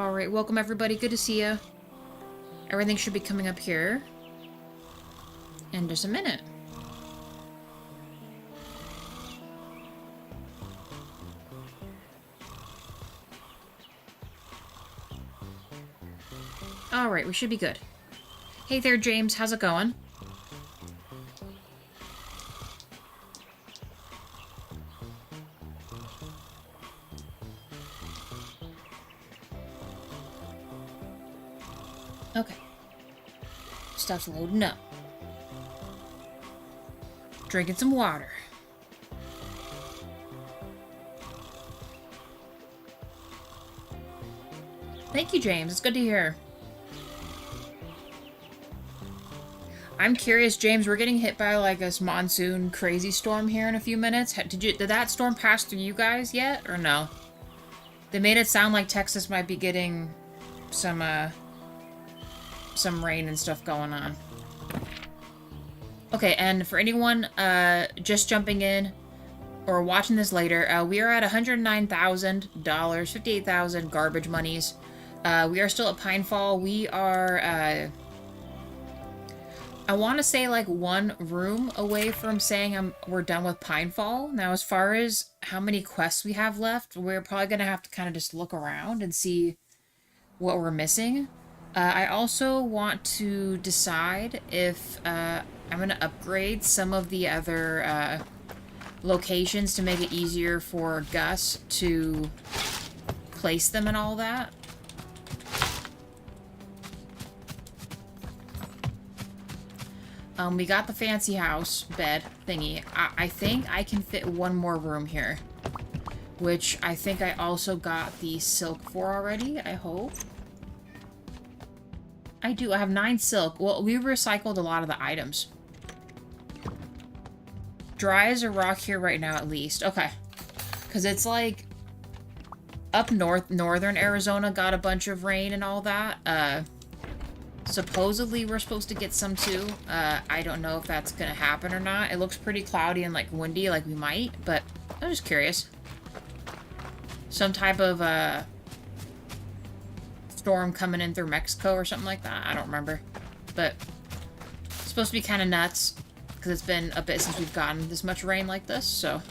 Alright, welcome everybody. Good to see you. Everything should be coming up here in just a minute. Alright, we should be good. Hey there, James. How's it going? Okay. Stuff's loading up. Drinking some water. Thank you, James. It's good to hear. I'm curious, James, we're getting hit by like this monsoon crazy storm here in a few minutes. Did that storm pass through you guys yet, or no? They made it sound like Texas might be getting some rain and stuff going on. Okay, and for anyone just jumping in or watching this later, we are at $109,000, 58,000 garbage monies. We are still at Pinefall. We are, I want to say like one room away from saying we're done with Pinefall. Now, as far as how many quests we have left, we're probably going to have to kind of just look around and see what we're missing. I also want to decide if I'm going to upgrade some of the other locations to make it easier for Gus to place them and all that. We got the fancy house bed thingy. I think I can fit one more room here, which I think I also got the silk for already, I hope. I do. I have 9 silk. Well, we recycled a lot of the items. Dry as a rock here right now, at least. Okay. Because it's like up north, northern Arizona got a bunch of rain and all that. Supposedly we're supposed to get some too. I don't know if that's going to happen or not. It looks pretty cloudy and like windy, like we might, but I'm just curious. Some type of storm coming in through Mexico or something like that. I don't remember. But it's supposed to be kind of nuts because it's been a bit since we've gotten this much rain like this, so.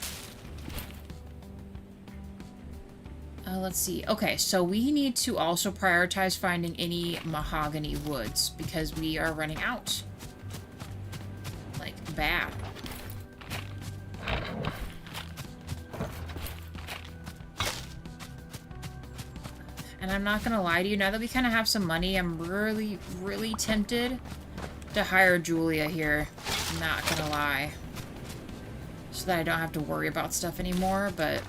Let's see. Okay, so we need to also prioritize finding any mahogany woods because we are running out. Like, bad. And I'm not gonna lie to you, now that we kind of have some money, I'm really, really tempted to hire Julia here. I'm not gonna lie. So that I don't have to worry about stuff anymore, but...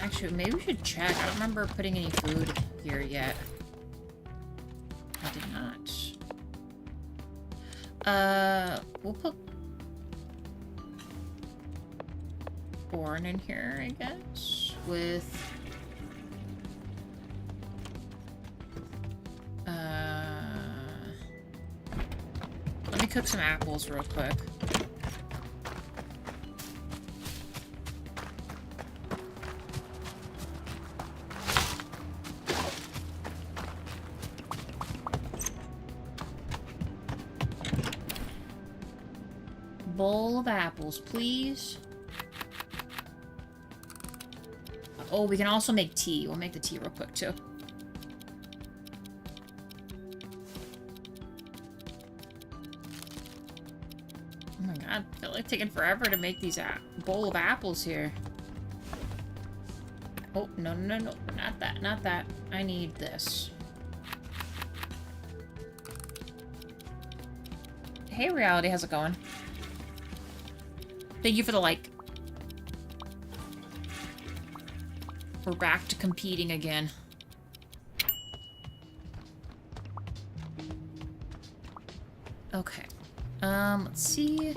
Actually, maybe we should check. I don't remember putting any food here yet. I did not. We'll put corn in here, I guess, with let me cook some apples real quick. Bowl of apples, please. Oh, we can also make tea. We'll make the tea real quick, too. Oh my god, I feel like taking forever to make these bowl of apples here. Oh, no, no, no, not that, not that. I need this. Hey, Reality, how's it going? Thank you for the like. We're back to competing again. Okay. Let's see.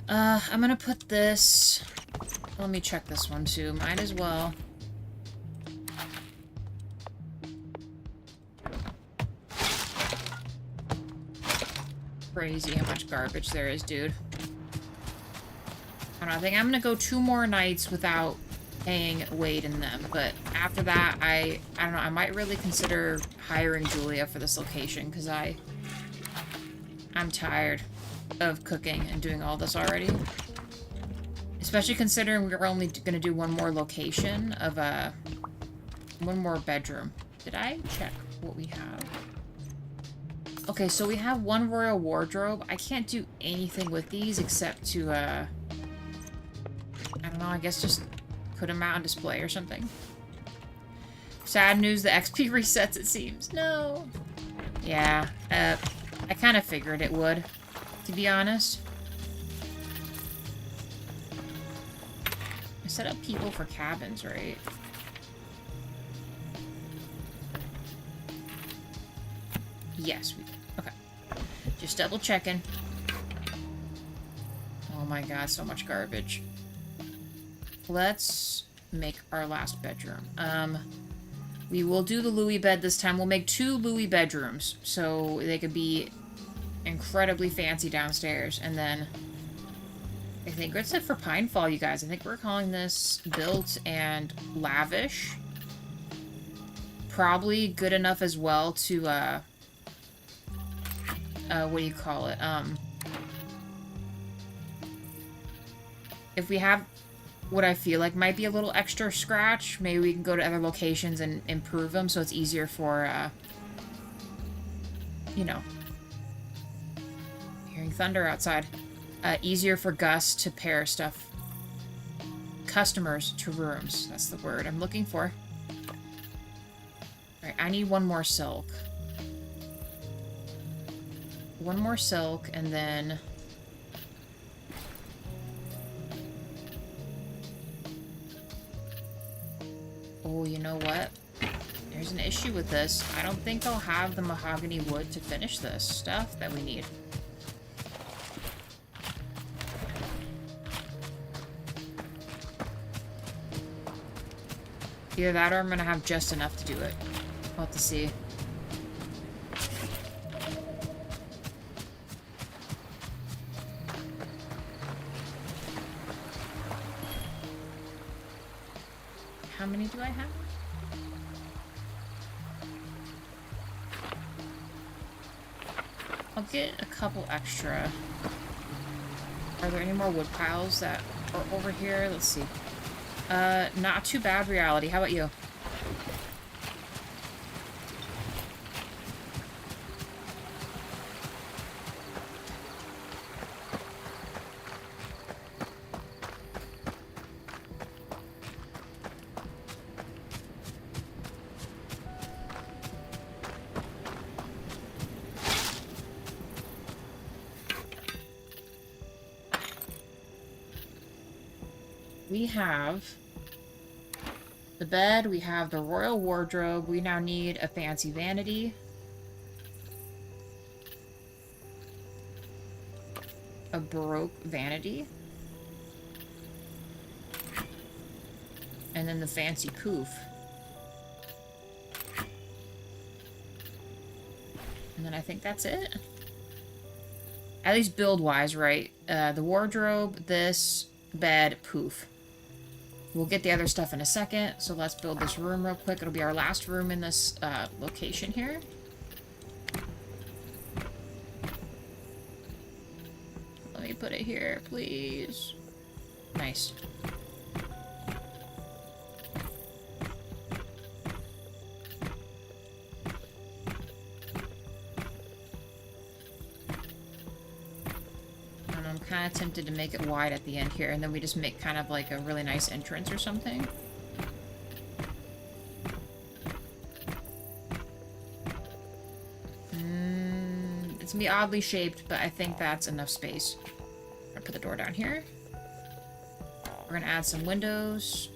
I'm gonna put this... Let me check this one too. Might as well. Crazy how much garbage there is, dude. don't know, I think I'm gonna go 2 more nights without paying Wade in them, but after that, I don't know, I might really consider hiring Julia for this location, because I'm tired of cooking and doing all this already. Especially considering we're only gonna do one more location of, one more bedroom. Did I check what we have? Okay, so we have 1 royal wardrobe. I can't do anything with these except to, I don't know, I guess just put them out on display or something. Sad news, the XP resets, it seems. No. Yeah, I kind of figured it would, to be honest. I set up people for cabins, right? Yes, we did. Okay. Just double checking. Oh my god, so much garbage. Let's make our last bedroom. We will do the Louis bed this time. We'll make 2 Louis bedrooms, so they could be incredibly fancy downstairs. And then, I think that's it for Pinefall, you guys. I think we're calling this built and lavish. Probably good enough as well to, what do you call it? If we have what I feel like might be a little extra scratch, maybe we can go to other locations and improve them so it's easier for, you know, hearing thunder outside. Easier for Gus to pair stuff, customers to rooms. That's the word I'm looking for. Alright, I need 1 more silk. 1 more silk, and then... Oh, you know what? There's an issue with this. I don't think I'll have the mahogany wood to finish this stuff that we need. Either that or I'm gonna have just enough to do it. We'll have to see. How many do I have? I'll get a couple extra. Are there any more wood piles that are over here? Let's see. Not too bad, reality. How about you? We have the bed, we have the royal wardrobe, we now need a fancy vanity. A baroque vanity. And then the fancy poof. And then I think that's it. At least build-wise, right? The wardrobe, this, bed, poof. We'll get the other stuff in a second, so let's build this room real quick. It'll be our last room in this location here. Let me put it here, please. Nice. And I'm kind of tempted to make it wide at the end here, and then we just make kind of like a really nice entrance or something. It's gonna be oddly shaped, but I think that's enough space. I'm gonna put the door down here. We're gonna add some windows.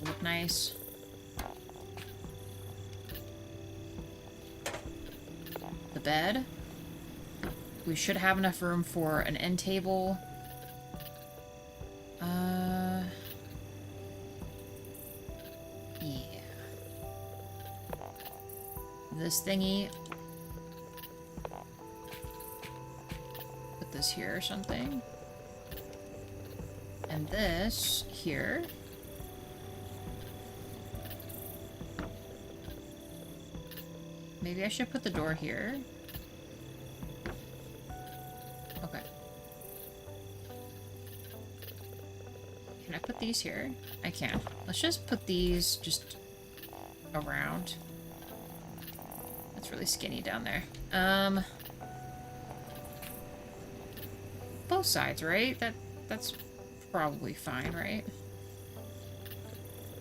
Look nice. The bed. We should have enough room for an end table. Yeah. This thingy. Put this here or something. And this here. Maybe I should put the door here. Okay. Can I put these here? I can. Let's just put these just around. That's really skinny down there. Both sides, right? That's probably fine, right?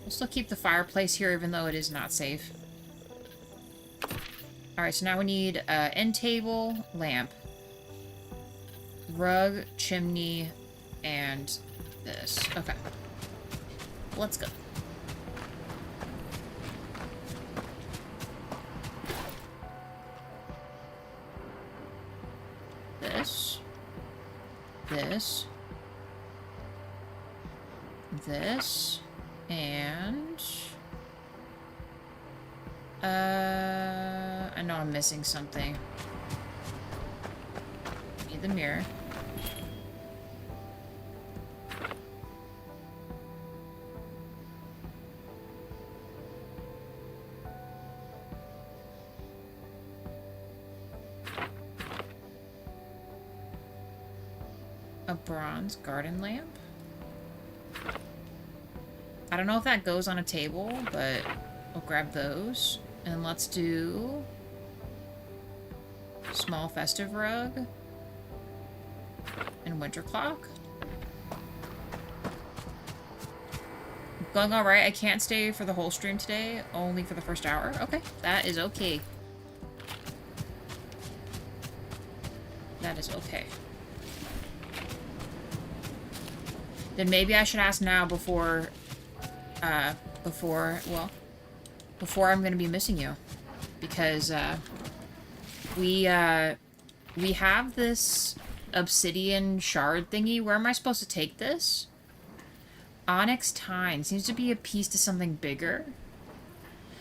We'll still keep the fireplace here even though it is not safe. Alright, so now we need end table, lamp, rug, chimney, and this. Okay. Let's go. This. This. This. And... I know I'm missing something. Need the mirror. A bronze garden lamp? I don't know if that goes on a table, but we'll grab those. And let's do small festive rug and winter clock. Going all right. I can't stay for the whole stream today, only for the first hour. Okay, that is okay. That is okay. Then maybe I should ask now before I'm gonna be missing you. Because, we have this obsidian shard thingy. Where am I supposed to take this? Onyx Tine. Seems to be a piece to something bigger.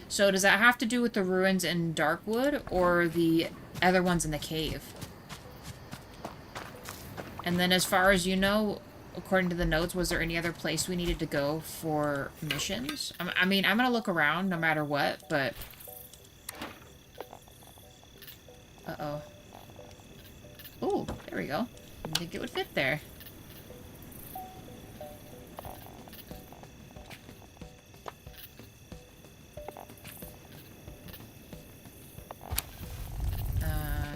So does that have to do with the ruins in Darkwood, or the other ones in the cave? And then as far as you know, according to the notes, was there any other place we needed to go for missions? I mean, I'm gonna look around no matter what, but... Uh-oh. Ooh, there we go. Didn't think it would fit there.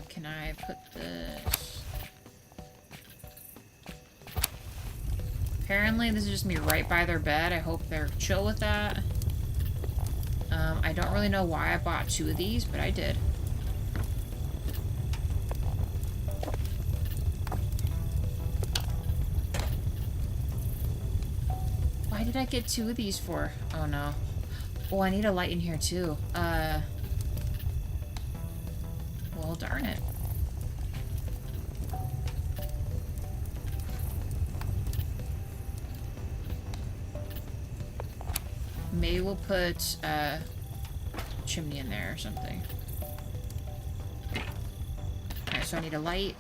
Can I put this... Apparently, this is just me right by their bed. I hope they're chill with that. I don't really know why I bought 2 of these, but I did. Why did I get 2 of these for? Oh, no. Oh, I need a light in here, too. Well, darn it. Maybe we'll put a chimney in there or something. Alright, so I need a light.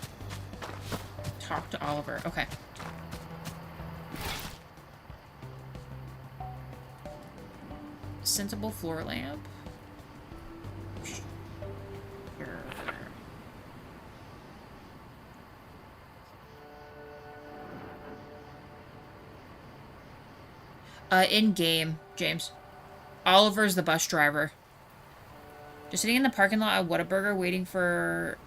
Talk to Oliver. Okay. Sensible floor lamp. Sure. In-game, James. Oliver's the bus driver. Just sitting in the parking lot at Whataburger waiting for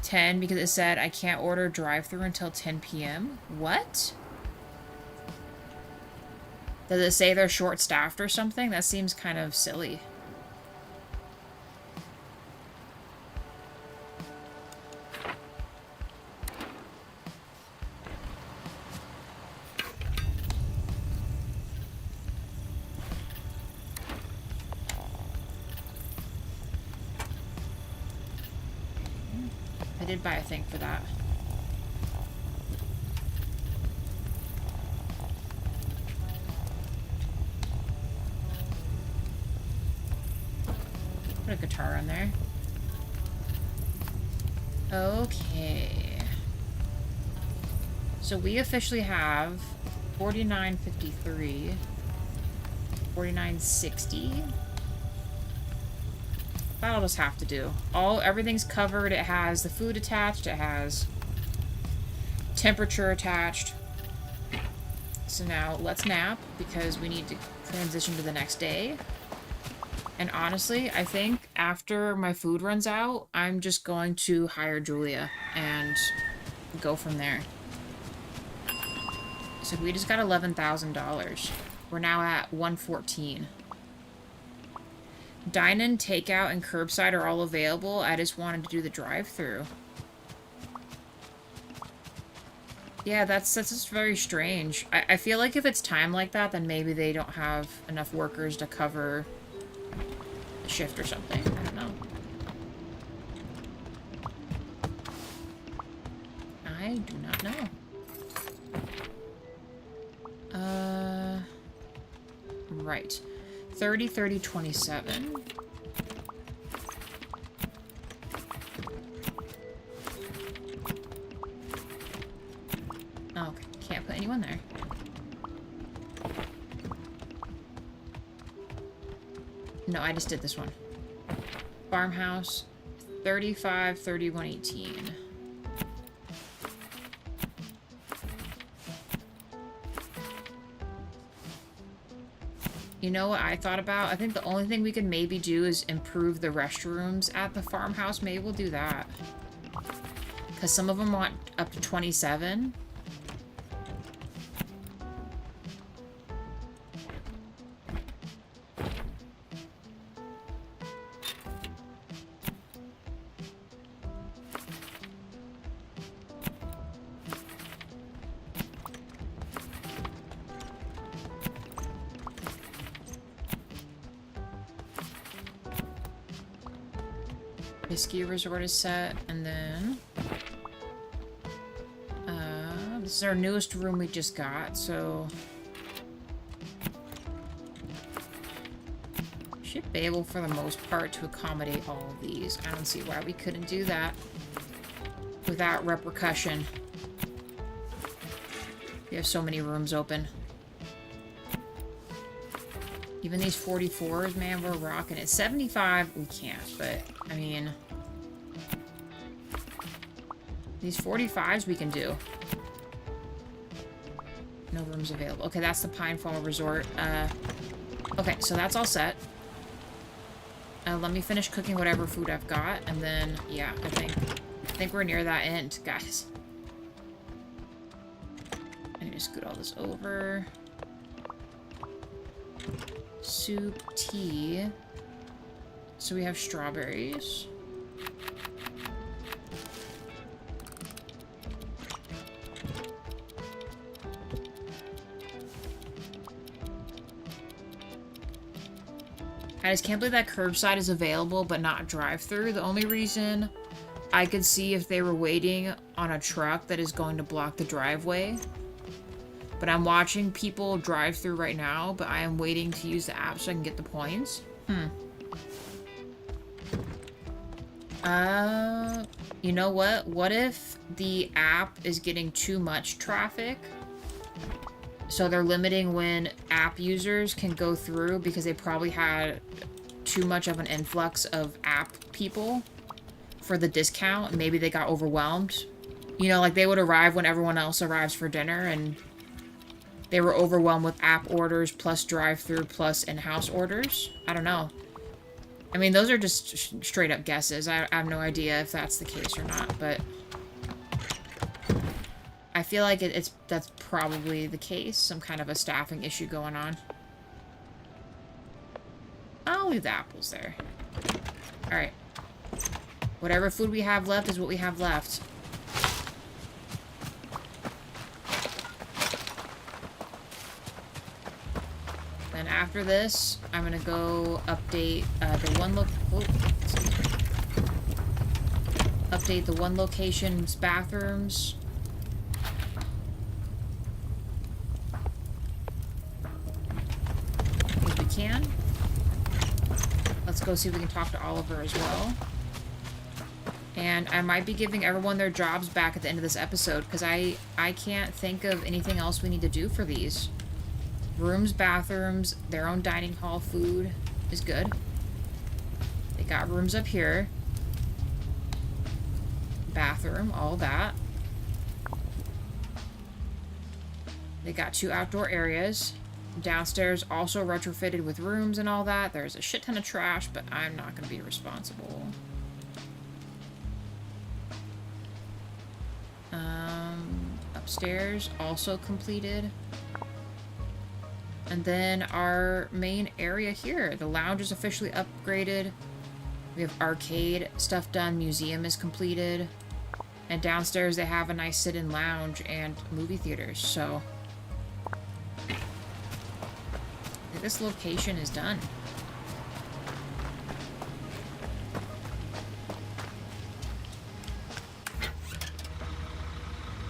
10 because it said I can't order drive-thru until 10 p.m. What? Does it say they're short-staffed or something? That seems kind of silly. I did buy a thing for that. Put a guitar on there. Okay. So we officially have 49.53, 49.60. That'll just have to do. Everything's covered. It has the food attached. It has temperature attached. So now let's nap because we need to transition to the next day. And honestly, I think after my food runs out, I'm just going to hire Julia and go from there. So we just got $11,000. We're now at 114. Dine-in, takeout, and curbside are all available. I just wanted to do the drive-thru. Yeah, that's just very strange. I feel like if it's timed like that, then maybe they don't have enough workers to cover a shift or something. I don't know. I do not know. Right. 30, 30, 27. Oh, okay. Can't put anyone there. No, I just did this one. Farmhouse, 35, 31, 18. You know what I thought about? I think the only thing we could maybe do is improve the restrooms at the farmhouse. Maybe we'll do that. Because some of them want up to 27. The ski resort is set, and then this is our newest room we just got, so should be able for the most part to accommodate all of these. I don't see why we couldn't do that without repercussion. We have so many rooms open. Even these 44s, man, we're rocking it. 75, we can't, but, I mean... These 45s we can do. No rooms available. Okay, that's the Pinefall Resort. Okay, so that's all set. Let me finish cooking whatever food I've got, and then, yeah, I think we're near that end, guys. I need to scoot all this over. Soup, tea. So we have strawberries. I just can't believe that curbside is available but not drive-through. The only reason I could see if they were waiting on a truck that is going to block the driveway. But I'm watching people drive through right now, but I am waiting to use the app so I can get the points. You know what? What if the app is getting too much traffic? So they're limiting when app users can go through because they probably had too much of an influx of app people for the discount. And maybe they got overwhelmed. You know, like they would arrive when everyone else arrives for dinner and they were overwhelmed with app orders, plus drive-through, plus in-house orders. I don't know. I mean, those are just straight-up guesses. I have no idea if that's the case or not, but... I feel like that's probably the case. Some kind of a staffing issue going on. I'll leave the apples there. Alright. Whatever food we have left is what we have left. And after this, I'm gonna go update the one update the one location's bathrooms. If we can. Let's go see if we can talk to Oliver as well. And I might be giving everyone their jobs back at the end of this episode, because I can't think of anything else we need to do for these. Rooms, bathrooms, their own dining hall, food is good. They got rooms up here. Bathroom, all that. They got 2 outdoor areas. Downstairs also retrofitted with rooms and all that. There's a shit ton of trash, but I'm not going to be responsible. Upstairs also completed. And then our main area here. The lounge is officially upgraded. We have arcade stuff done. Museum is completed. And downstairs they have a nice sit-in lounge and movie theaters. So this location is done.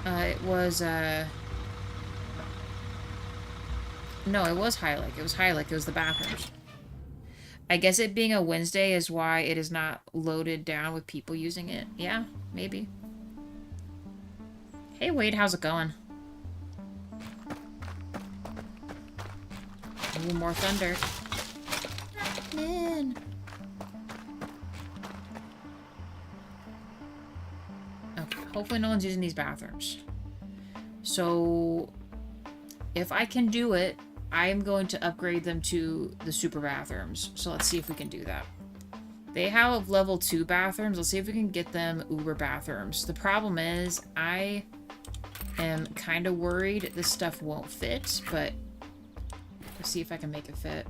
It was, no, it was High Lake. It was High Lake. It was the bathrooms. I guess it being a Wednesday is why it is not loaded down with people using it. Yeah, maybe. Hey, Wade, how's it going? Ooh, more thunder. Man. Okay, hopefully no one's using these bathrooms. So, if I can do it, I am going to upgrade them to the super bathrooms. So let's see if we can do that. They have level 2 bathrooms. Let's see if we can get them Uber bathrooms. The problem is, I am kind of worried this stuff won't fit, but let's see if I can make it fit.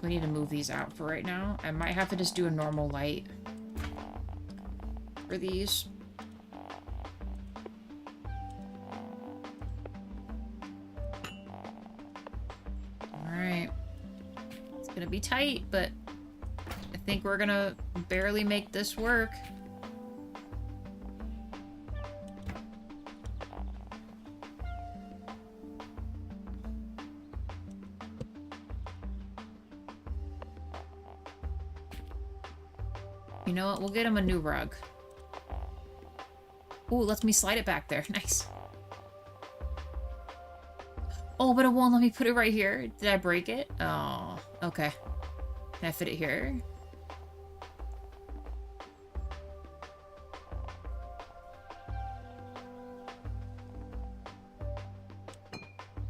We need to move these out for right now. I might have to just do a normal light for these. Alright. It's gonna be tight, but I think we're gonna barely make this work. You know what? We'll get him a new rug. Ooh, lets me slide it back there. Nice. Oh, but it won't let me put it right here. Did I break it? Oh, okay. Can I fit it here?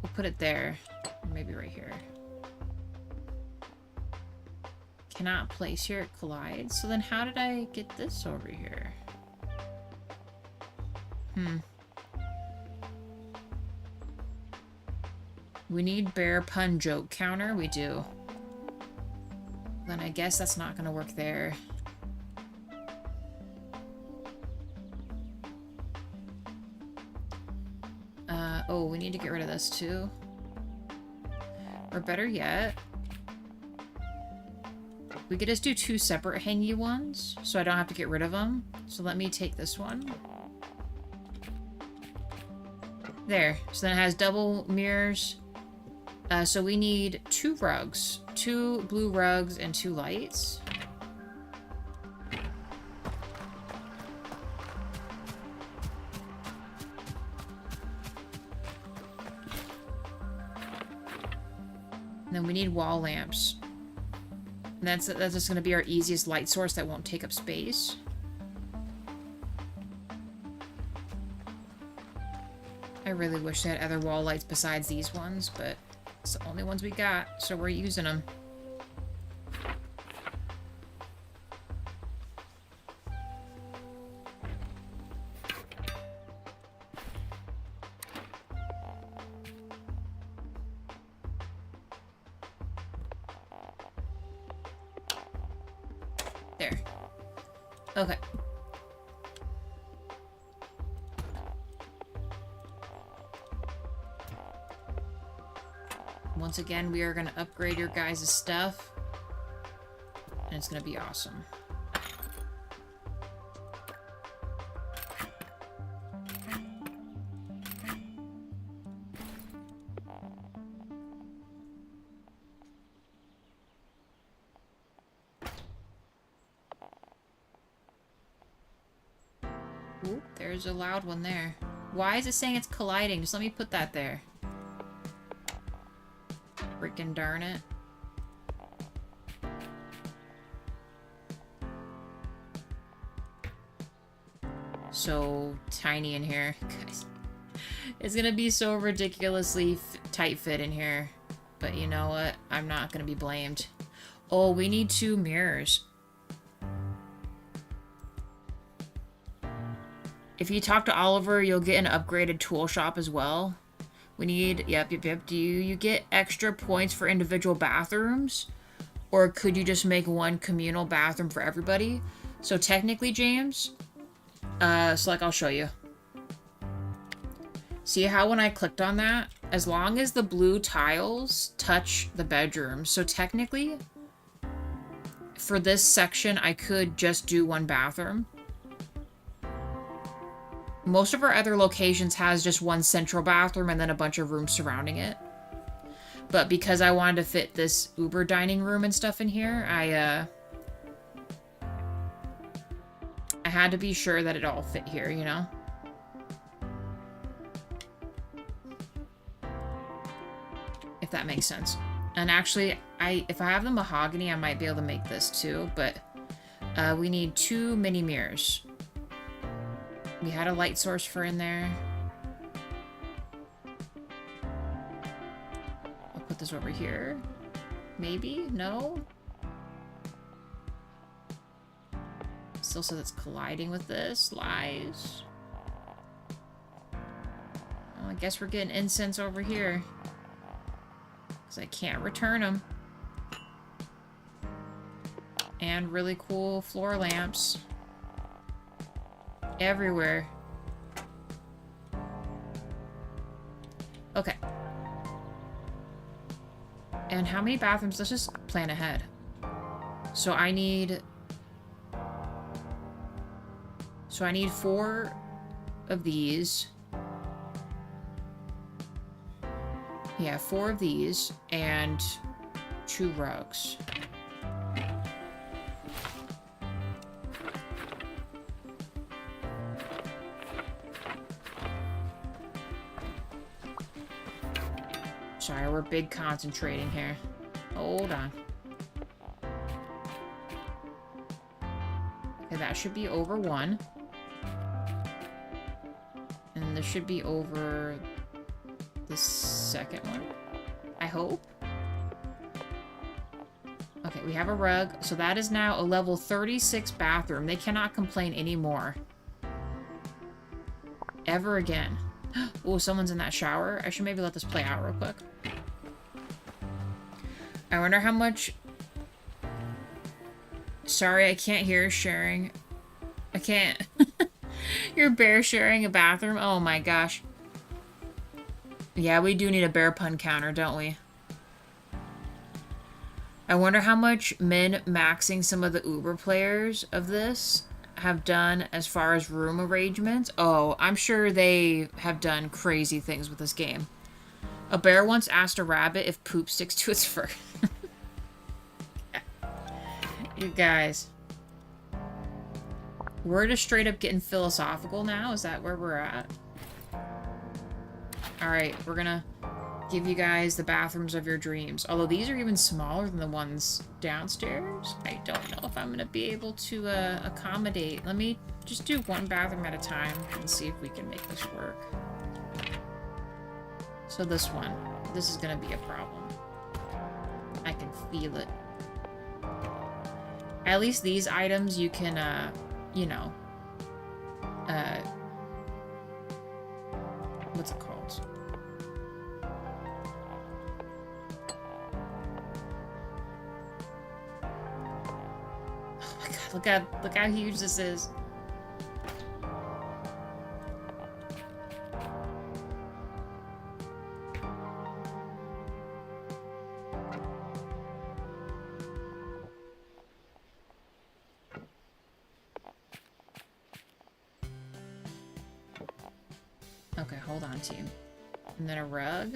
We'll put it there. Or maybe right here. Cannot place here, it collides. So then how did I get this over here? We need bear pun joke counter. We do. Then I guess that's not gonna work there. Oh, we need to get rid of this too. Or better yet, we could just do 2 separate hangy ones, so I don't have to get rid of them. So let me take this one. There. So then it has double mirrors. So we need 2 rugs. 2 blue rugs and 2 lights. And then we need wall lamps. And that's just going to be our easiest light source that won't take up space. I really wish they had other wall lights besides these ones, but it's the only ones we got, so we're using them. There. Okay. Once again, we are going to upgrade your guys' stuff. And it's going to be awesome. There's a loud one there. Why is it saying it's colliding? Just let me put that there. Freaking darn it. So tiny in here. Guys, it's gonna be so ridiculously tight fit in here. But you know what? I'm not gonna be blamed. Oh, we need 2 mirrors. If you talk to Oliver, you'll get an upgraded tool shop as well. We need... Yep. Do you get extra points for individual bathrooms? Or could you just make one communal bathroom for everybody? So technically, James... so like, I'll show you. See how when I clicked on that, as long as the blue tiles touch the bedroom. So technically, for this section, I could just do 1 bathroom. Most of our other locations has just 1 central bathroom and then a bunch of rooms surrounding it. But because I wanted to fit this Uber dining room and stuff in here, I had to be sure that it all fit here, you know? If that makes sense. And actually, if I have the mahogany, I might be able to make this too, but we need 2 mini mirrors. We had a light source for in there. I'll put this over here. Maybe? No? Still says it's colliding with this. Lies. Well, I guess we're getting incense over here. Because I can't return them. And really cool floor lamps. Everywhere. Okay. And how many bathrooms? Let's just plan ahead. So I need 4 of these. Yeah, 4 of these and 2 rugs. Sorry, we're big concentrating here. Hold on. Okay, that should be over 1. And this should be over the second one. I hope. Okay, we have a rug. So that is now a level 36 bathroom. They cannot complain anymore. Ever again. Oh, someone's in that shower. I should maybe let this play out real quick. I wonder how much... Sorry, I can't hear sharing. I can't. You're bear sharing a bathroom? Oh my gosh. Yeah, we do need a bear pun counter, don't we? I wonder how much min-maxing some of the Uber players of this have done as far as room arrangements. Oh, I'm sure they have done crazy things with this game. A bear once asked a rabbit if poop sticks to its fur. You guys. We're just straight up getting philosophical now? Is that where we're at? Alright, we're gonna give you guys the bathrooms of your dreams. Although these are even smaller than the ones downstairs. I don't know if I'm gonna be able to accommodate. Let me just do 1 bathroom at a time and see if we can make this work. So this one. This is gonna be a problem. I can feel it. At least these items you can, you know, what's it called? Oh my god, look how huge this is. Okay, hold on, team. And then a rug.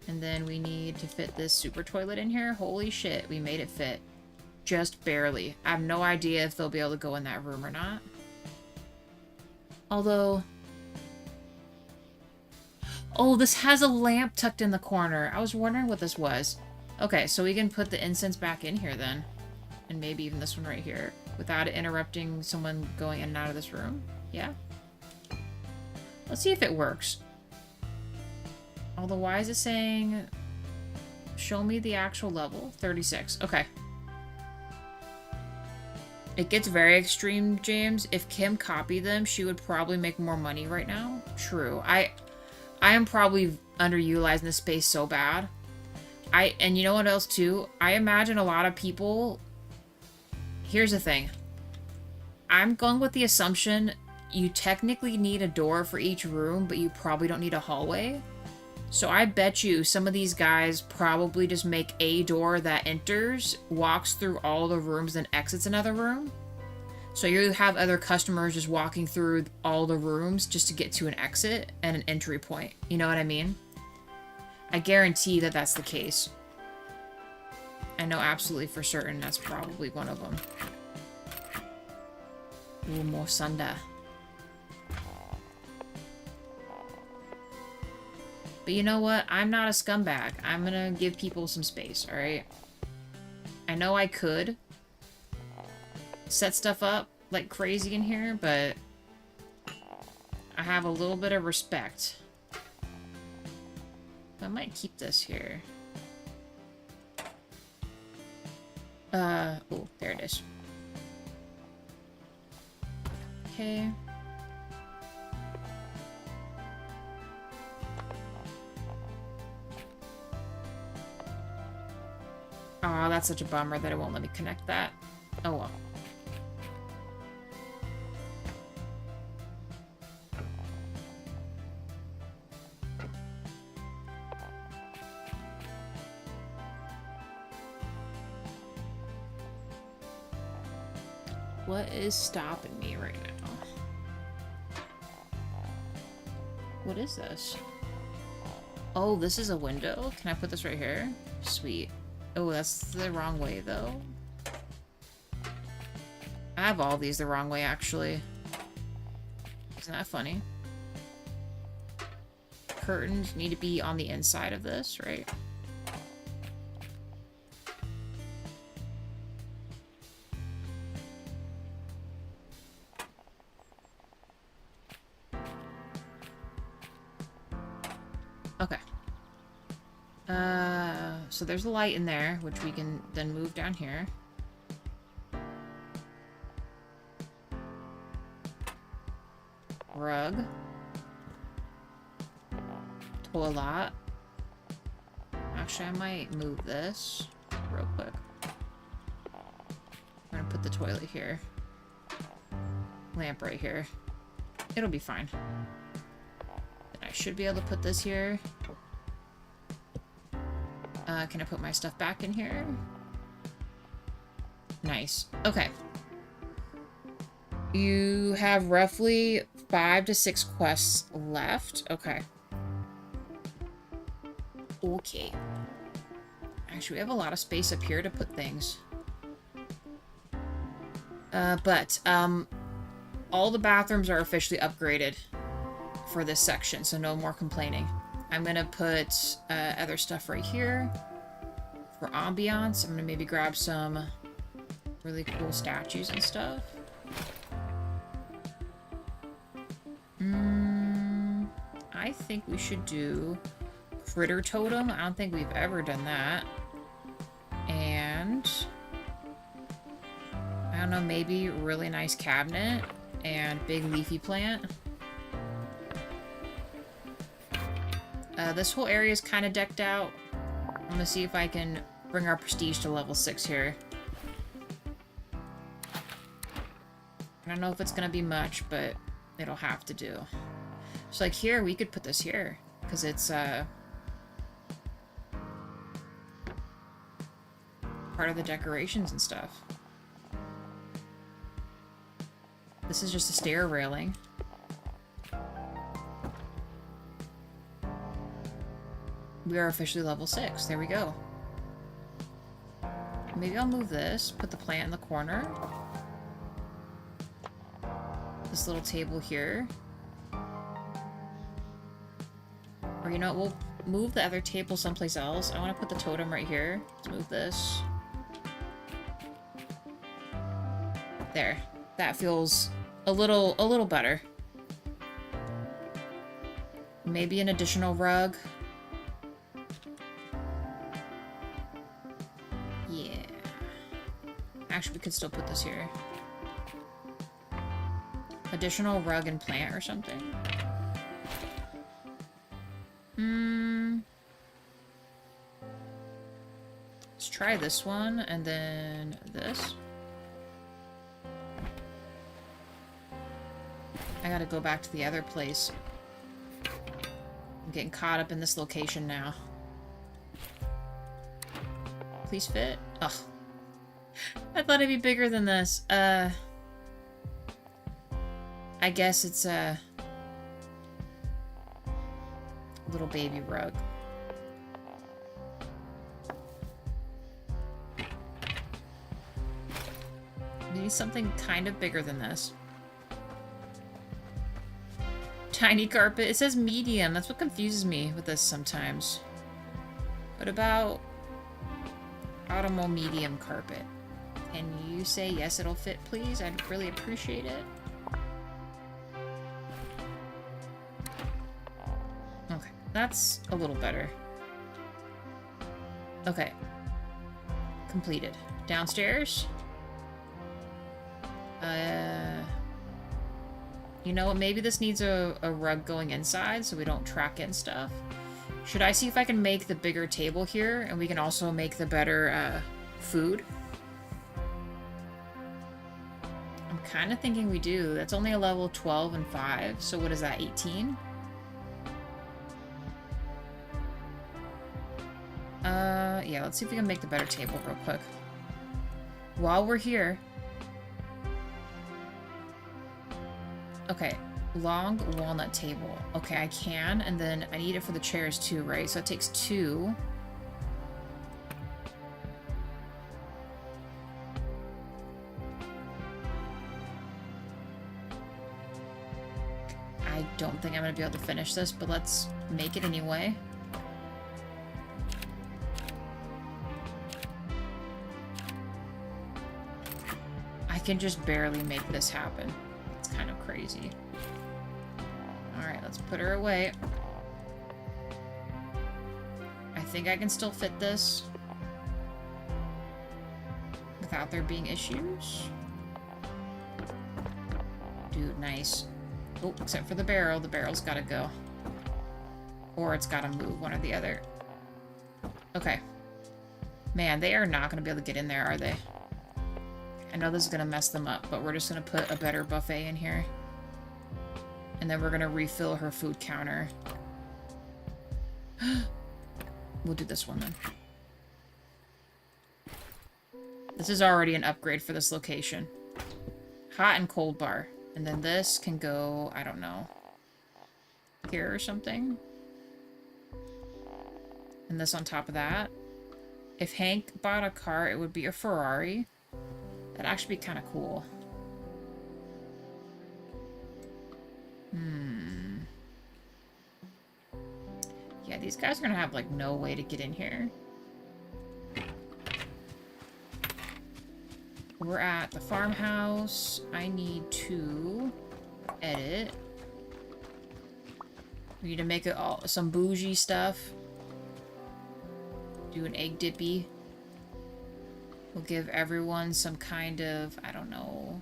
And then we need to fit this super toilet in here. Holy shit, we made it fit. Just barely. I have no idea if they'll be able to go in that room or not. Although... Oh, this has a lamp tucked in the corner. I was wondering what this was. Okay, so we can put the incense back in here then. And maybe even this one right here. Without it interrupting someone going in and out of this room. Yeah? Let's see if it works. Although, why is it saying... Show me the actual level. 36. Okay. It gets very extreme, James. If Kim copied them, she would probably make more money right now. True. I am probably underutilizing this space so bad. And you know what else too? I imagine a lot of people... Here's the thing. I'm going with the assumption you technically need a door for each room, but you probably don't need a hallway. So I bet you some of these guys probably just make a door that enters, walks through all the rooms, and exits another room. So you have other customers just walking through all the rooms just to get to an exit and an entry point. You know what I mean? I guarantee that that's the case. I know absolutely for certain that's probably one of them. Ooh, more Sunda. But you know what? I'm not a scumbag. I'm gonna give people some space, alright? I know I could set stuff up like crazy in here, but I have a little bit of respect. I might keep this here. Oh, there it is. Okay. Aw, that's such a bummer that it won't let me connect that. Oh well. What is stopping me right now? What is this? Oh, this is a window? Can I put this right here? Sweet. Oh, that's the wrong way, though. I have all these the wrong way, actually. Isn't that funny? Curtains need to be on the inside of this, right? Okay. So there's a light in there, which we can then move down here. Rug. Toilet. Actually, I might move this real quick. I'm gonna put the toilet here. Lamp right here. It'll be fine. I should be able to put this here. Can I put my stuff back in here? Nice. Okay. You have roughly 5 to 6 quests left. Okay. Okay. Actually, we have a lot of space up here to put things. All the bathrooms are officially upgraded for this section, so no more complaining. I'm gonna put other stuff right here for ambiance. I'm gonna maybe grab some really cool statues and stuff. I think we should do critter totem. I don't think we've ever done that. And I don't know, maybe really nice cabinet and big leafy plant. This whole area is kind of decked out. I'm gonna see if I can bring our prestige to level 6 here. I don't know if it's gonna be much, but it'll have to do. So like here, we could put this here, because it's part of the decorations and stuff. This is just a stair railing. We are officially level 6. There we go. Maybe I'll move this, put the plant in the corner. this little table here. Or you know what, we'll move the other table someplace else. I want to put the totem right here. Let's move this. There. That feels a little better. Maybe an additional rug. Yeah. Actually, we could still put this here. Additional rug and plant or something. Let's try this one and then this. I gotta go back to the other place. I'm getting caught up in this location now. Please fit. Ugh. I thought it'd be bigger than this. I guess it's a little baby rug. Maybe something kind of bigger than this. Tiny carpet. It says medium. That's what confuses me with this sometimes. What about Autumnal medium carpet? Can you say yes, it'll fit, please? I'd really appreciate it. Okay, that's a little better. Okay. Completed. Downstairs. You know what? Maybe this needs a rug going inside so we don't track in stuff. Should I see if I can make the bigger table here and we can also make the better food? I'm kind of thinking we do. That's only a level 12 and 5. So what is that, 18? Yeah, let's see if we can make the better table real quick. While we're here. Okay, long walnut table. Okay, I can, and then I need it for the chairs too, right? So it takes 2. I don't think I'm gonna be able to finish this, but let's make it anyway. I can just barely make this happen. It's kind of crazy. Alright, let's put her away. I think I can still fit this without there being issues. Dude, nice. Oh, except for the barrel. The barrel's gotta go. Or it's gotta move, one or the other. Okay. Man, they are not gonna be able to get in there, are they? I know this is gonna mess them up, but we're just gonna put a better buffet in here. And then we're gonna refill her food counter. We'll do this one then. This is already an upgrade for this location. Hot and cold bar. And then this can go, I don't know, here or something. And this on top of that. If Hank bought a car, it would be a Ferrari. That'd actually be kind of cool. Yeah, these guys are gonna have, like, no way to get in here. We're at the farmhouse. I need to edit. We need to make it all some bougie stuff. Do an egg dippy. We'll give everyone some kind of, I don't know.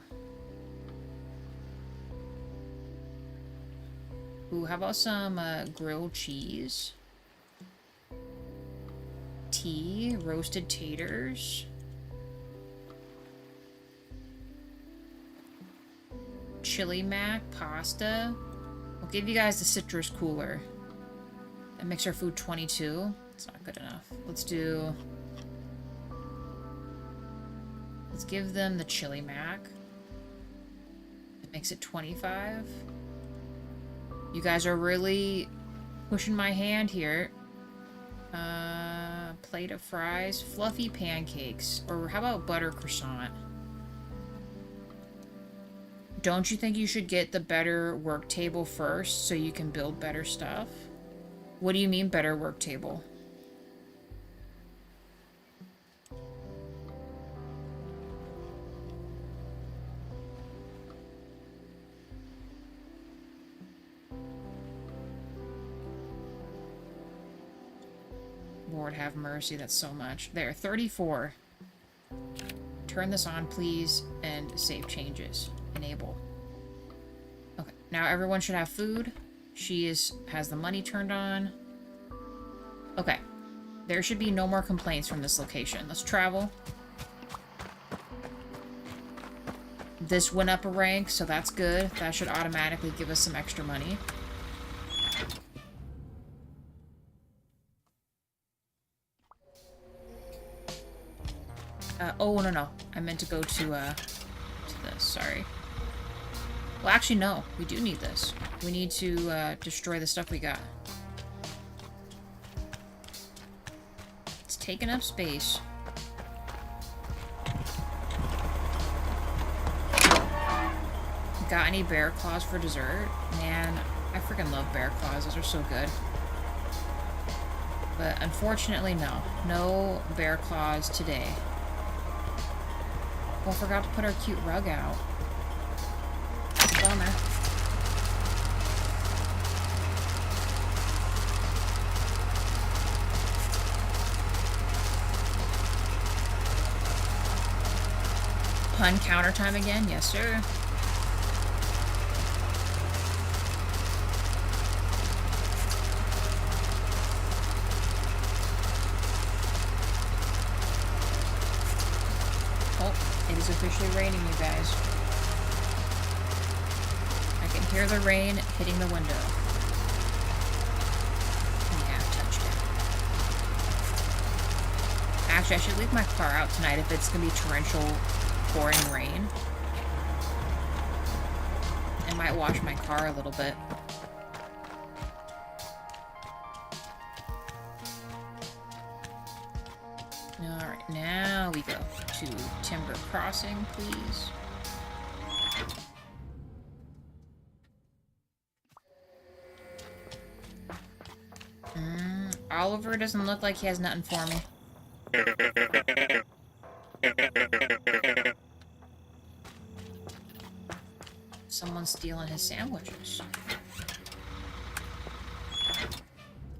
Ooh, how about some grilled cheese? Tea, roasted taters. Chili mac, pasta. We'll give you guys the citrus cooler. That makes our food 22. It's not good enough. Let's give them the chili mac. That makes it 25. You guys are really pushing my hand here. Plate of fries, fluffy pancakes, or how about butter croissant? don't you think you should get the better work table first so you can build better stuff? What do you mean better work table? Lord have mercy, that's so much. There, 34. Turn this on, please, and save changes. Enable. Okay, now everyone should have food. She has the money turned on. Okay. There should be no more complaints from this location. Let's travel. This went up a rank, so that's good. That should automatically give us some extra money. Oh, no. I meant to go to this. Sorry. Well, actually, no. We do need this. We need to, destroy the stuff we got. It's taking up space. Got any bear claws for dessert? Man, I freaking love bear claws. Those are so good. But unfortunately, no. No bear claws today. Oh, forgot to put our cute rug out. Bummer. Pun counter time again? Yes, sir. It is officially raining, you guys. I can hear the rain hitting the window. Yeah, touchdown. Actually, I should leave my car out tonight if it's gonna be torrential, pouring rain. I might wash my car a little bit. Alright, now we go to Timber Crossing, please. Oliver doesn't look like he has nothing for me. Someone's stealing his sandwiches.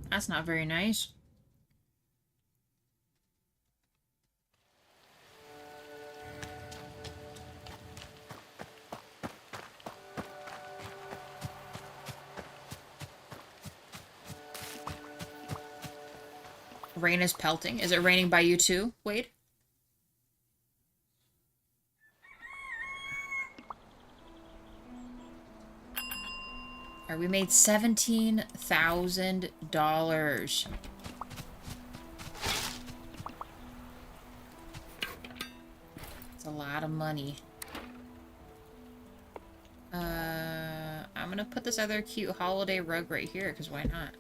That's not very nice. Rain is pelting. Is it raining by you too, Wade? Alright, we made $17,000. It's a lot of money. I'm gonna put this other cute holiday rug right here, because why not?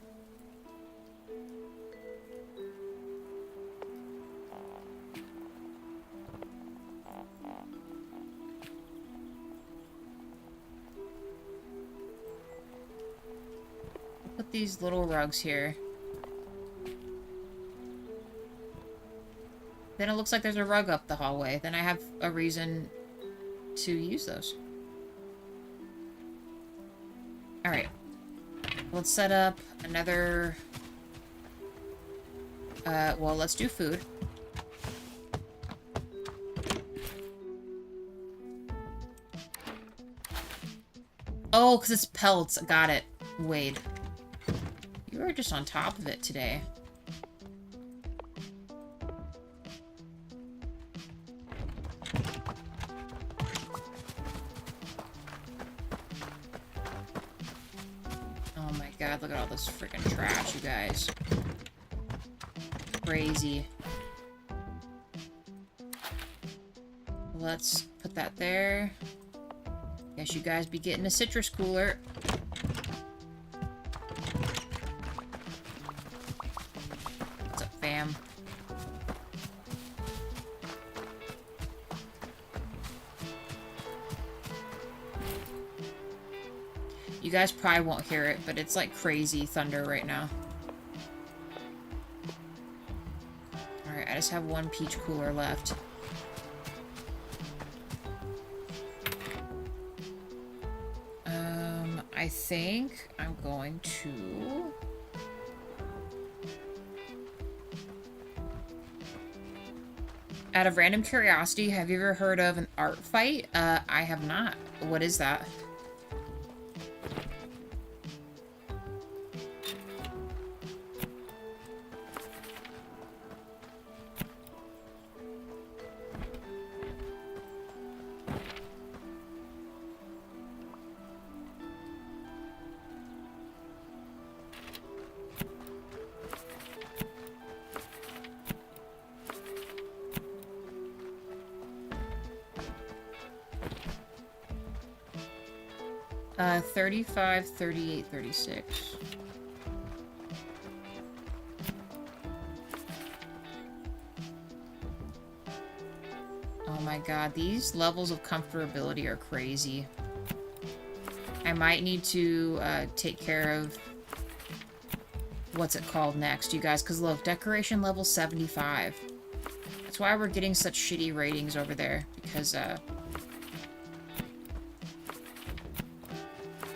Put these little rugs here. Then it looks like there's a rug up the hallway. Then I have a reason to use those. Alright. Let's set up another... well, let's do food. Oh, because it's pelts. Got it. Wade. You were just on top of it today. Oh my god, look at all this freaking trash, you guys. Crazy. Let's put that there. Guess you guys be getting a citrus cooler. What's up, fam? You guys probably won't hear it, but it's like crazy thunder right now. Alright, I just have one peach cooler left. I think I'm going to... Out of random curiosity, have you ever heard of an art fight? I have not. What is that? 35, 38, 36. Oh my god, these levels of comfortability are crazy. I might need to take care of... what's it called next, you guys? Because look, decoration level 75. That's why we're getting such shitty ratings over there. Because,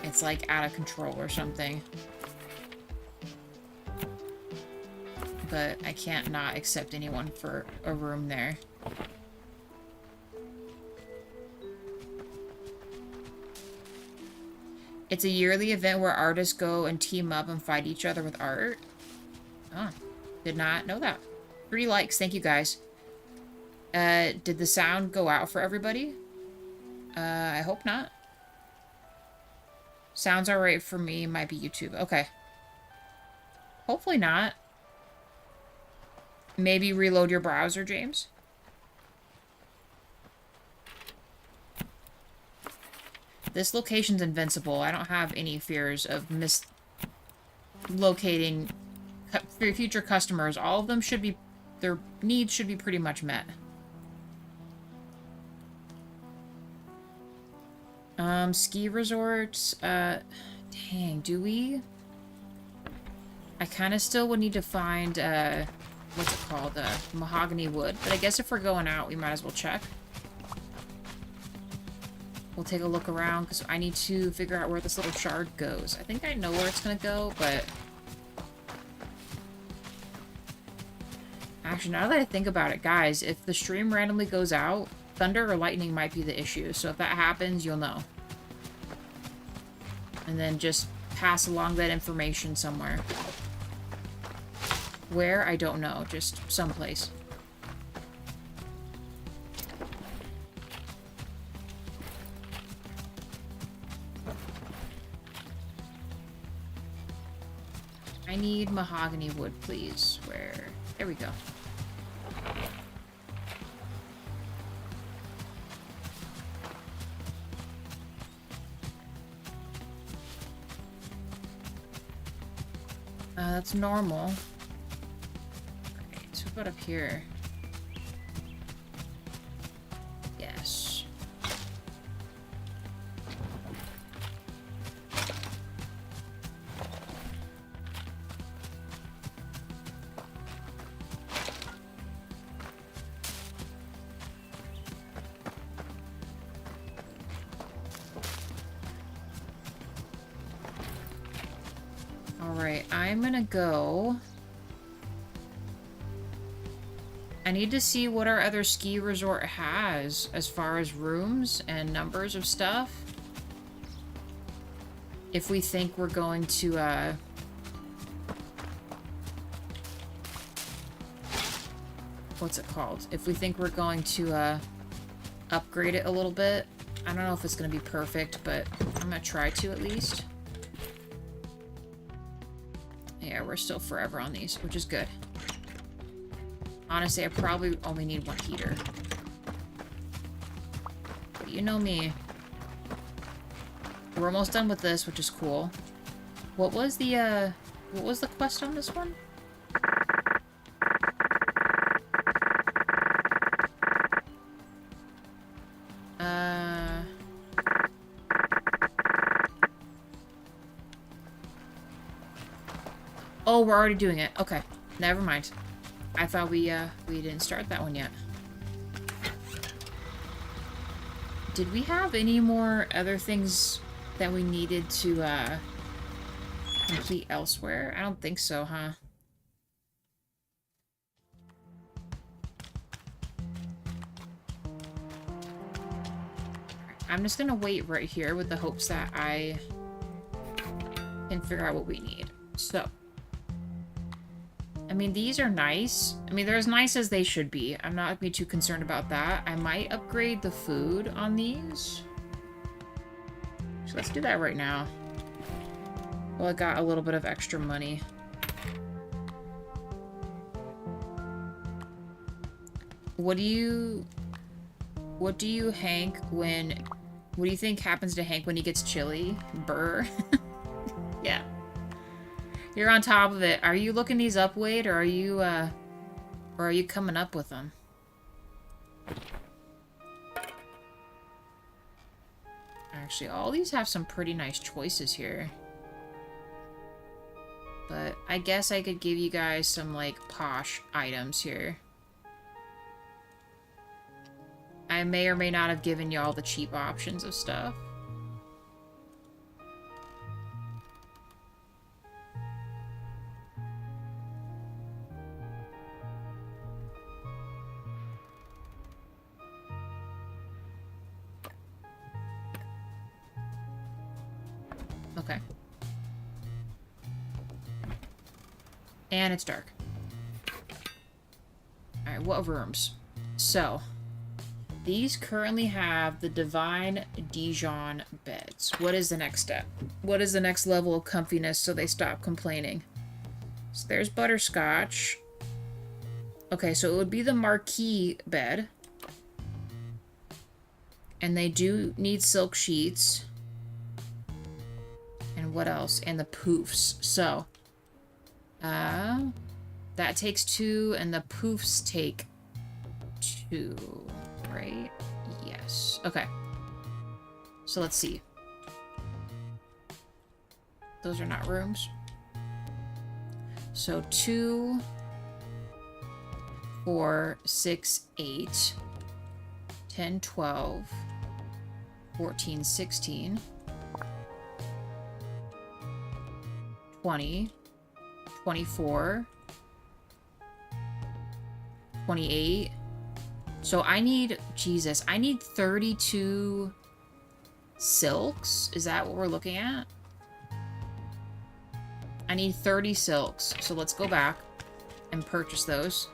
it's like out of control or something. But I can't not accept anyone for a room there. It's a yearly event where artists go and team up and fight each other with art. Oh, did not know that. 3 likes, thank you guys. Did the sound go out for everybody? I hope not. Sounds alright for me, might be YouTube. Okay. Hopefully not. Maybe reload your browser, James? This location's invincible. I don't have any fears of mislocating future customers. All of them should be... their needs should be pretty much met. Ski resorts, dang, do we? I kind of still would need to find, what's it called, mahogany wood, but I guess if we're going out, we might as well check. We'll take a look around, because I need to figure out where this little shard goes. I think I know where it's gonna go, but... Actually, now that I think about it, guys, if the stream randomly goes out, thunder or lightning might be the issue, so if that happens, you'll know. And then just pass along that information somewhere. Where? I don't know. Just someplace. I need mahogany wood, please. Where? There we go. That's normal. Alright, so what about up here? Yes. Alright, I'm gonna go... I need to see what our other ski resort has as far as rooms and numbers of stuff. If we think we're going to, what's it called? If we think we're going to, upgrade it a little bit. I don't know if it's gonna be perfect, but I'm gonna try to at least. Yeah, we're still forever on these, which is good. Honestly, I probably only need 1 heater. But you know me. We're almost done with this, which is cool. What was the quest on this one? Oh, we're already doing it. Okay. Never mind. I thought we didn't start that one yet. Did we have any more other things that we needed to complete elsewhere? I don't think so, huh? I'm just gonna wait right here with the hopes that I can figure out what we need. So, I mean, these are nice. I mean, they're as nice as they should be. I'm not gonna be too concerned about that. I might upgrade the food on these. So let's do that right now. Well, I got a little bit of extra money. What do you Hank, what do you think happens to Hank when he gets chilly? Burr. Yeah. You're on top of it. Are you looking these up, Wade, or are you coming up with them? Actually, all these have some pretty nice choices here. But I guess I could give you guys some, like, posh items here. I may or may not have given you all the cheap options of stuff. Okay. And it's dark. Alright, what rooms? So, these currently have the Divine Dijon beds. What is the next step? What is the next level of comfiness so they stop complaining? So there's butterscotch. Okay, so it would be the marquee bed. And they do need silk sheets. And what else? And the poofs. So, that takes 2, and the poofs take 2, right? Yes. Okay. So let's see. Those are not rooms. So 2, 4, 6, 8, 10, 12, 14, 16, 20, 24, 28. So I need, Jesus, I need 32 silks. Is that what we're looking at? I need 30 silks. So let's go back and purchase those.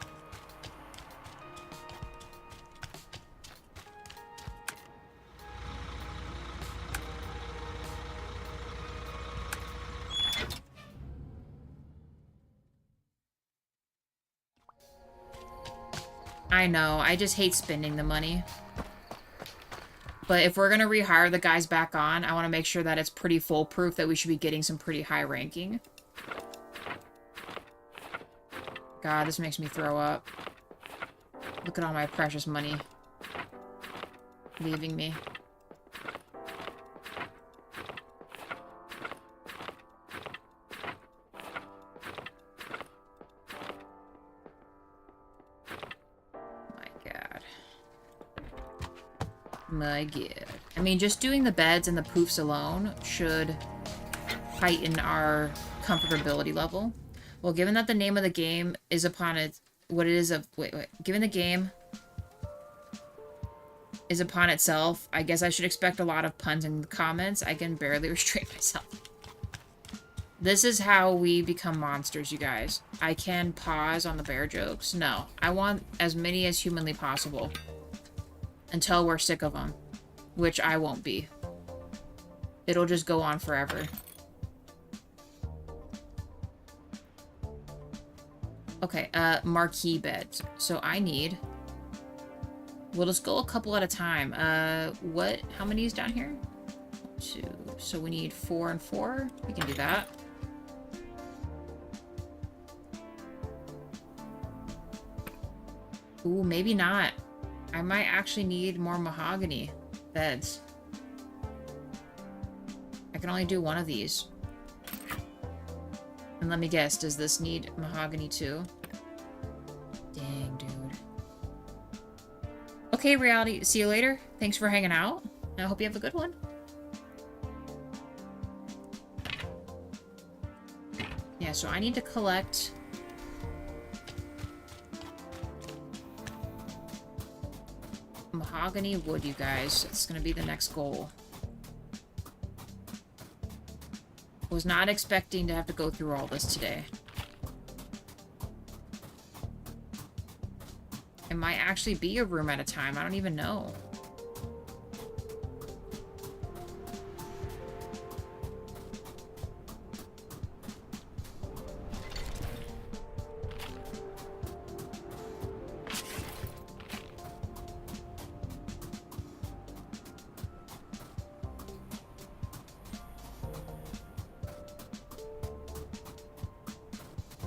I know, I just hate spending the money. But if we're gonna rehire the guys back on, I want to make sure that it's pretty foolproof, that we should be getting some pretty high ranking. God, this makes me throw up. Look at all my precious money leaving me. My god. I mean, just doing the beds and the poofs alone should heighten our comfortability level. Well, given that the name of the game is upon it, what it is of, wait, given the game is upon itself, I guess I should expect a lot of puns in the comments. I can barely restrain myself. This is how we become monsters, you guys. I can pause on the bear jokes. No, I want as many as humanly possible. Until we're sick of them. Which I won't be. It'll just go on forever. Okay, marquee beds. So I need... We'll just go a couple at a time. How many is down here? 2. So we need 4 and 4. We can do that. Ooh, maybe not. I might actually need more mahogany beds. I can only do one of these. And let me guess, does this need mahogany too? Dang, dude. Okay, reality. See you later. Thanks for hanging out. I hope you have a good one. Yeah, so I need to collect... mahogany wood, you guys. It's gonna be the next goal. Was not expecting to have to go through all this today. It might actually be a room at a time. I don't even know.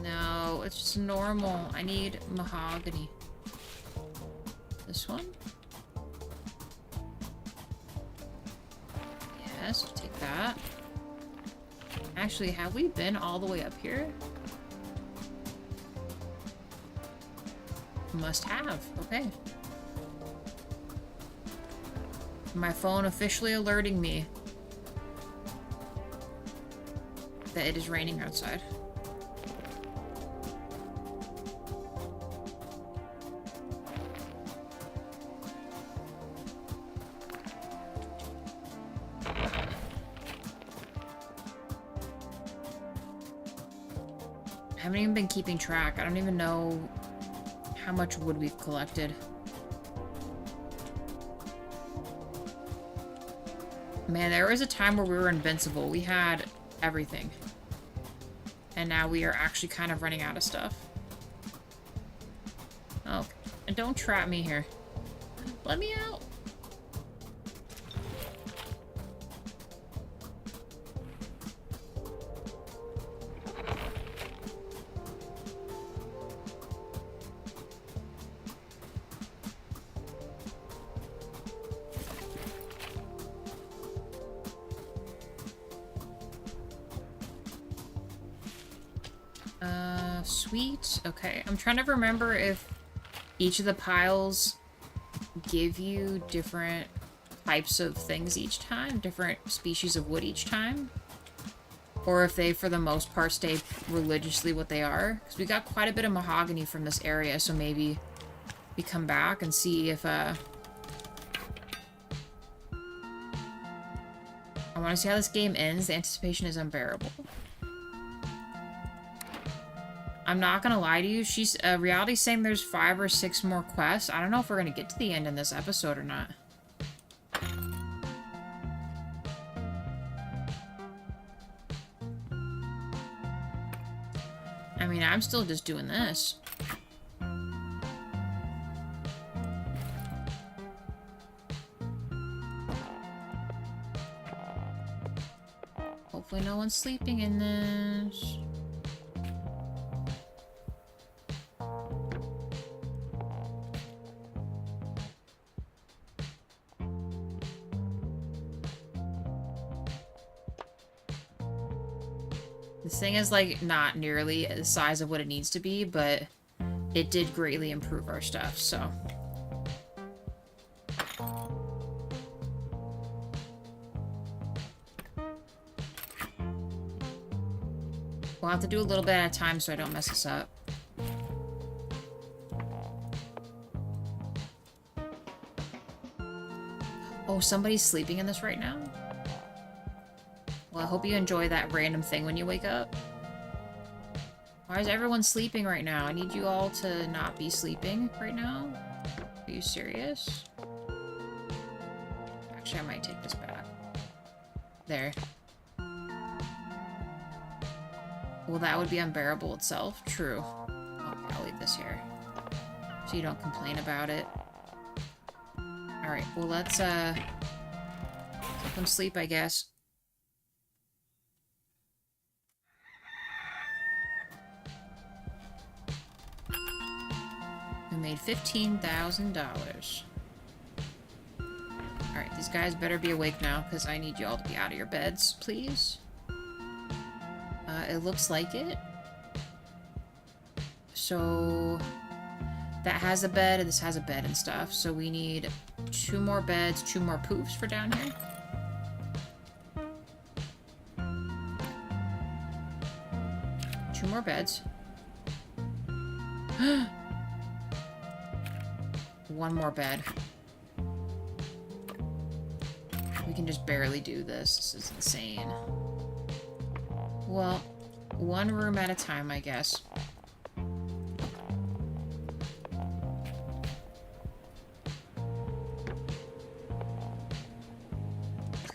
No, it's just normal. I need mahogany. This one? Yes, I'll take that. Actually, have we been all the way up here? Must have. Okay. My phone officially alerting me that it is raining outside. I haven't even been keeping track. I don't even know how much wood we've collected. Man, there was a time where we were invincible. We had everything. And now we are actually kind of running out of stuff. Oh, and don't trap me here. Let me out. Sweet. Okay, I'm trying to remember if each of the piles give you different types of things each time, different species of wood each time, or if they, for the most part, stay religiously what they are. Because we got quite a bit of mahogany from this area, so maybe we come back and see if, I want to see how this game ends. The anticipation is unbearable. I'm not gonna lie to you, she's, Reality's saying there's 5 or 6 more quests. I don't know if we're gonna get to the end in this episode or not. I mean, I'm still just doing this. Hopefully no one's sleeping in this. This thing is, like, not nearly the size of what it needs to be, but it did greatly improve our stuff, so. We'll have to do a little bit at a time so I don't mess this up. Oh, somebody's sleeping in this right now? Well, I hope you enjoy that random thing when you wake up. Why is everyone sleeping right now? I need you all to not be sleeping right now. Are you serious? Actually, I might take this back. There. Well, that would be unbearable itself. True. Okay, I'll leave this here. So you don't complain about it. Alright, well, let's, let them sleep, I guess. We made $15,000. Alright, these guys better be awake now, because I need you all to be out of your beds, please. It looks like it. So that has a bed, and this has a bed and stuff. So we need 2 more beds, 2 more poofs for down here. Two more beds. 1 more bed. We can just barely do this. This is insane. Well, 1 room at a time, I guess.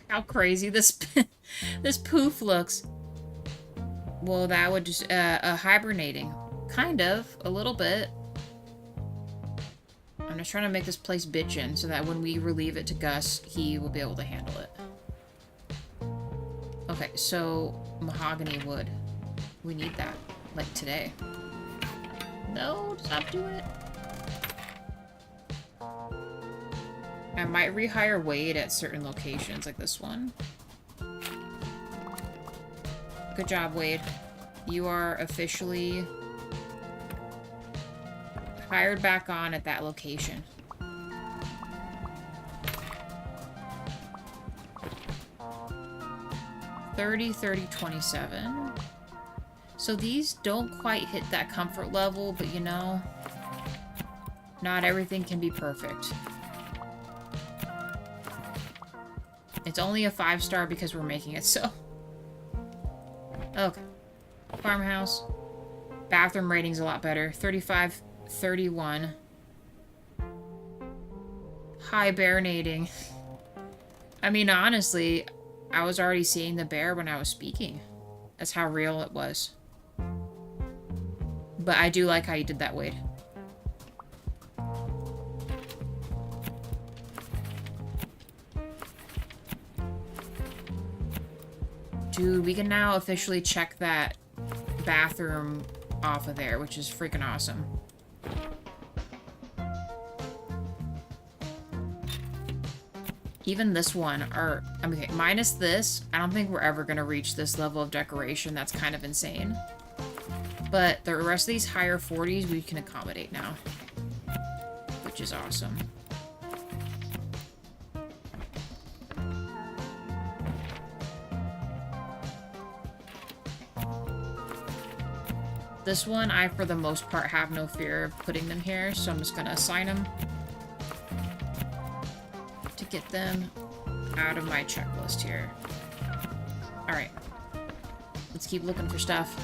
How crazy this this poof looks. Well, that would just hibernating, kind of, a little bit. I'm just trying to make this place bitchin' so that when we relieve it to Gus, he will be able to handle it. Okay, so mahogany wood. We need that, like today. No, stop doing it. I might rehire Wade at certain locations, like this one. Good job, Wade. You are officially hired back on at that location. $30, $30, $27. So these don't quite hit that comfort level, but you know, not everything can be perfect. It's only a 5-star because we're making it so. Okay. Farmhouse. Bathroom rating's a lot better. 35, 31. Hibernating. I mean, honestly, I was already seeing the bear when I was speaking. That's how real it was. But I do like how you did that, Wade. Dude, we can now officially check that bathroom off of there, which is freaking awesome. Even this one, I mean, okay, minus this, I don't think we're ever going to reach this level of decoration. That's kind of insane. But the rest of these higher 40s we can accommodate now, which is awesome. This one, I, for the most part, have no fear of putting them here, so I'm just going to assign them to get them out of my checklist here. Alright. Let's keep looking for stuff.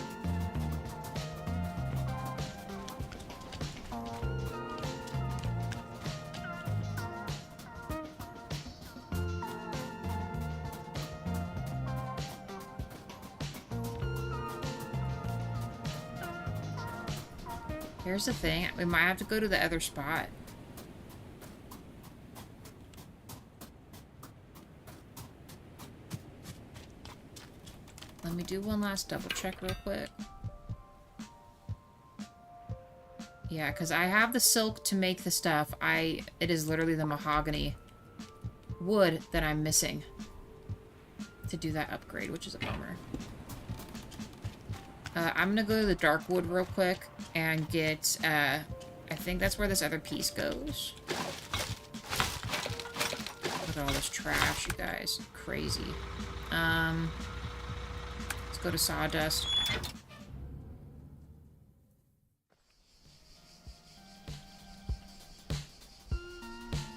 Here's the thing, we might have to go to the other spot. Let me do one last double check real quick. Yeah, because I have the silk to make the stuff. It is literally the mahogany wood that I'm missing to do that upgrade, which is a bummer. I'm gonna go to the dark wood real quick and get, I think that's where this other piece goes. Look at all this trash, you guys. Crazy. Let's go to sawdust.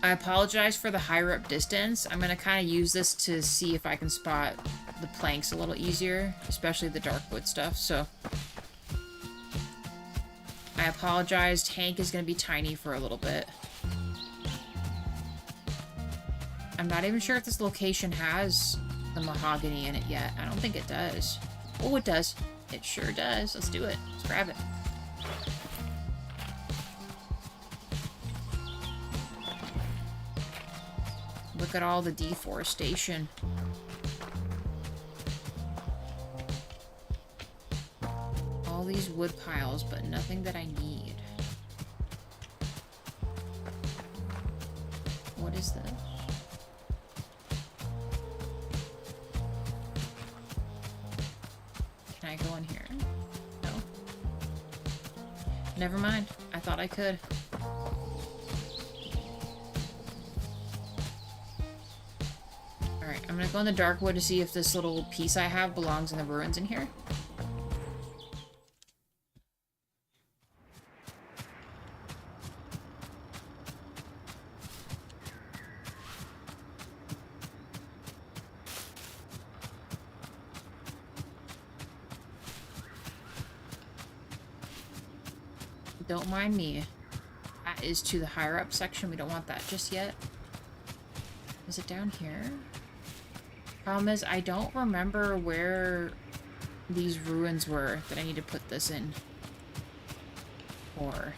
I apologize for the higher up distance. I'm gonna kind of use this to see if I can spot the planks a little easier, especially the dark wood stuff, so I apologize. Hank is going to be tiny for a little bit. I'm not even sure if this location has the mahogany in it yet. I don't think it does. Oh, it does. It sure does. Let's do it. Let's grab it. Look at all the deforestation. All these wood piles, but nothing that I need. What is this? Can I go in here? No. Never mind. I thought I could. Alright, I'm gonna go in the dark wood to see if this little piece I have belongs in the ruins in here. Don't mind me. That is to the higher up section. We don't want that just yet. Is it down here? Problem is, I don't remember where these ruins were that I need to put this in. Or...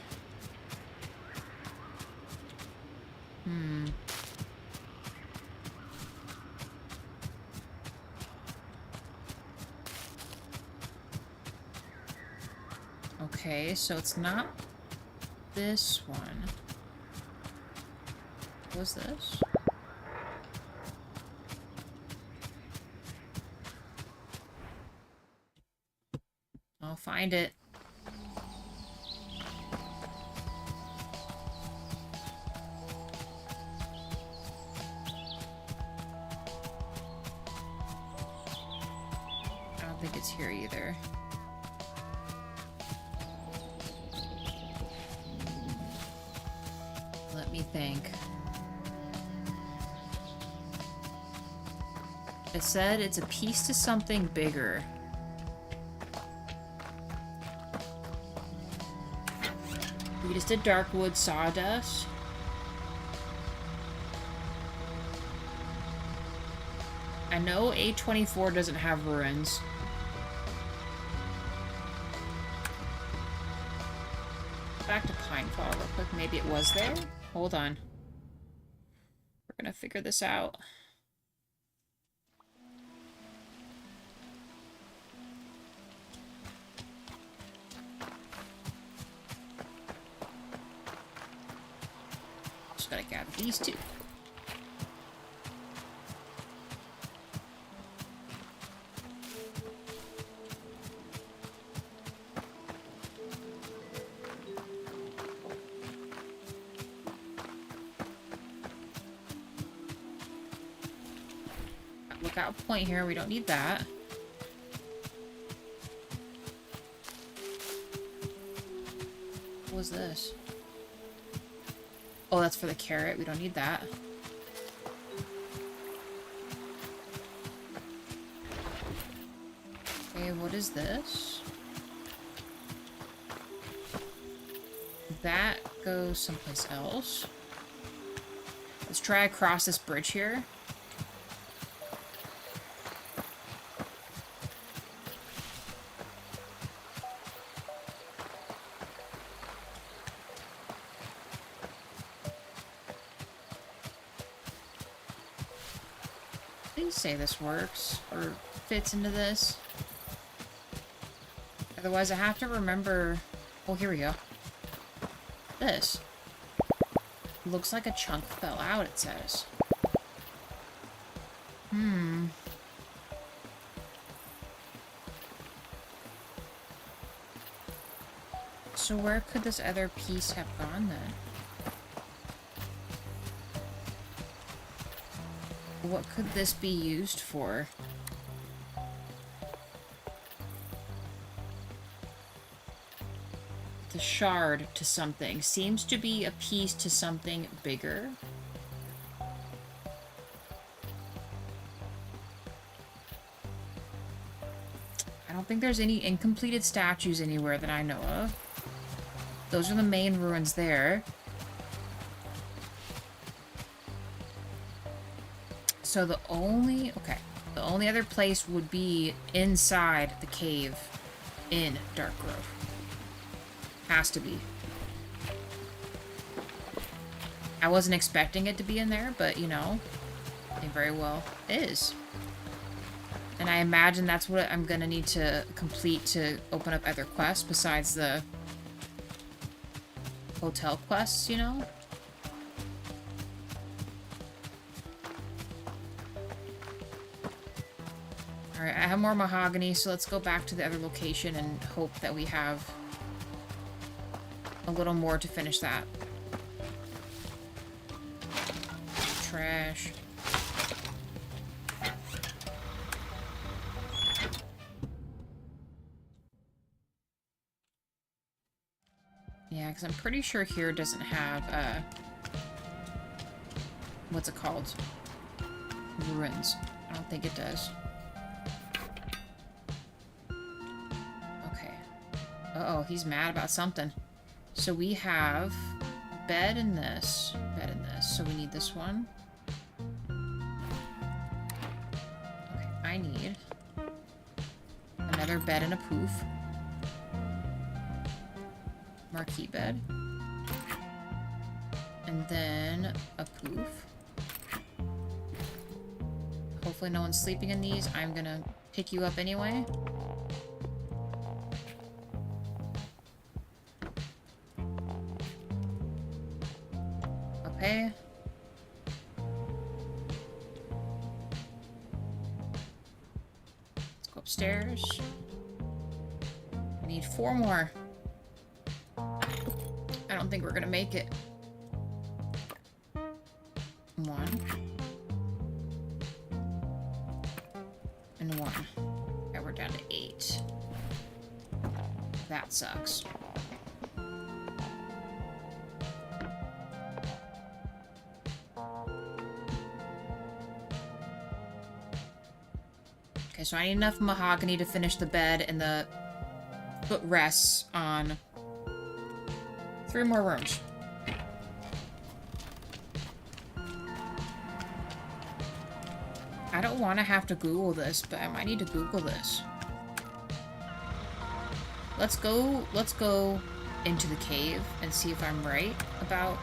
Okay, so it's not this one. What was this? I'll find it. I don't think it's here either. Let me think. It said it's a piece to something bigger. We just did Darkwood Sawdust. I know A24 doesn't have ruins. Back to Pinefall real quick. Maybe it was there? Hold on. We're gonna figure this out. Just gotta gather these two. Lookout point here, we don't need that. What was this? Oh, that's for the carrot. We don't need that. Okay, what is this? That goes someplace else. Let's try across this bridge here. Please say this works, or fits into this. Otherwise I have to remember... Oh, here we go. This. Looks like a chunk fell out, it says. So where could this other piece have gone then? What could this be used for? The shard to something. Seems to be a piece to something bigger. I don't think there's any incompleted statues anywhere that I know of. Those are the main ruins there. So the only other place would be inside the cave in Dark Grove. Has to be. I wasn't expecting it to be in there, but you know, it very well is. And I imagine that's what I'm gonna need to complete to open up other quests besides the hotel quests, you know? Alright, I have more mahogany, so let's go back to the other location and hope that we have a little more to finish that. Trash. Yeah, because I'm pretty sure here doesn't have, what's it called? Ruins. I don't think it does. Okay. Uh-oh, he's mad about something. So we have bed in this, so we need this one. Okay, I need another bed and a poof. Marquee bed. And then a poof. Hopefully no one's sleeping in these. I'm gonna pick you up anyway. Okay. Let's go upstairs. I need 4 more. I don't think we're gonna make it. 1. And 1. Okay, we're down to 8. That sucks. Okay, so I need enough mahogany to finish the bed and the footrests on 3 more rooms. I don't want to have to Google this, but I might need to Google this. Let's go into the cave and see if I'm right about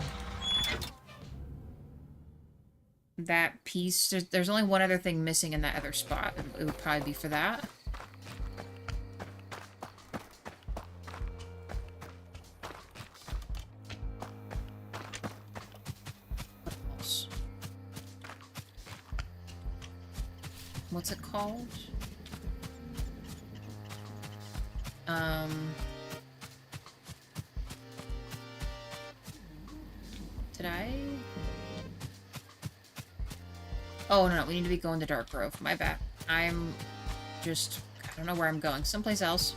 that piece. There's only one other thing missing in that other spot. It would probably be for that. What's it called? Did I? Oh, no, we need to be going to Dark Grove. My bad. I'm just... I don't know where I'm going. Someplace else.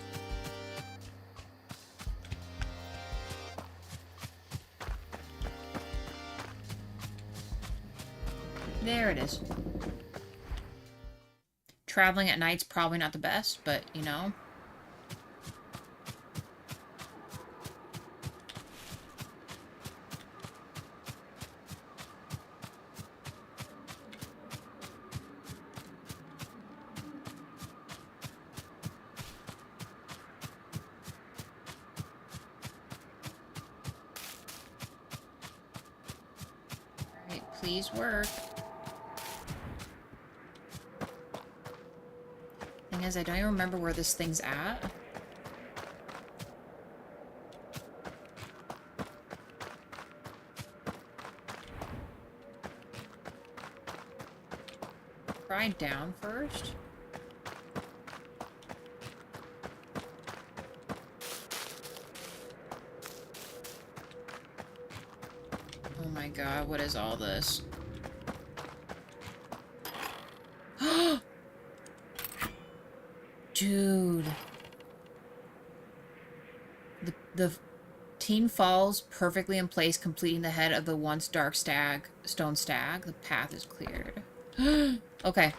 There it is. Traveling at night's probably not the best, but, you know. Alright, please work. Is I don't even remember where this thing's at. Try down first. Oh my god, what is all this? Dude. The team falls perfectly in place, completing the head of the once dark stone stag. The path is cleared. Okay.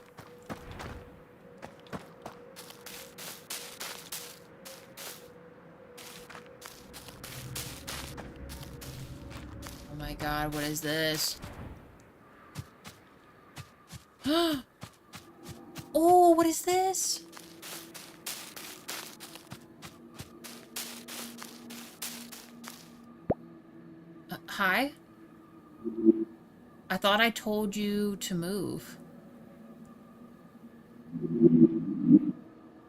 Oh my god, what is this? Oh, what is this? Hi? I thought I told you to move.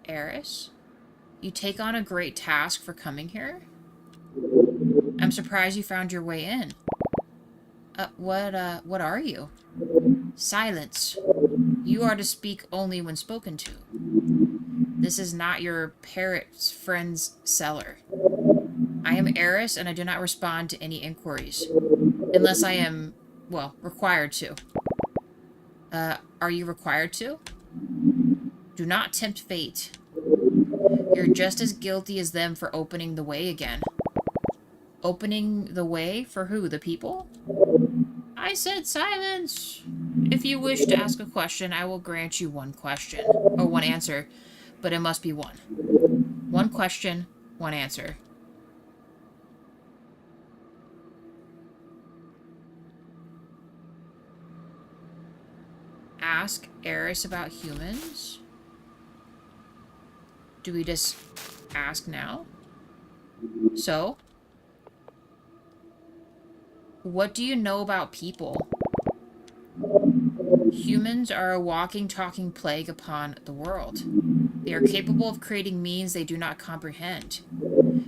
Eris? You take on a great task for coming here? I'm surprised you found your way in. What are you? Silence. You are to speak only when spoken to. This is not your parrot's friend's cellar. I am Eris, and I do not respond to any inquiries. Unless I am, well, required to. Are you required to? Do not tempt fate. You're just as guilty as them for opening the way again. Opening the way for who? The people? I said silence! If you wish to ask a question, I will grant you one question. Or one answer. But it must be one. One question, one answer. Ask Eris about humans? Do we just ask now? So? What do you know about people? Humans are a walking, talking plague upon the world. They are capable of creating means they do not comprehend.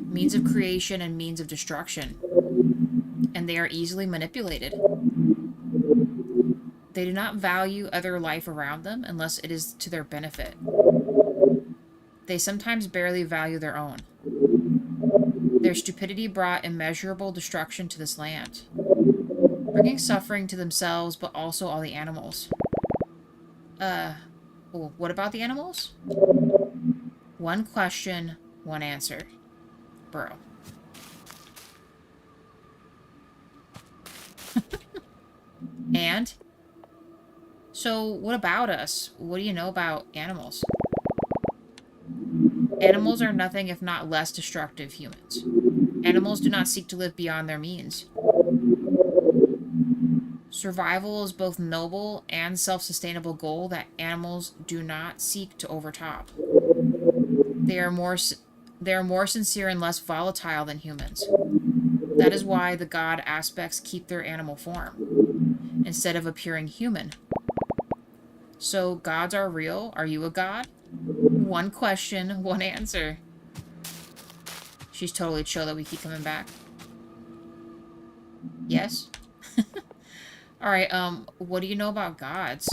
Means of creation and means of destruction. And they are easily manipulated. They do not value other life around them unless it is to their benefit. They sometimes barely value their own. Their stupidity brought immeasurable destruction to this land, bringing suffering to themselves, but also all the animals. Well, what about the animals? One question, one answer. Bro. And? So, what about us? What do you know about animals? Animals are nothing if not less destructive humans. Animals do not seek to live beyond their means. Survival is both noble and self-sustainable goal that animals do not seek to overtop. They are more sincere and less volatile than humans. That is why the god aspects keep their animal form, instead of appearing human. So, gods are real? Are you a god? One question, one answer. She's totally chill that we keep coming back. Yes? Alright, what do you know about gods?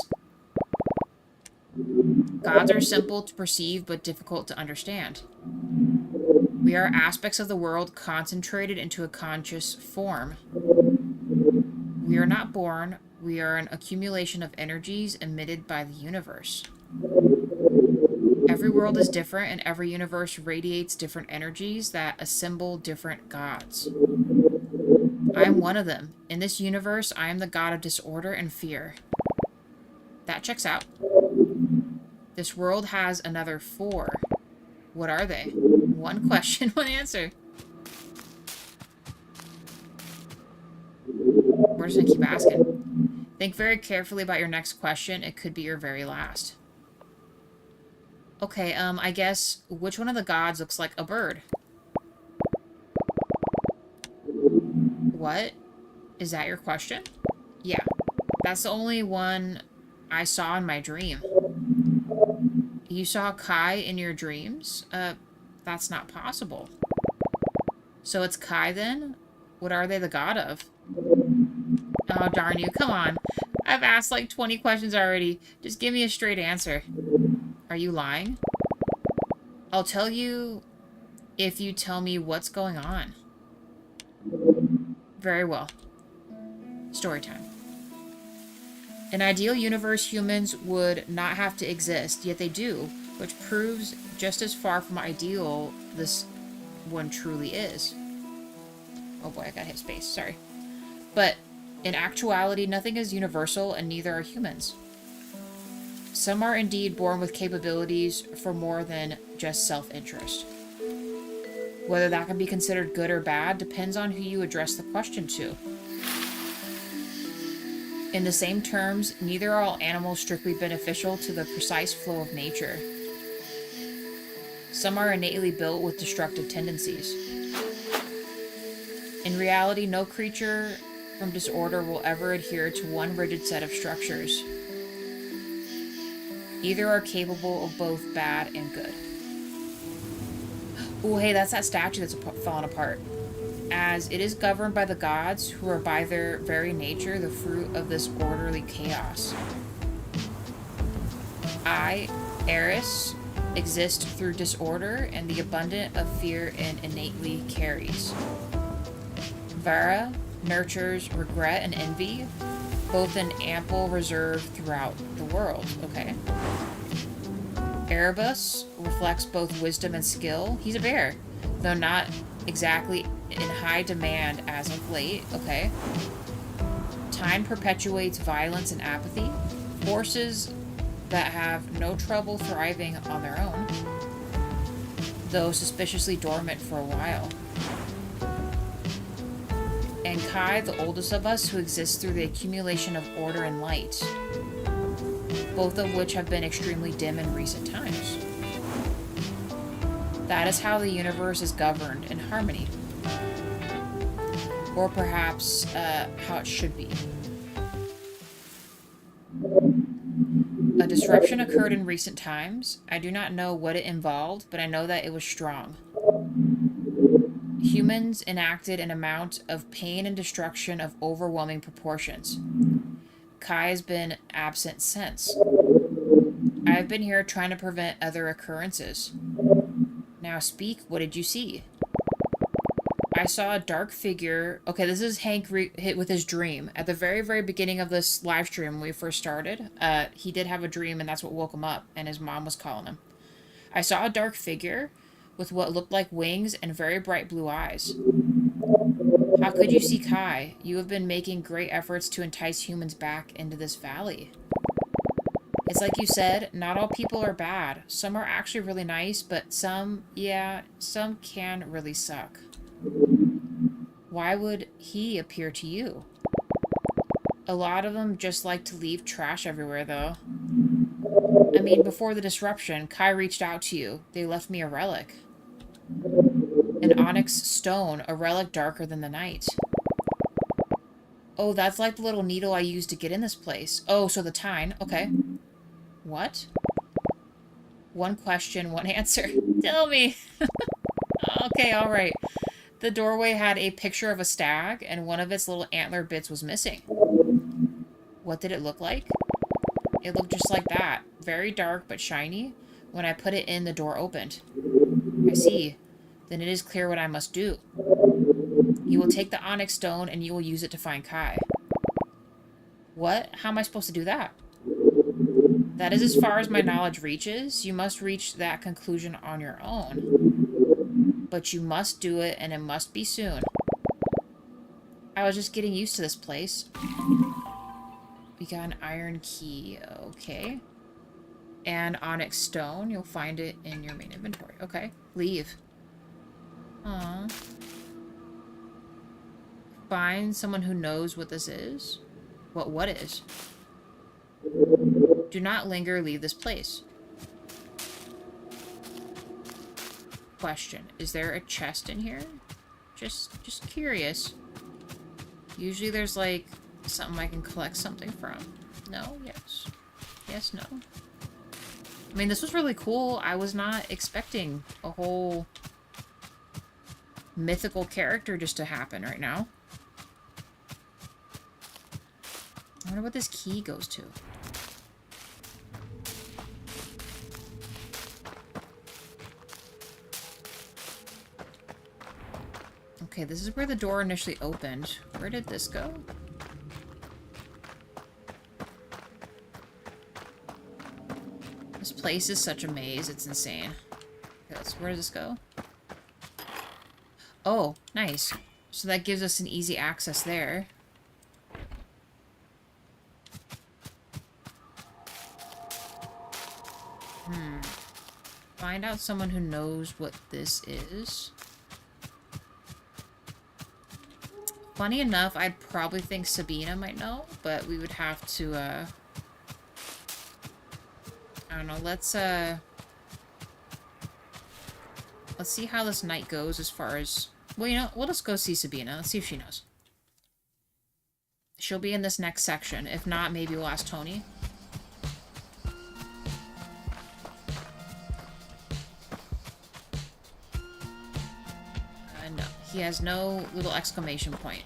Gods are simple to perceive, but difficult to understand. We are aspects of the world concentrated into a conscious form. We are not born, we are an accumulation of energies emitted by the universe. Every world is different, and every universe radiates different energies that assemble different gods. I am one of them. In this universe, I am the god of disorder and fear. That checks out. This world has another 4. What are they? One question, one answer. We're just gonna keep asking. Think very carefully about your next question. It could be your very last. Okay, I guess, which one of the gods looks like a bird? What? Is that your question? Yeah. That's the only one I saw in my dream. You saw Kai in your dreams? That's not possible. So it's Kai then? What are they the god of? Oh, darn you. Come on. I've asked like 20 questions already. Just give me a straight answer. Are you lying? I'll tell you if you tell me what's going on. Very well. Story time. In an ideal universe, humans would not have to exist, yet they do, which proves just as far from ideal this one truly is. Oh boy, I gotta hit space, sorry. But in actuality, nothing is universal, and neither are humans. Some are indeed born with capabilities for more than just self-interest. Whether that can be considered good or bad depends on who you address the question to. In the same terms, neither are all animals strictly beneficial to the precise flow of nature. Some are innately built with destructive tendencies. In reality, no creature from disorder will ever adhere to one rigid set of structures. Either are capable of both bad and good. Ooh, hey, that's that statue that's fallen apart. As it is governed by the gods, who are by their very nature the fruit of this orderly chaos. I, Eris, exist through disorder, and the abundant of fear and innately carries. Vara nurtures regret and envy, both in ample reserve throughout the world. Okay. Erebus reflects both wisdom and skill. He's a bear, though not exactly in high demand as of late. Okay. Time perpetuates violence and apathy, forces that have no trouble thriving on their own, though suspiciously dormant for a while. And Kai, the oldest of us, who exists through the accumulation of order and light, both of which have been extremely dim in recent times. That is how the universe is governed in harmony. Or perhaps how it should be. A disruption occurred in recent times. I do not know what it involved, but I know that it was strong. Humans enacted an amount of pain and destruction of overwhelming proportions. Kai has been absent since. I have been here trying to prevent other occurrences. Now speak, what did you see? I saw a dark figure. Okay, this is Hank hit with his dream. At the very, very beginning of this live stream when we first started, he did have a dream, and that's what woke him up, and his mom was calling him. I saw a dark figure with what looked like wings and very bright blue eyes. How could you see Kai? You have been making great efforts to entice humans back into this valley. It's like you said, not all people are bad. Some are actually really nice, but some can really suck. Why would he appear to you? A lot of them just like to leave trash everywhere, though. I mean, before the disruption, Kai reached out to you. They left me a relic. An onyx stone, a relic darker than the night. Oh, that's like the little needle I used to get in this place. Oh, so the tine. Okay. What? One question, one answer. Tell me. Okay, alright. The doorway had a picture of a stag, and one of its little antler bits was missing. What did it look like? It looked just like that. Very dark, but shiny. When I put it in, the door opened. I see. Then it is clear what I must do. You will take the onyx stone, and you will use it to find Kai. What? How am I supposed to do that? That is as far as my knowledge reaches. You must reach that conclusion on your own. But you must do it, and it must be soon. I was just getting used to this place. We got an iron key. Okay. And onyx stone. You'll find it in your main inventory. Okay. Leave. Aww. Find someone who knows what this is. What is? Do not linger. Leave this place. Question. Is there a chest in here? Just curious. Usually there's like something I can collect something from. No? Yes. Yes, no. I mean, this was really cool. I was not expecting a whole mythical character just to happen right now. I wonder what this key goes to. Okay, this is where the door initially opened. Where did this go? This place is such a maze, it's insane. Okay, where does this go? Oh, nice. So that gives us an easy access there. Find out someone who knows what this is. Funny enough, I'd probably think Sabina might know, but we would have to, I don't know, let's see how this night goes as far as... Well, you know, we'll just go see Sabina. Let's see if she knows. She'll be in this next section. If not, maybe we'll ask Tony. No. He has no little exclamation point.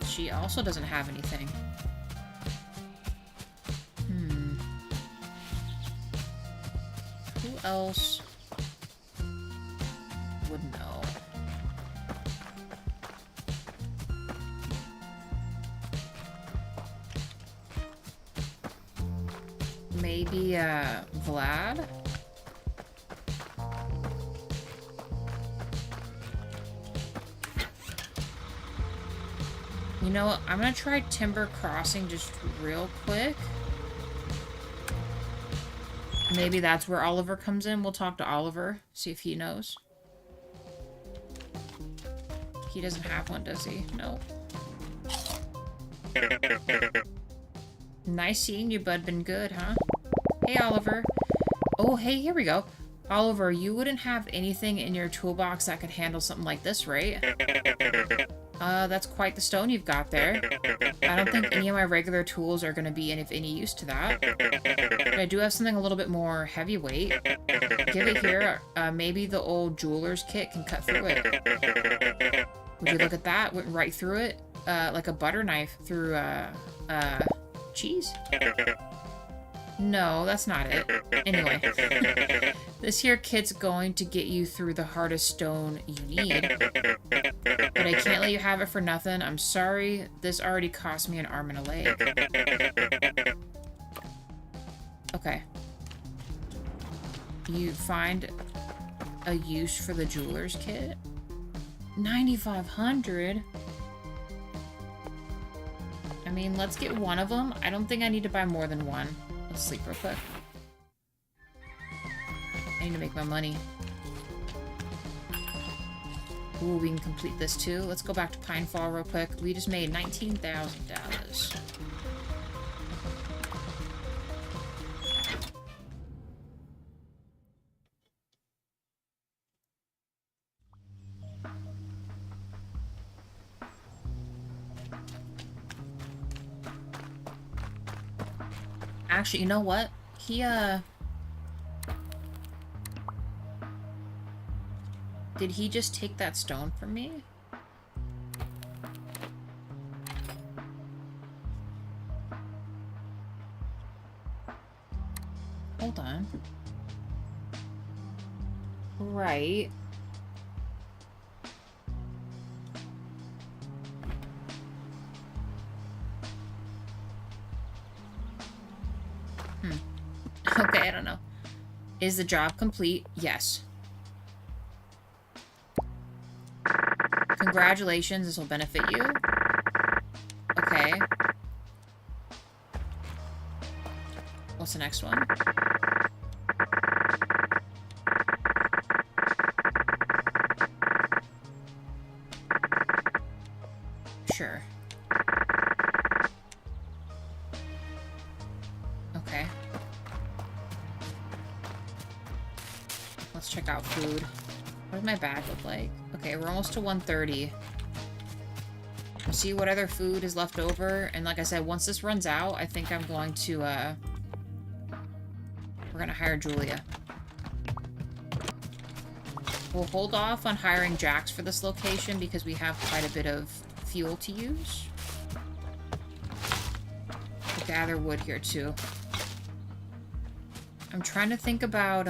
She also doesn't have anything. else would know? Maybe, Vlad? You know what? I'm gonna try Timber Crossing just real quick. Maybe that's where Oliver comes in. We'll talk to Oliver, see if he knows. He doesn't have one, does he? No. Nice seeing you, bud. Been good, huh? Hey, Oliver. Oh, hey, here we go. Oliver, you wouldn't have anything in your toolbox that could handle something like this, right? That's quite the stone you've got there. I don't think any of my regular tools are going to be of any use to that. But I do have something a little bit more heavyweight. Give it here. Maybe the old jeweler's kit can cut through it. Would you look at that? Went right through it. Like a butter knife through, cheese? No, that's not it. Anyway. This here kit's going to get you through the hardest stone you need. But I can't let you have it for nothing. I'm sorry. This already cost me an arm and a leg. Okay. You find a use for the jeweler's kit? 9,500? I mean, let's get one of them. I don't think I need to buy more than one. Let's sleep real quick. I need to make my money. Ooh, we can complete this too. Let's go back to Pinefall real quick. We just made $19,000. Actually, you know what? Did he just take that stone from me? Hold on. Right. Okay, I don't know. Is the job complete? Yes. Congratulations, this will benefit you. Okay. What's the next one? Sure. Okay. Let's check out food. What does my bag look like? Okay, we're almost to 130. We'll see what other food is left over. And like I said, once this runs out, I think I'm going to, we're gonna hire Julia. We'll hold off on hiring Jax for this location because we have quite a bit of fuel to use. We'll gather wood here too. I'm trying to think about,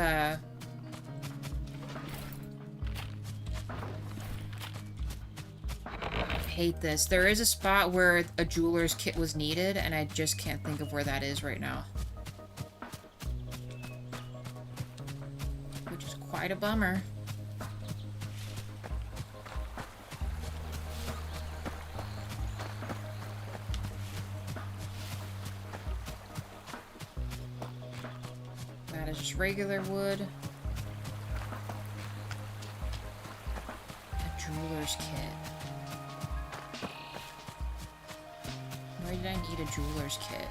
hate this. There is a spot where a jeweler's kit was needed, and I just can't think of where that is right now. Which is quite a bummer. That is just regular wood. A jeweler's kit. Why did I need a jeweler's kit?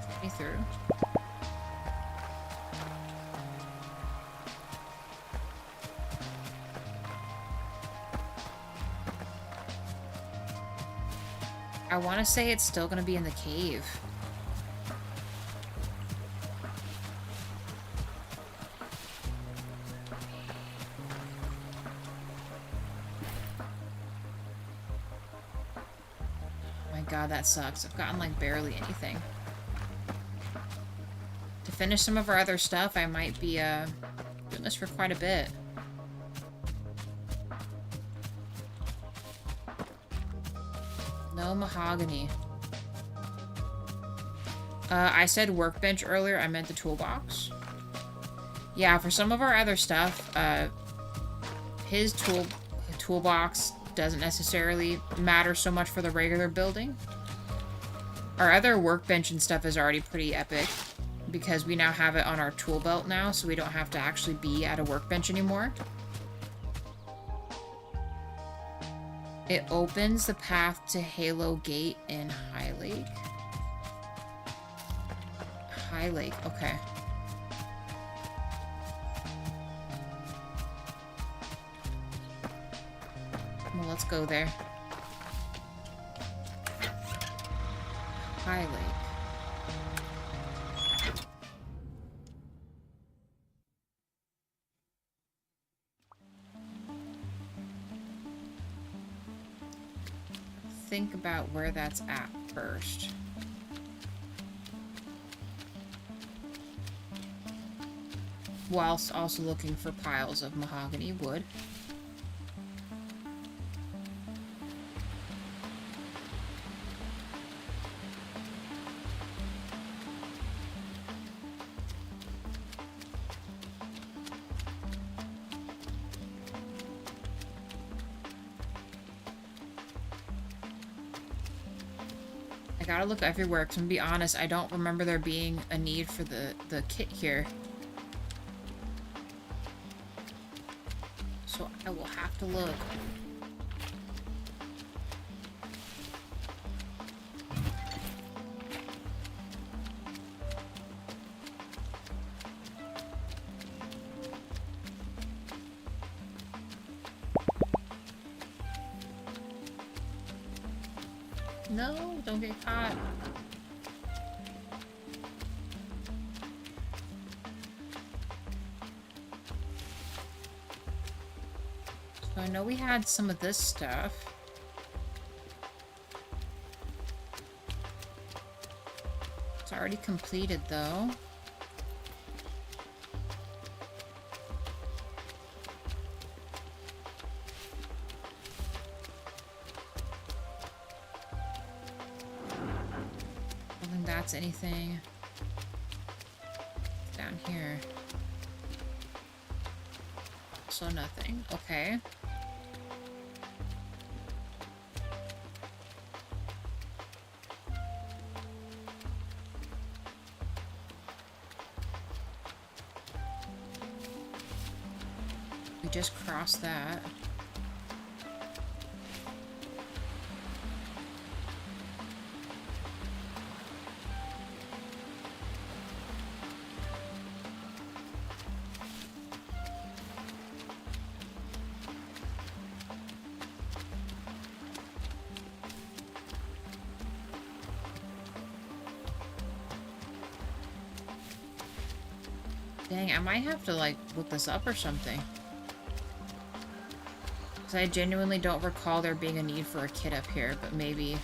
Get me through. I want to say it's still going to be in the cave. god, that sucks. I've gotten, like, barely anything. To finish some of our other stuff, I might be, doing this for quite a bit. No mahogany. I said workbench earlier, I meant the toolbox. Yeah, for some of our other stuff, his toolbox doesn't necessarily matter so much for the regular building. Our other workbench and stuff is already pretty epic because we now have it on our tool belt now, so we don't have to actually be at a workbench anymore. It opens the path to Halo Gate in High Lake. High Lake, okay. Well, let's go there. High Lake. Think about where that's at first. Whilst also looking for piles of mahogany wood. I gotta look everywhere, because I'm gonna be honest, I don't remember there being a need for the kit here. So I will have to look. No, don't get caught. So I know we had some of this stuff. It's already completed though. Anything down here? So nothing. Okay. We just crossed that. Dang, I might have to, like, look this up or something. Because I genuinely don't recall there being a need for a kit up here, but maybe...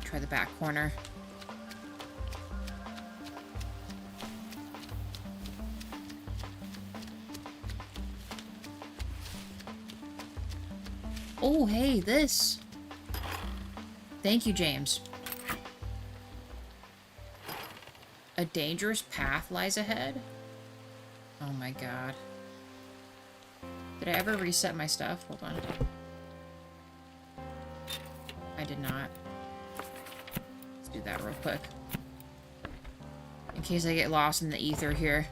Try the back corner. Oh, hey, this! Thank you, James. A dangerous path lies ahead? Oh my god. Did I ever reset my stuff? Hold on. I did not. Let's do that real quick. In case I get lost in the ether here.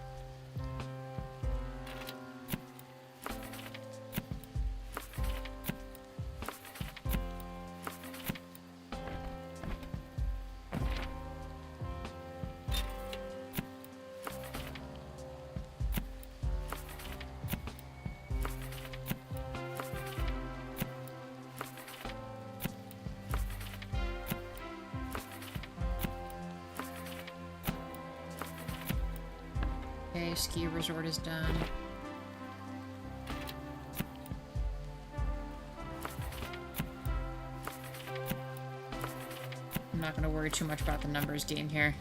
Ski resort is done. not going to worry too much about the numbers game here.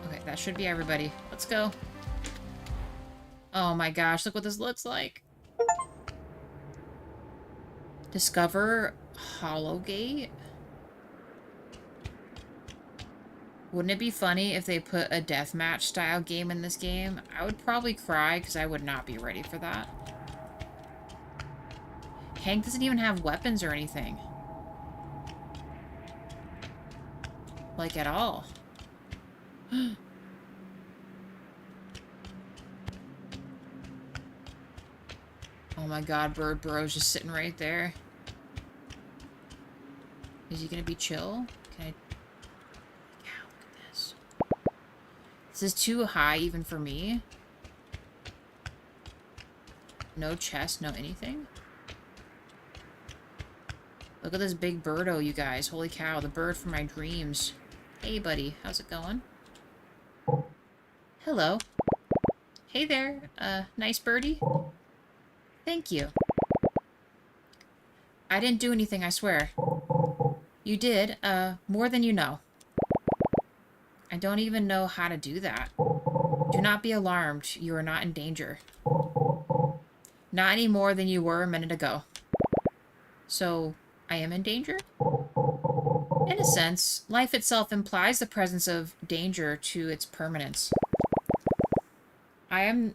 Okay, that should be everybody. Let's go. Oh my gosh, look what this looks like. Discover Hollowgate? Wouldn't it be funny if they put a deathmatch style game in this game? I would probably cry because I would not be ready for that. Hank doesn't even have weapons or anything. Like, at all. Oh my god, Bird Bro's just sitting right there. Is he gonna be chill? Can I... Yeah, look at this. This is too high even for me. No chest, no anything. Look at this big birdo, you guys. Holy cow, the bird from my dreams. Hey, buddy. How's it going? Hello. Hey there. Nice birdie. Thank you. I didn't do anything, I swear. You did, more than you know. I don't even know how to do that. Do not be alarmed. You are not in danger. Not any more than you were a minute ago. So, I am in danger? In a sense, life itself implies the presence of danger to its permanence. I am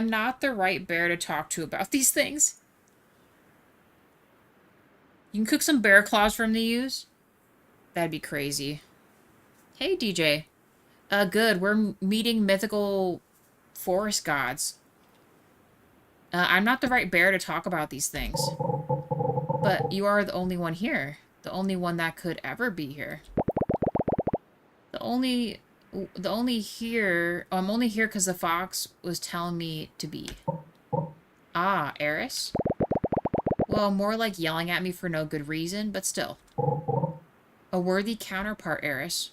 not the right bear to talk to about these things. You can cook some bear claws for him to use? That'd be crazy. Hey, DJ. Good. We're meeting mythical forest gods. I'm not the right bear to talk about these things. But you are the only one here. The only one that could ever be here. I'm only here because the fox was telling me to be. Ah, Eris? Well, more like yelling at me for no good reason, but still. A worthy counterpart, Eris.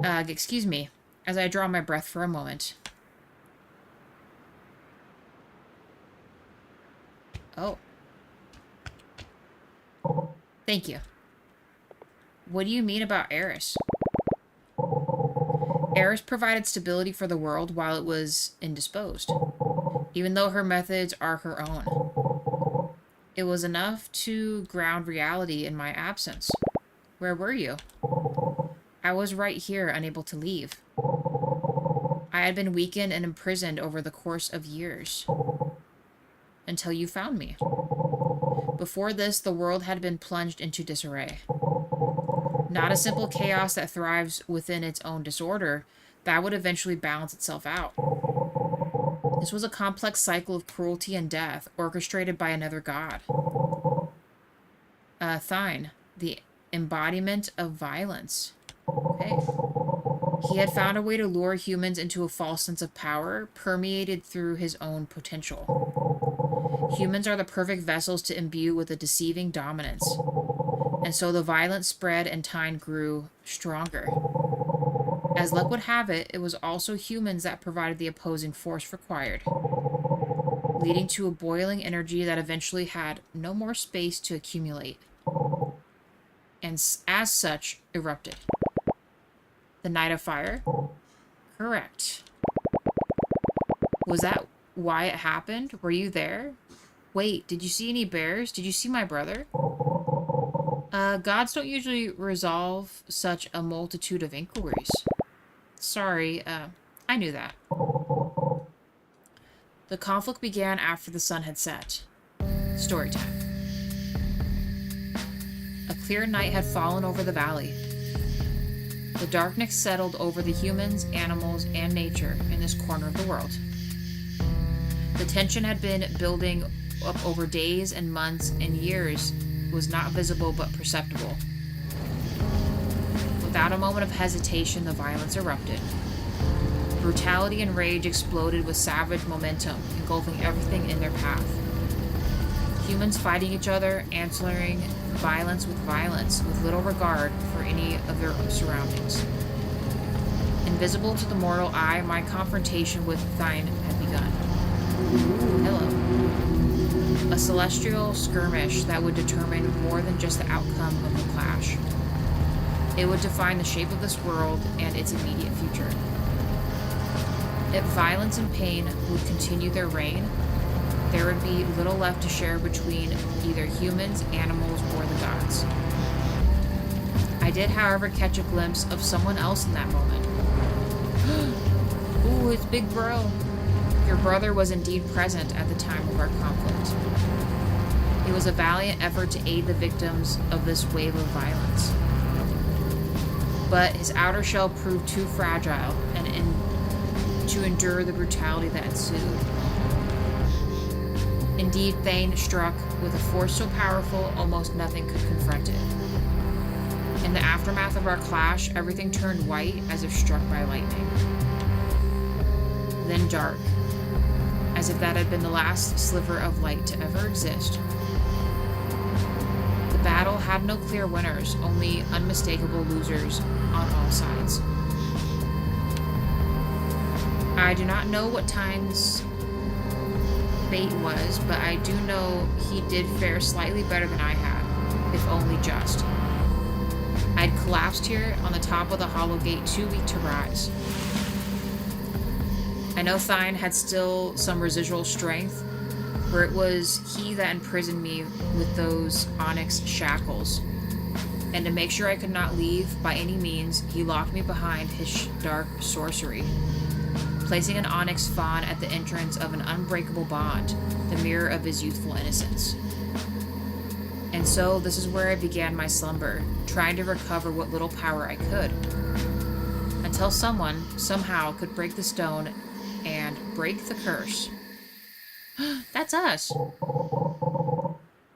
Excuse me, as I draw my breath for a moment. Oh. Thank you. What do you mean about Eris? Eris provided stability for the world while it was indisposed, even though her methods are her own. It was enough to ground reality in my absence. Where were you? I was right here, unable to leave. I had been weakened and imprisoned over the course of years. Until you found me. Before this, the world had been plunged into disarray. Not a simple chaos that thrives within its own disorder, that would eventually balance itself out. This was a complex cycle of cruelty and death, orchestrated by another god. Thine, the embodiment of violence. Okay. He had found a way to lure humans into a false sense of power, permeated through his own potential. Humans are the perfect vessels to imbue with a deceiving dominance. And so the violence spread and Tyne grew stronger. As luck would have it, it was also humans that provided the opposing force required, leading to a boiling energy that eventually had no more space to accumulate, and as such, erupted. The Night of Fire? Correct. Was that why it happened? Were you there? Wait, did you see any bears? Did you see my brother? Gods don't usually resolve such a multitude of inquiries. Sorry, I knew that. The conflict began after the sun had set. Story time. A clear night had fallen over the valley. The darkness settled over the humans, animals, and nature in this corner of the world. The tension had been building up over days and months and years, was not visible but perceptible. Without a moment of hesitation, the violence erupted. Brutality and rage exploded with savage momentum, engulfing everything in their path. Humans fighting each other, answering violence, with little regard for any of their surroundings. Invisible to the mortal eye, my confrontation with Thine had begun. Ooh, hello. A celestial skirmish that would determine more than just the outcome of the clash. It would define the shape of this world and its immediate future. If violence and pain would continue their reign, there would be little left to share between either humans, animals, or the gods. I did, however, catch a glimpse of someone else in that moment. Ooh, it's Big Bro. Your brother was indeed present at the time of our conflict. It was a valiant effort to aid the victims of this wave of violence. But his outer shell proved too fragile to endure the brutality that ensued. Indeed, Thane struck with a force so powerful, almost nothing could confront it. In the aftermath of our clash, everything turned white as if struck by lightning. Then dark, as if that had been the last sliver of light to ever exist. The battle had no clear winners, only unmistakable losers on all sides. I do not know what Time's fate was, but I do know he did fare slightly better than I had, if only just. I'd collapsed here on the top of the hollow gate, too weak to rise. I know Thine had still some residual strength, for it was he that imprisoned me with those onyx shackles. And to make sure I could not leave by any means, he locked me behind his dark sorcery, placing an onyx fawn at the entrance of an unbreakable bond, the mirror of his youthful innocence. And so this is where I began my slumber, trying to recover what little power I could, until someone, somehow, could break the stone and break the curse. That's us!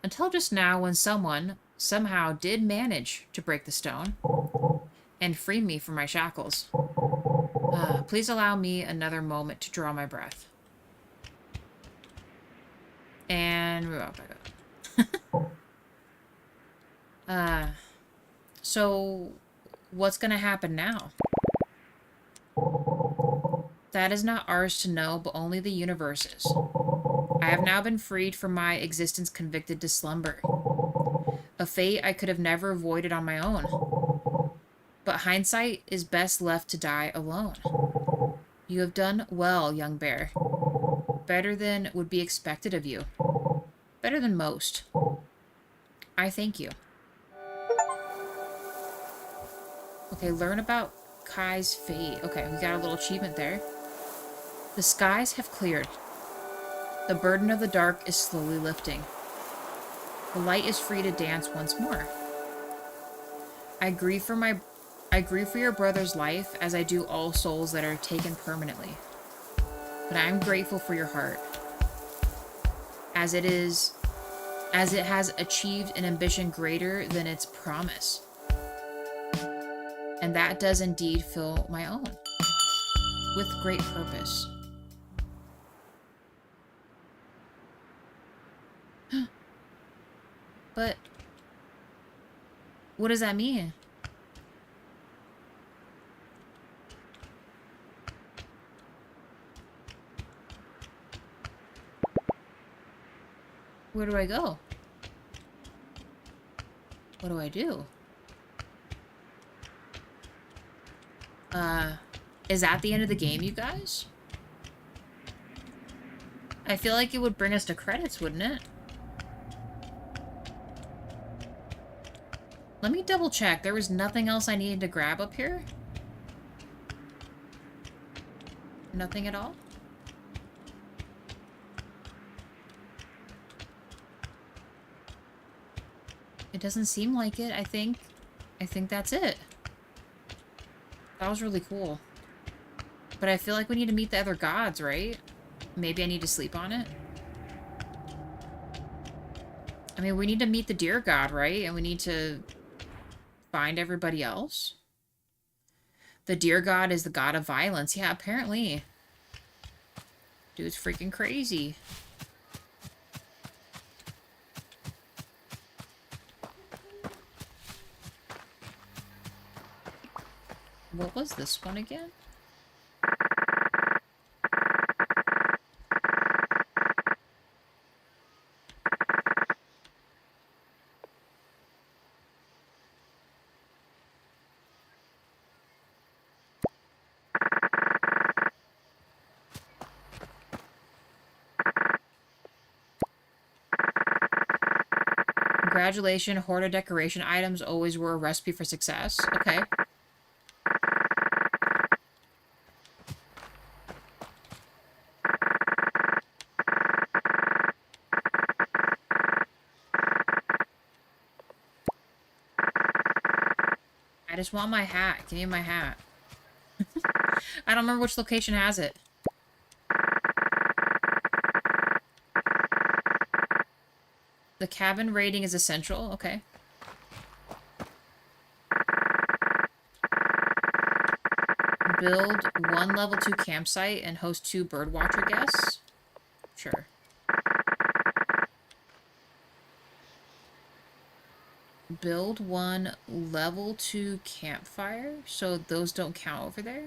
Until just now, when someone, somehow, did manage to break the stone and free me from my shackles. Please allow me another moment to draw my breath. And we're back up. So what's gonna happen now? That is not ours to know, but only the universe's. I have now been freed from my existence convicted to slumber. A fate I could have never avoided on my own. But hindsight is best left to die alone. You have done well, young bear. Better than would be expected of you. Better than most. I thank you. Okay, learn about Kai's fate. Okay, we got a little achievement there. The skies have cleared. The burden of the dark is slowly lifting. The light is free to dance once more. I grieve for your brother's life, as I do all souls that are taken permanently. But I am grateful for your heart, as it has achieved an ambition greater than its promise. And that does indeed fill my own, with great purpose. But what does that mean? Where do I go? What do I do? Is that the end of the game, you guys? I feel like it would bring us to credits, wouldn't it? Let me double check. There was nothing else I needed to grab up here? Nothing at all? It doesn't seem like it. I think that's it. That was really cool. But I feel like we need to meet the other gods, right? Maybe I need to sleep on it? I mean, we need to meet the deer god, right? And we need to find everybody else? The deer god is the god of violence. Yeah, apparently. Dude's freaking crazy. What was this one again? Congratulations, hoarder decoration items always were a recipe for success. Okay. I just want my hat. Give me my hat. I don't remember which location has it. The cabin rating is essential. Okay. Build 1 level 2 campsite and host 2 birdwatcher guests. Sure. Build 1 level 2 campfire, so those don't count over there.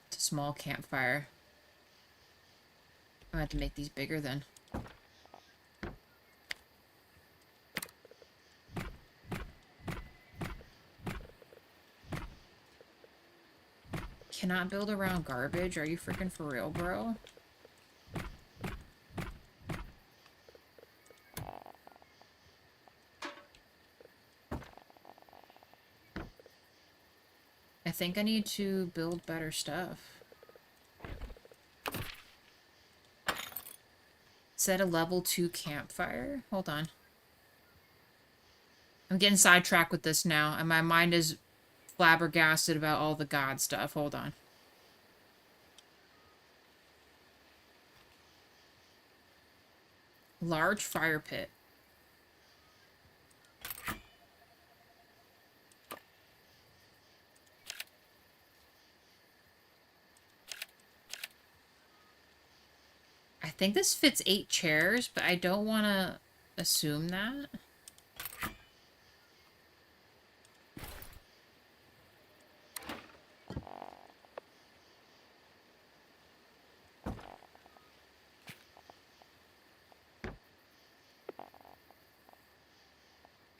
It's a small campfire. I have to make these bigger then. Cannot build around garbage? Are you freaking for real, bro? I think I need to build better stuff. Set a level 2 campfire. Hold on. I'm getting sidetracked with this now, and my mind is flabbergasted about all the god stuff. Hold on. Large fire pit. I think this fits 8 chairs, but I don't want to assume that.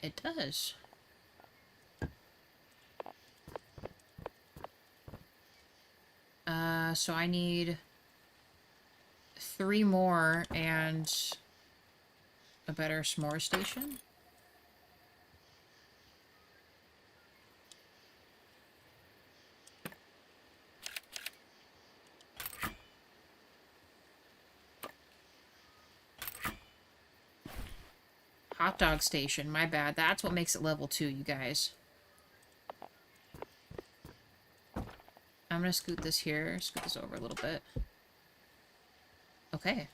It does. So I need 3 more and a better s'more station. Hot dog station, my bad. That's what makes it level 2, you guys. I'm gonna scoot this here, scoot this over a little bit. Okay.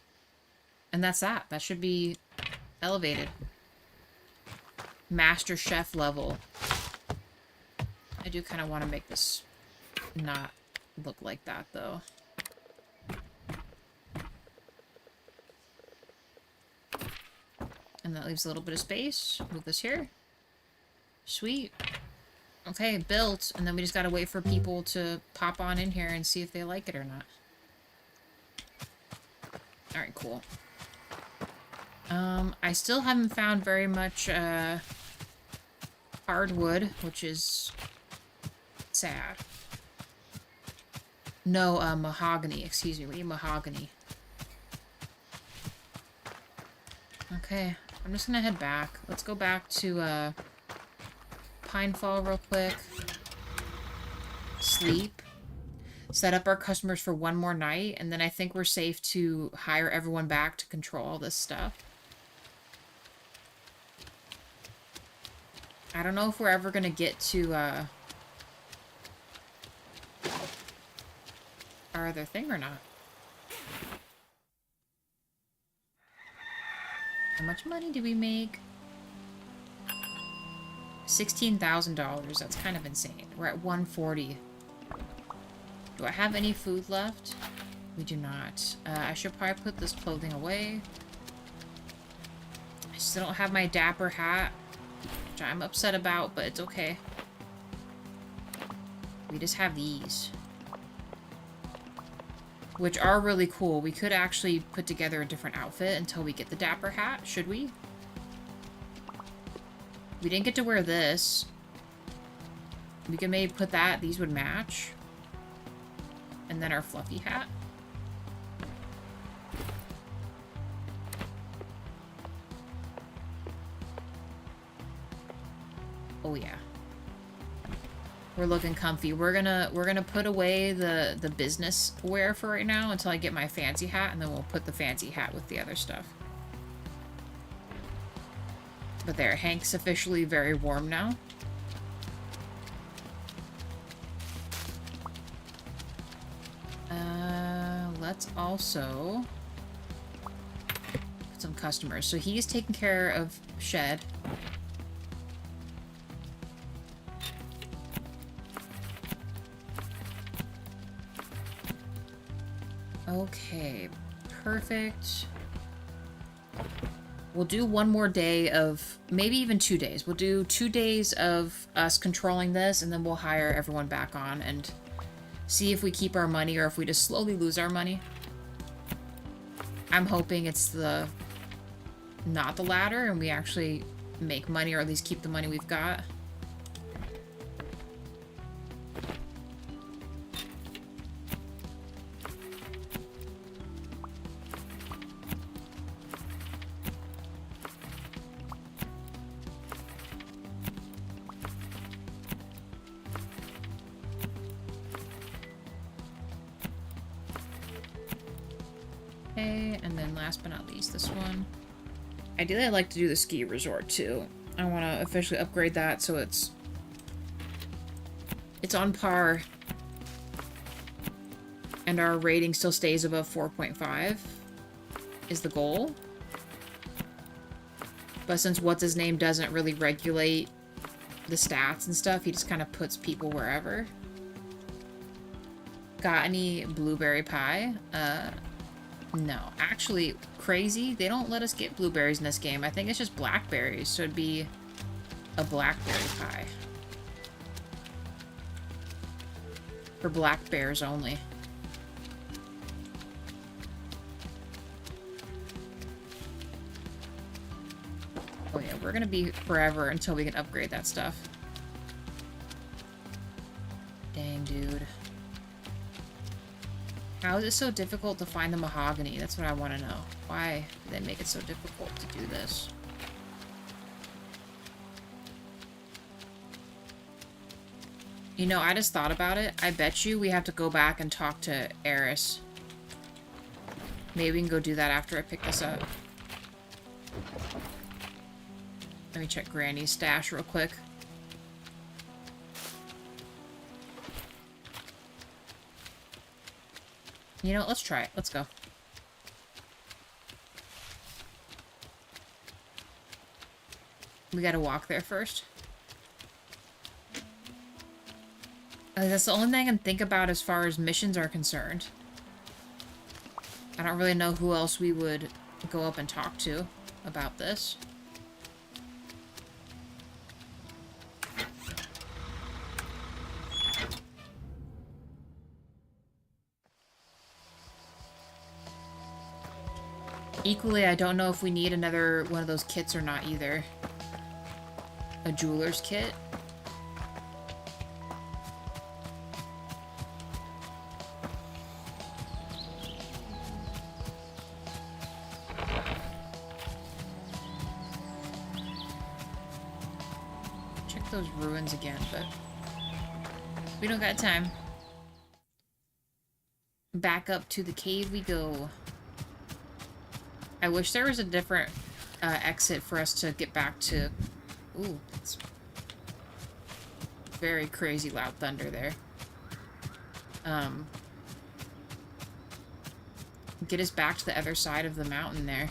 And that's that. That should be elevated. Master Chef level. I do kind of want to make this not look like that, though. And that leaves a little bit of space. Move this here. Sweet. Okay, built. And then we just gotta wait for people to pop on in here and see if they like it or not. Alright, cool. I still haven't found very much, hardwood, which is sad. No, mahogany. Excuse me, we need mahogany. Okay, I'm just gonna head back. Let's go back to, Pinefall real quick. Sleep. Set up our customers for 1 more night, and then I think we're safe to hire everyone back to control all this stuff. I don't know if we're ever gonna get to, our other thing or not. How much money do we make? $16,000. That's kind of insane. We're at 140. Do I have any food left? We do not. I should probably put this clothing away. I still don't have my dapper hat, which I'm upset about, but it's okay. We just have these, which are really cool. We could actually put together a different outfit until we get the dapper hat, should we? We didn't get to wear this. We could maybe put that. These would match. And then our fluffy hat. Oh yeah. We're looking comfy. We're gonna put away the business wear for right now until I get my fancy hat, and then we'll put the fancy hat with the other stuff. But there, Hank's officially very warm now. Let's also put some customers. So he's taking care of Shed. Okay, perfect. We'll do one more day of, maybe even 2 days. We'll do 2 days of us controlling this, and then we'll hire everyone back on and see if we keep our money or if we just slowly lose our money. I'm hoping it's not the latter, and we actually make money, or at least keep the money we've got. And then last but not least, this one. Ideally, I'd like to do the ski resort too. I want to officially upgrade that so it's on par, and our rating still stays above 4.5 is the goal. But since what's-his-name doesn't really regulate the stats and stuff, he just kind of puts people wherever. Got any blueberry pie? No. Actually, crazy, they don't let us get blueberries in this game. I think it's just blackberries, so it'd be a blackberry pie. For black bears only. Oh yeah, we're gonna be forever until we can upgrade that stuff. Dang, dude. How is it so difficult to find the mahogany? That's what I want to know. Why do they make it so difficult to do this? You know, I just thought about it. I bet you we have to go back and talk to Eris. Maybe we can go do that after I pick this up. Let me check Granny's stash real quick. You know what? Let's try it. Let's go. We gotta walk there first. That's the only thing I can think about as far as missions are concerned. I don't really know who else we would go up and talk to about this. Equally, I don't know if we need another one of those kits or not either. A jeweler's kit. Check those ruins again, but we don't got time. Back up to the cave we go. I wish there was a different exit for us to get back to... Ooh, it's very crazy loud thunder there. Get us back to the other side of the mountain there.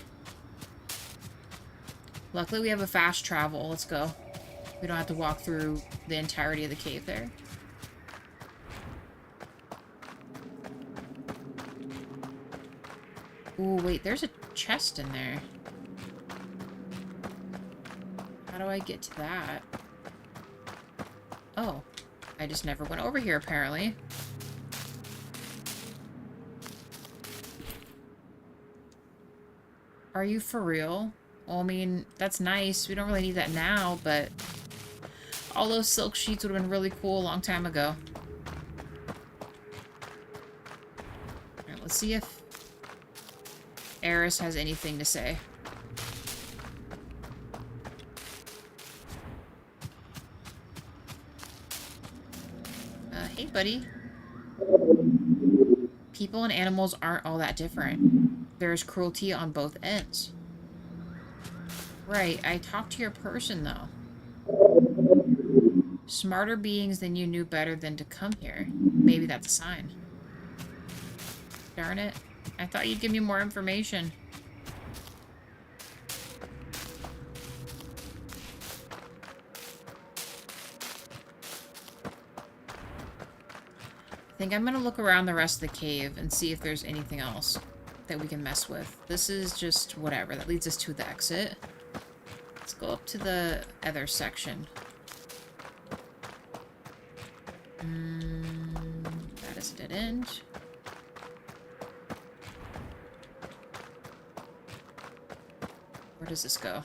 Luckily we have a fast travel. Let's go. We don't have to walk through the entirety of the cave there. Ooh, wait, there's a chest in there. How do I get to that? Oh, I just never went over here, apparently. Are you for real? Well, I mean, that's nice. We don't really need that now, but... All those silk sheets would have been really cool a long time ago. Alright, let's see if Eris has anything to say. Hey, buddy. People and animals aren't all that different. There's cruelty on both ends. Right, I talked to your person, though. Smarter beings than you knew better than to come here. Maybe that's a sign. Darn it. I thought you'd give me more information. I think I'm gonna look around the rest of the cave and see if there's anything else that we can mess with. This is just whatever. That leads us to the exit. Let's go up to the other section. That is a dead end. Where does this go?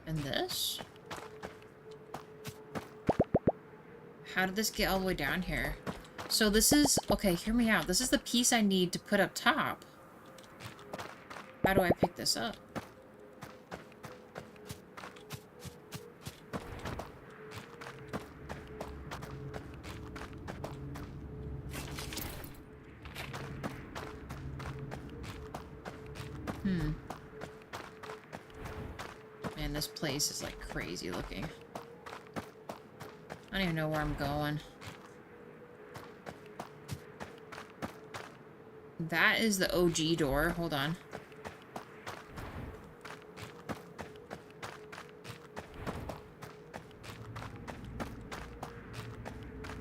And this? How did this get all the way down here? So this is... Okay, hear me out. This is the piece I need to put up top. How do I pick this up? Man, this place is like crazy looking. I don't even know where I'm going. That is the OG door. Hold on.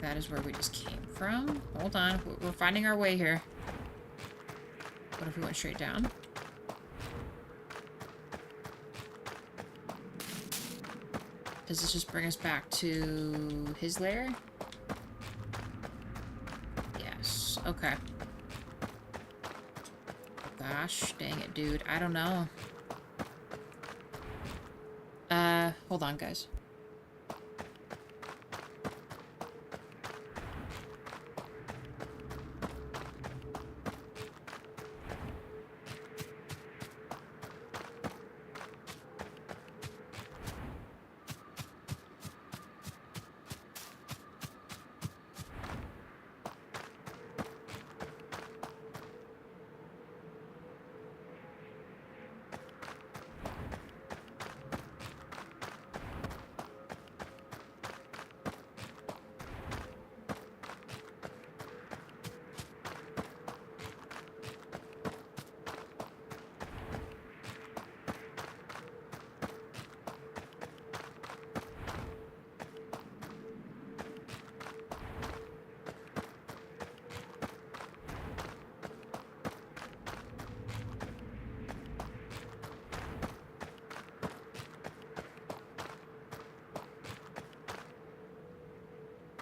That is where we just came from. Hold on. We're finding our way here. What if we went straight down? Does this just bring us back to his lair? Yes. Okay. Gosh, dang it, dude. I don't know. Hold on, guys.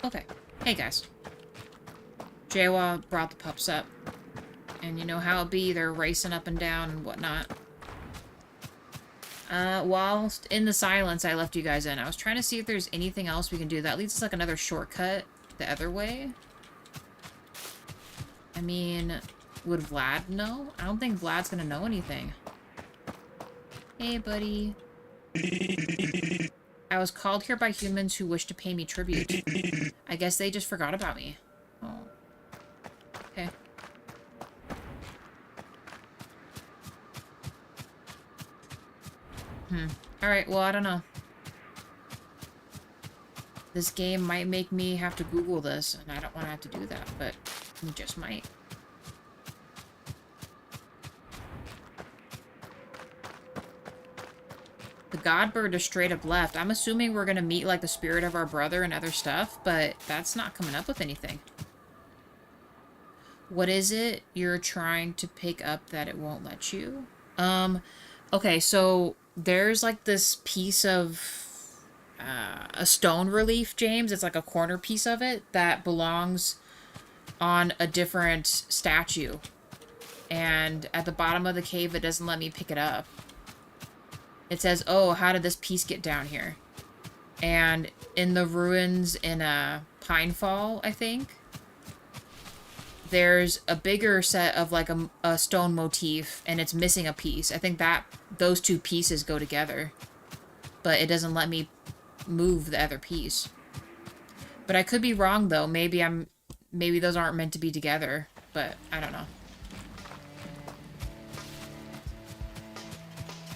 Okay. Hey, guys. Jawa brought the pups up. And you know how it be, they're racing up and down and whatnot. Whilst in the silence I left you guys in, I was trying to see if there's anything else we can do. That leads us like another shortcut the other way. I mean, would Vlad know? I don't think Vlad's gonna know anything. Hey, buddy. I was called here by humans who wish to pay me tribute. I guess they just forgot about me. Oh. Okay. Alright, well, I don't know. This game might make me have to Google this, and I don't want to have to do that, but it just might. The Godbird is straight up left. I'm assuming we're gonna meet, like, the spirit of our brother and other stuff, but that's not coming up with anything. What is it you're trying to pick up that it won't let you? Okay, so there's, like, this piece of a stone relief, James. It's like a corner piece of it that belongs on a different statue. and at the bottom of the cave, it doesn't let me pick it up. It says, oh, how did this piece get down here? And in the ruins in Pinefall, I think, there's a bigger set of like a stone motif, and it's missing a piece. I think that those two pieces go together, but it doesn't let me move the other piece. But I could be wrong though. Maybe those aren't meant to be together, but I don't know.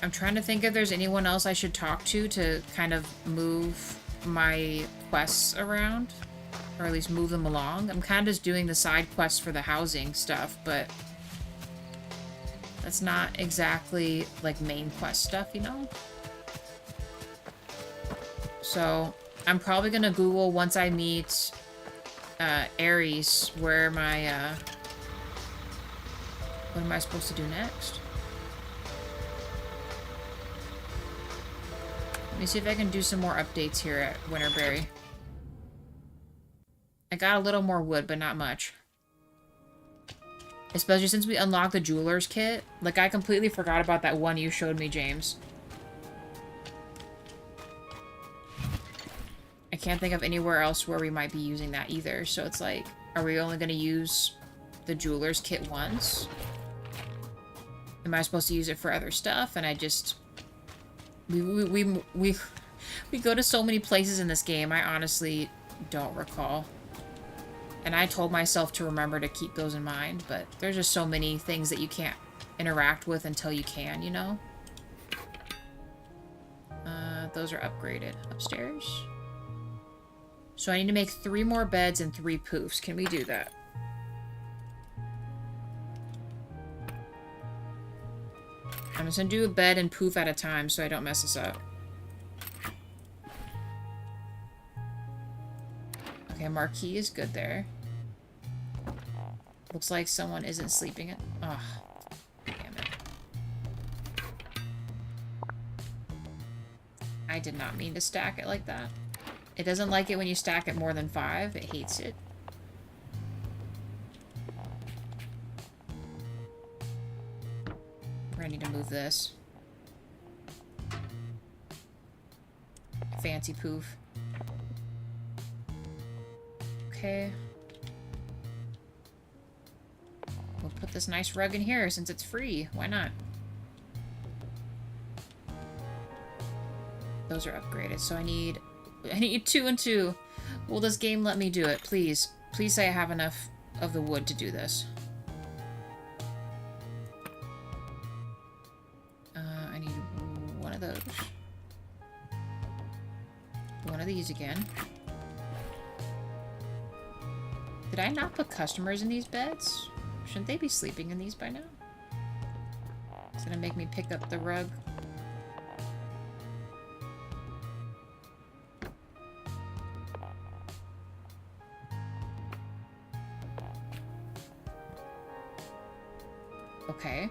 I'm trying to think if there's anyone else I should talk to kind of move my quests around. Or at least move them along. I'm kind of just doing the side quests for the housing stuff, but that's not exactly like main quest stuff, you know? So I'm probably gonna Google once I meet Ares where my what am I supposed to do next? Let me see if I can do some more updates here at Winterberry. I got a little more wood, but not much. Especially since we unlocked the jeweler's kit. Like, I completely forgot about that one you showed me, James. I can't think of anywhere else where we might be using that either. So it's like, are we only going to use the jeweler's kit once? Am I supposed to use it for other stuff? And I just... We go to so many places in this game, I honestly don't recall. And I told myself to remember to keep those in mind, but there's just so many things that you can't interact with until you can, you know? Those are upgraded. Upstairs? So I need to make 3 more beds and 3 poofs. Can we do that? I'm just gonna do a bed and poof at a time so I don't mess this up. Okay, marquee is good there. Looks like someone isn't sleeping. Oh, damn it. I did not mean to stack it like that. It doesn't like it when you stack it more than 5. It hates it. We're gonna need to move this. Fancy poof. Okay. We'll put this nice rug in here since it's free. Why not? Those are upgraded, so I need 2 and 2. Will this game let me do it? Please. Please say I have enough of the wood to do this. I need one of those. One of these again. Did I not put customers in these beds? Shouldn't they be sleeping in these by now? It's gonna make me pick up the rug. Okay.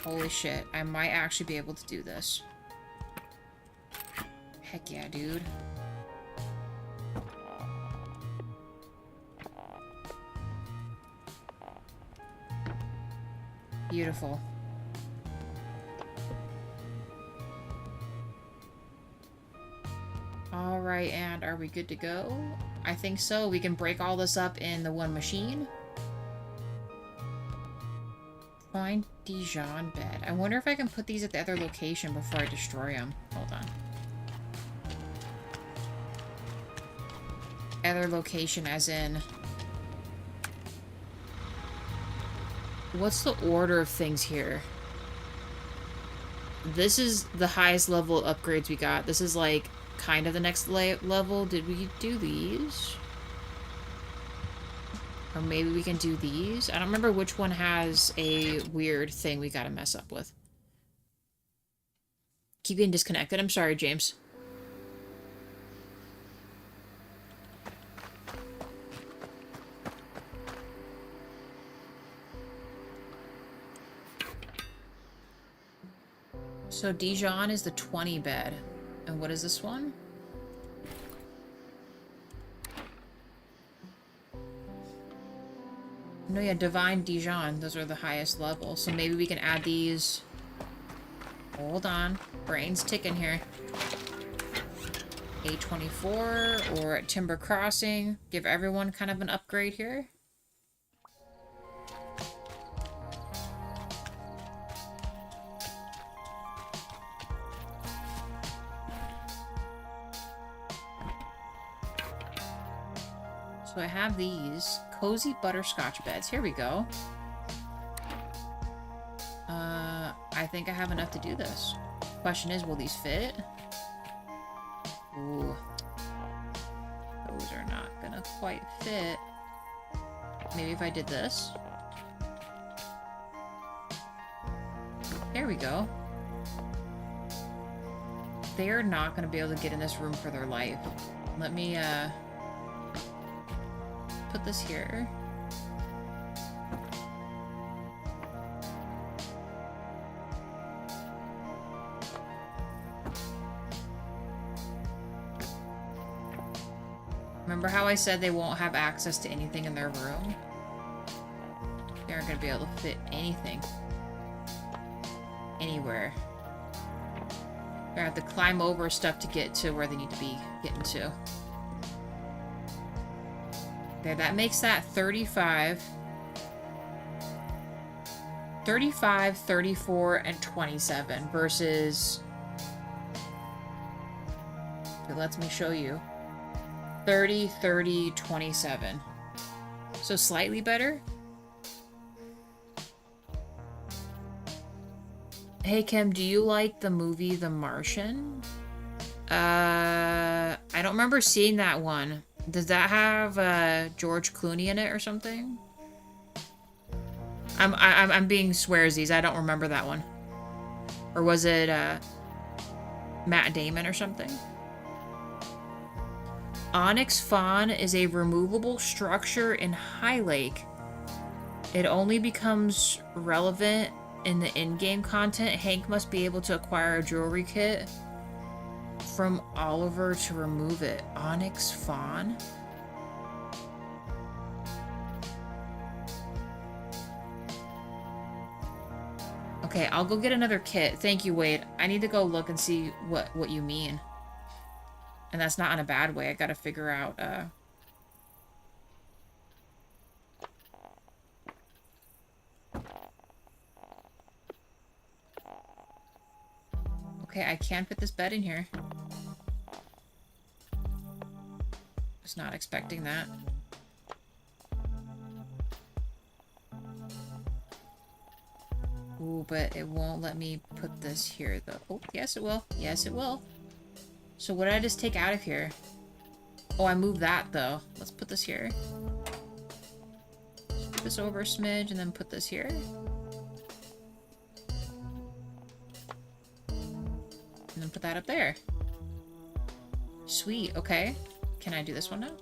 Holy shit, I might actually be able to do this. Heck yeah, dude. Beautiful. Alright, and are we good to go? I think so. We can break all this up in the one machine. Find Dijon bed. I wonder if I can put these at the other location before I destroy them. Hold on. Other location as in... What's the order of things here? This is the highest level upgrades we got. This is like kind of the next level. Did we do these? Or maybe we can do these? I don't remember which one has a weird thing we gotta mess up with. Keep getting disconnected. I'm sorry, James. So Dijon is the 20 bed. And what is this one? No, yeah, Divine Dijon. Those are the highest level. So maybe we can add these. Hold on. Brain's ticking here. A24 or at Timber Crossing. Give everyone kind of an upgrade here. So I have these cozy butterscotch beds. Here we go. I think I have enough to do this. Question is, will these fit? Ooh. Those are not gonna quite fit. Maybe if I did this. There we go. They're not gonna be able to get in this room for their life. Let me, put this here. Remember how I said they won't have access to anything in their room? They aren't going to be able to fit anything. Anywhere. They're going to have to climb over stuff to get to where they need to be getting to. There, that makes that 35. 35, 34, and 27 versus... It lets me show you. 30, 30, 27. So slightly better. Hey Kim, do you like the movie The Martian? I don't remember seeing that one. Does that have George Clooney in it or something? I'm being swearsies. I don't remember that one. Or was it Matt Damon or something? Onyx Fawn is a removable structure in High Lake. It only becomes relevant in the in-game content. Hank must be able to acquire a jewelry kit from Oliver to remove it. Onyx Fawn? Okay, I'll go get another kit. Thank you, Wade. I need to go look and see what you mean. And that's not in a bad way. I gotta figure out, Okay, I can't fit this bed in here. Was not expecting that. Ooh, but it won't let me put this here, though. Oh, yes it will. Yes, it will. So what did I just take out of here? Oh, I moved that, though. Let's put this here. Put this over a smidge, and then put this here. And then put that up there. Sweet, okay. Can I do this one now?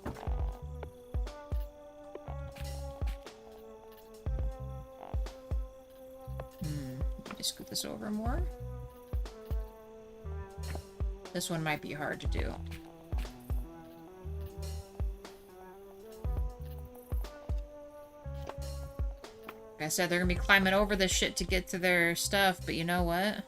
Let me scoot this over more. This one might be hard to do. Like I said, they're gonna be climbing over this shit to get to their stuff, but you know what?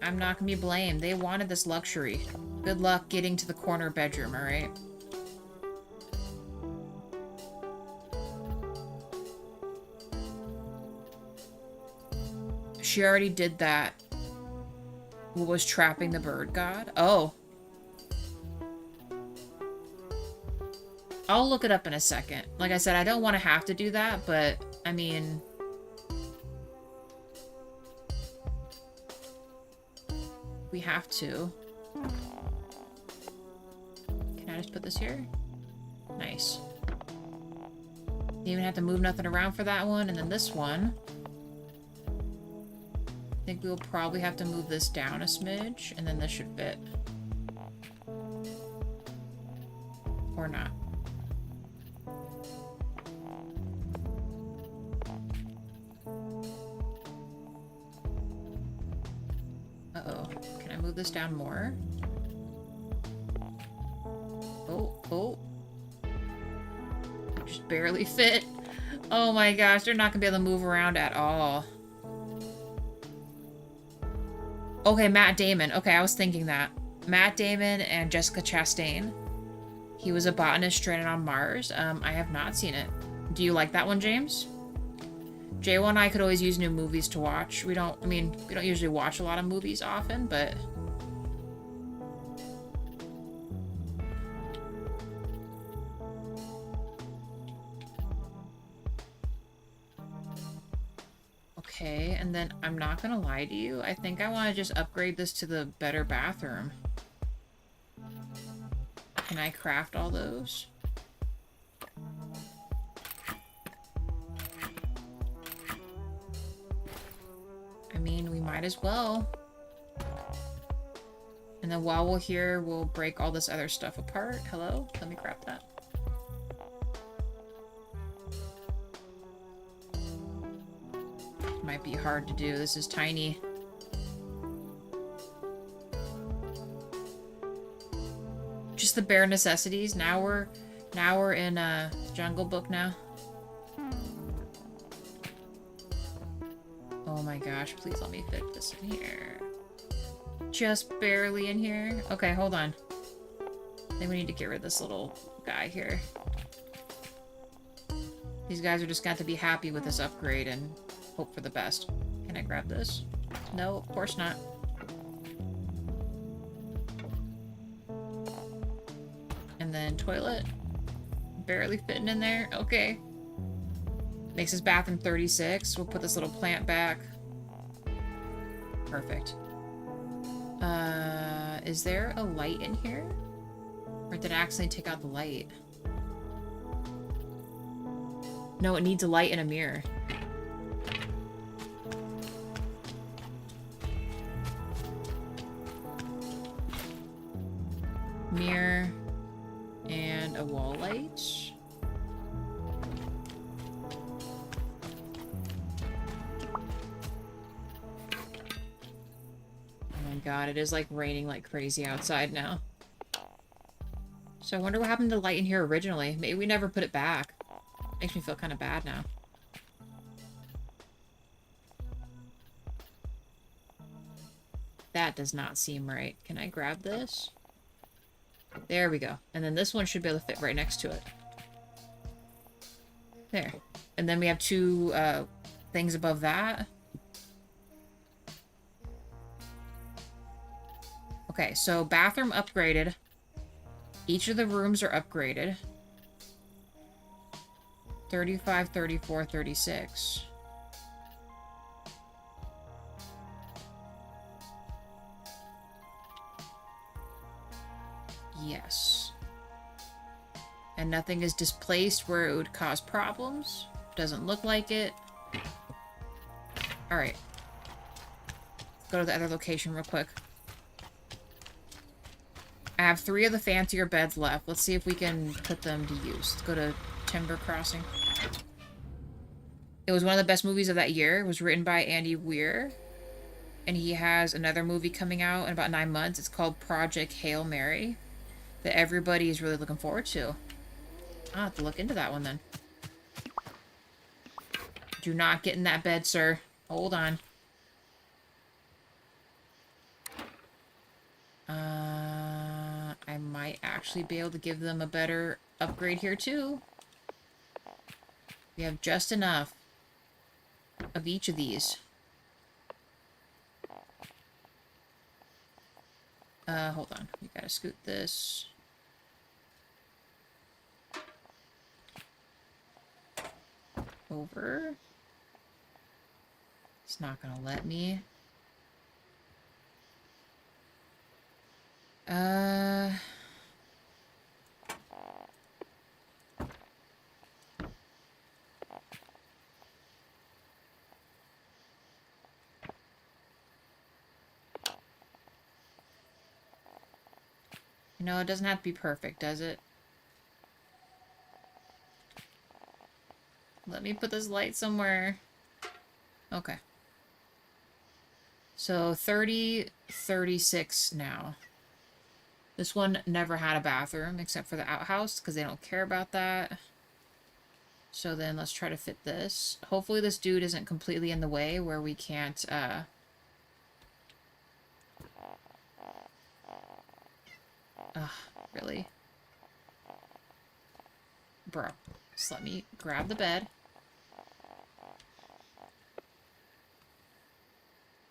I'm not gonna be blamed. They wanted this luxury. Good luck getting to the corner bedroom, alright? She already did that. What was trapping the bird god? Oh. I'll look it up in a second. Like I said, I don't want to have to do that, but, I mean... we have to. Can I just put this here? Nice. Didn't even have to move nothing around for that one, and then this one... I think we'll probably have to move this down a smidge, and then this should fit. Or not. Can I move this down more? Oh, oh. Just barely fit. Oh my gosh, they're not gonna be able to move around at all. Okay, Matt Damon. Okay, I was thinking that. Matt Damon and Jessica Chastain. He was a botanist stranded on Mars. I have not seen it. Do you like that one, James? J1 and I could always use new movies to watch. We don't usually watch a lot of movies often, but... Okay, and then I'm not gonna lie to you. I think I want to just upgrade this to the better bathroom. Can I craft all those? I mean, we might as well. And then while we're here, we'll break all this other stuff apart. Hello? Let me grab that. Might be hard to do. This is tiny. Just the bare necessities. Now we're in Jungle Book now. Oh my gosh, please let me fit this in here. Just barely in here. Okay, hold on. I think we need to get rid of this little guy here. These guys are just got to be happy with this upgrade and hope for the best. Can I grab this? No, of course not. And then toilet. Barely fitting in there. Okay. Makes this bathroom 36. We'll put this little plant back. Perfect. Is there a light in here? Or did I accidentally take out the light? No, it needs a light and a mirror. Mirror and a wall light. Oh my god, it is like raining like crazy outside now. So I wonder what happened to the light in here originally. Maybe we never put it back. Makes me feel kind of bad now. That does not seem right. Can I grab this? There we go. And then this one should be able to fit right next to it. There. And then we have two things above that. Okay, so bathroom upgraded. Each of the rooms are upgraded. 35, 34, 36. Yes. And nothing is displaced where it would cause problems. Doesn't look like it. Alright. Go to the other location real quick. I have 3 of the fancier beds left. Let's see if we can put them to use. Let's go to Timber Crossing. It was one of the best movies of that year. It was written by Andy Weir. And he has another movie coming out in about 9 months. It's called Project Hail Mary. That everybody is really looking forward to. I'll have to look into that one then. Do not get in that bed, sir. Hold on. I might actually be able to give them a better upgrade here too. We have just enough of each of these. Hold on. We gotta scoot this. Over. It's not gonna let me. You know, it doesn't have to be perfect, does it? Let me put this light somewhere. Okay. So 30, 36 now. This one never had a bathroom except for the outhouse because they don't care about that. So then let's try to fit this. Hopefully this dude isn't completely in the way where we can't, really? Bro, just let me grab the bed.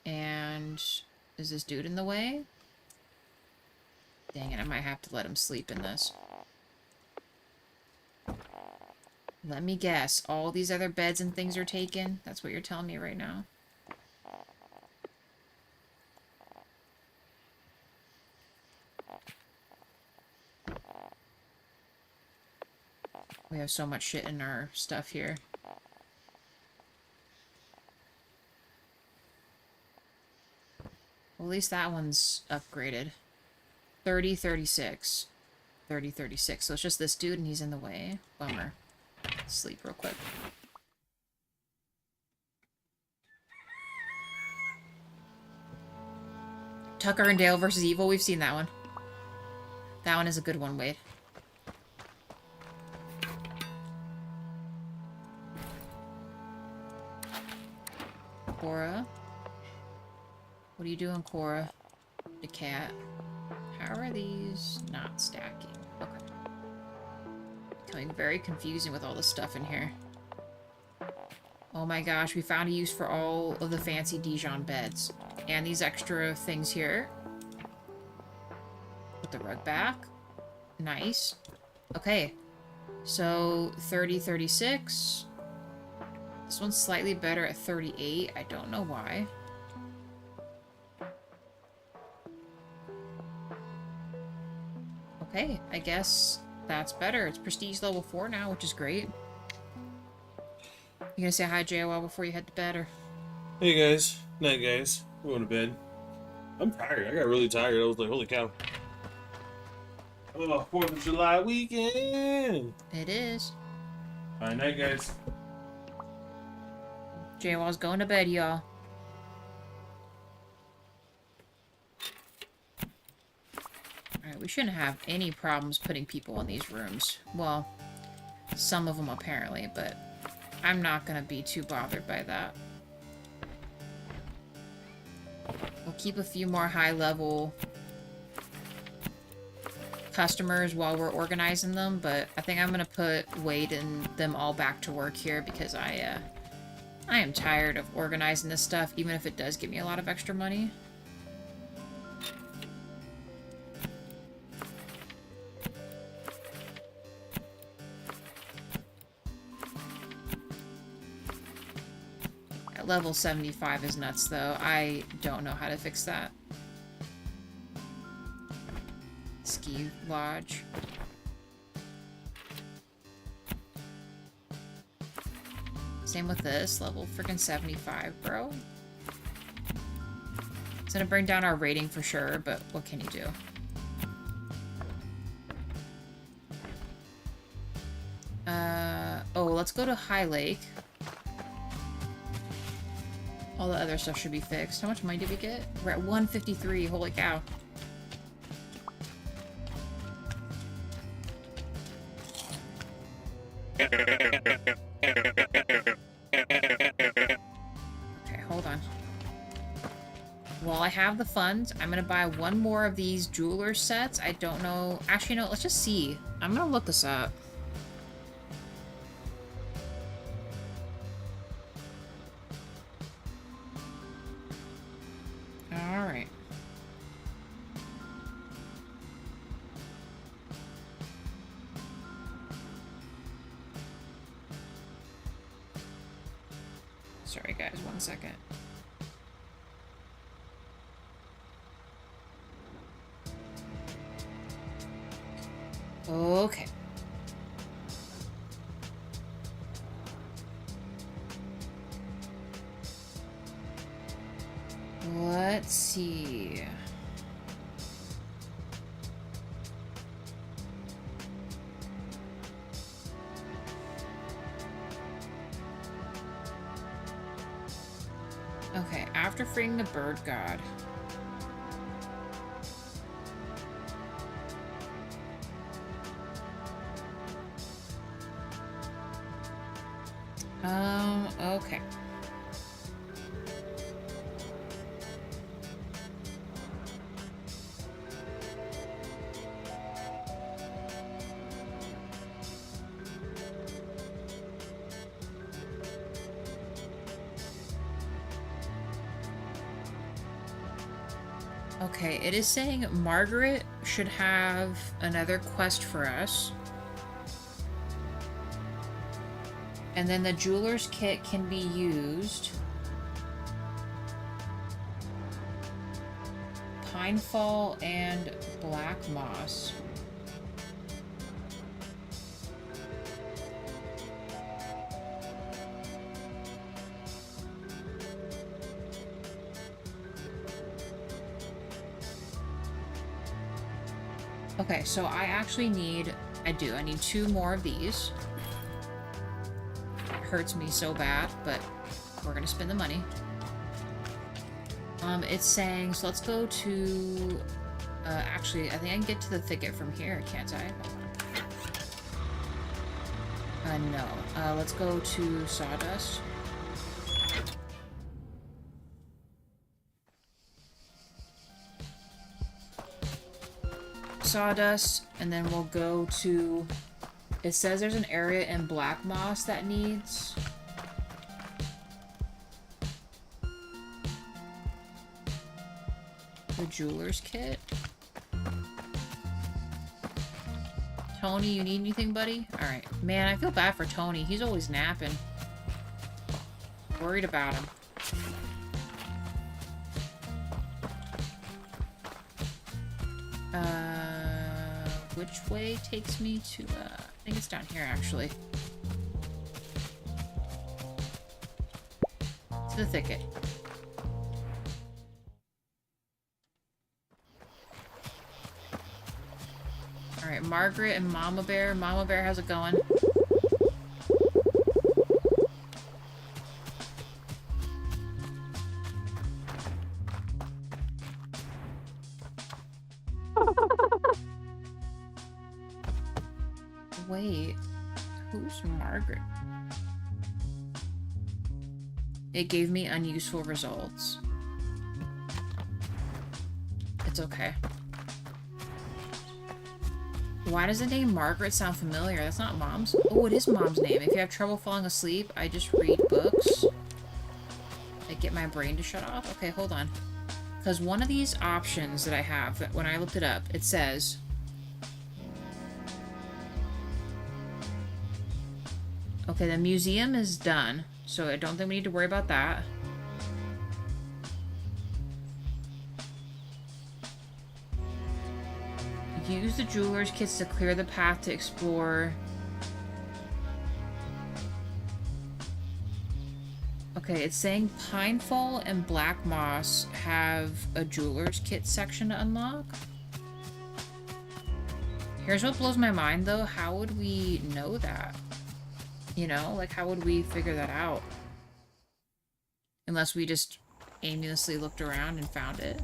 And is this dude in the way? Dang it, I might have to let him sleep in this. Let me guess, all these other beds and things are taken? That's what you're telling me right now? We have so much shit in our stuff here. Well, at least that one's upgraded. 30, 36. 30, 36. So it's just this dude and he's in the way. Bummer. Sleep real quick. Tucker and Dale versus Evil. We've seen that one. That one is a good one, Wade. Cora. What are you doing, Cora? The cat. How are these not stacking? Okay. Becoming very confusing with all the stuff in here. Oh my gosh, we found a use for all of the fancy Dijon beds. And these extra things here. Put the rug back. Nice. Okay. So, 30, 36. This one's slightly better at 38. I don't know why. Okay, I guess that's better. It's prestige level 4 now, which is great. You gonna say hi, JOL, before you head to bed, or? Hey guys. Night guys. We're going to bed. I'm tired. I got really tired. I was like, holy cow. Oh, 4th of July weekend. It is. Alright, night guys. JOL's going to bed, y'all. Alright, we shouldn't have any problems putting people in these rooms. Well, some of them apparently, but I'm not gonna be too bothered by that. We'll keep a few more high-level customers while we're organizing them, but I think I'm gonna put Wade and them all back to work here because I am tired of organizing this stuff, even if it does give me a lot of extra money. At level 75 is nuts, though. I don't know how to fix that. Ski Lodge. Same with this, level freaking 75, bro. It's gonna bring down our rating for sure, but what can you do? Oh, let's go to High Lake. All the other stuff should be fixed. How much money did we get? We're at 153, holy cow. Hold on. While I have the funds, I'm gonna buy one more of these jeweler sets. I don't know. Actually, no, let's just see. I'm gonna look this up. Alright. Sorry guys, 1 second. Okay. Let's see. Okay, after freeing the bird god. Okay. Okay, it is saying Margaret should have another quest for us. And then the jeweler's kit can be used. Pinefall and Black Moss. Okay, so I actually need... I need 2 more of these. It hurts me so bad, but we're gonna spend the money. It's saying... So let's go to... actually, I think I can get to the thicket from here, can't I? Hold on. No. Let's go to Sawdust. Sawdust, and then we'll go to... It says there's an area in Black Moss that needs... the jeweler's kit. Tony, you need anything, buddy? Alright. Man, I feel bad for Tony. He's always napping. Worried about him. Which way takes me to, I think it's down here, actually. To the thicket. Alright, Margaret and Mama Bear. Mama Bear, how's it going? Wait, who's Margaret? It gave me unuseful results. It's okay. Why does the name Margaret sound familiar? That's not Mom's. Oh, it is Mom's name. If you have trouble falling asleep, I just read books. I get my brain to shut off. Okay, hold on. Because one of these options that I have, that when I looked it up, it says... Okay, the museum is done, so I don't think we need to worry about that. Use the jeweler's kits to clear the path to explore. Okay, it's saying Pinefall and Black Moss have a jeweler's kit section to unlock. Here's what blows my mind, though. How would we know that? You know, like, how would we figure that out? Unless we just aimlessly looked around and found it.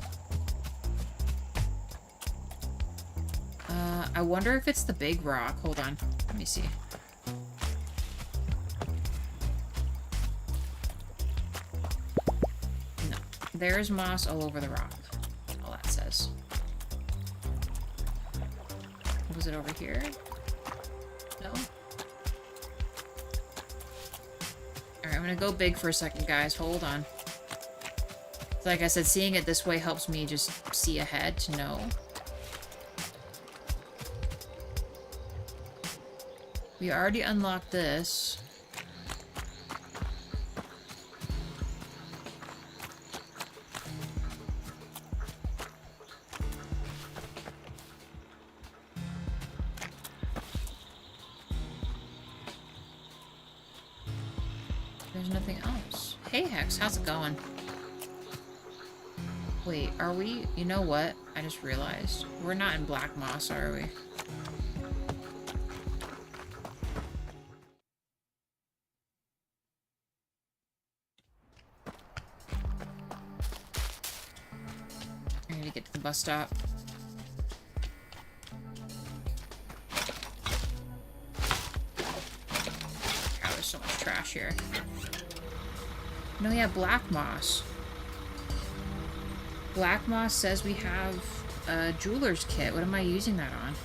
I wonder if it's the big rock. Hold on. Let me see. No. There's moss all over the rock. All that says. Was it over here? No? Alright, I'm gonna go big for a second, guys. Hold on. Like I said, seeing it this way helps me just see ahead to know. We already unlocked this. There's nothing else. Hey Hex, how's it going? Wait, are we? You know what? I just realized. We're not in Black Moss, are we? make it to the bus stop. Oh, there's so much trash here. No, yeah, black moss. Black moss says we have a jeweler's kit. What am I using that on?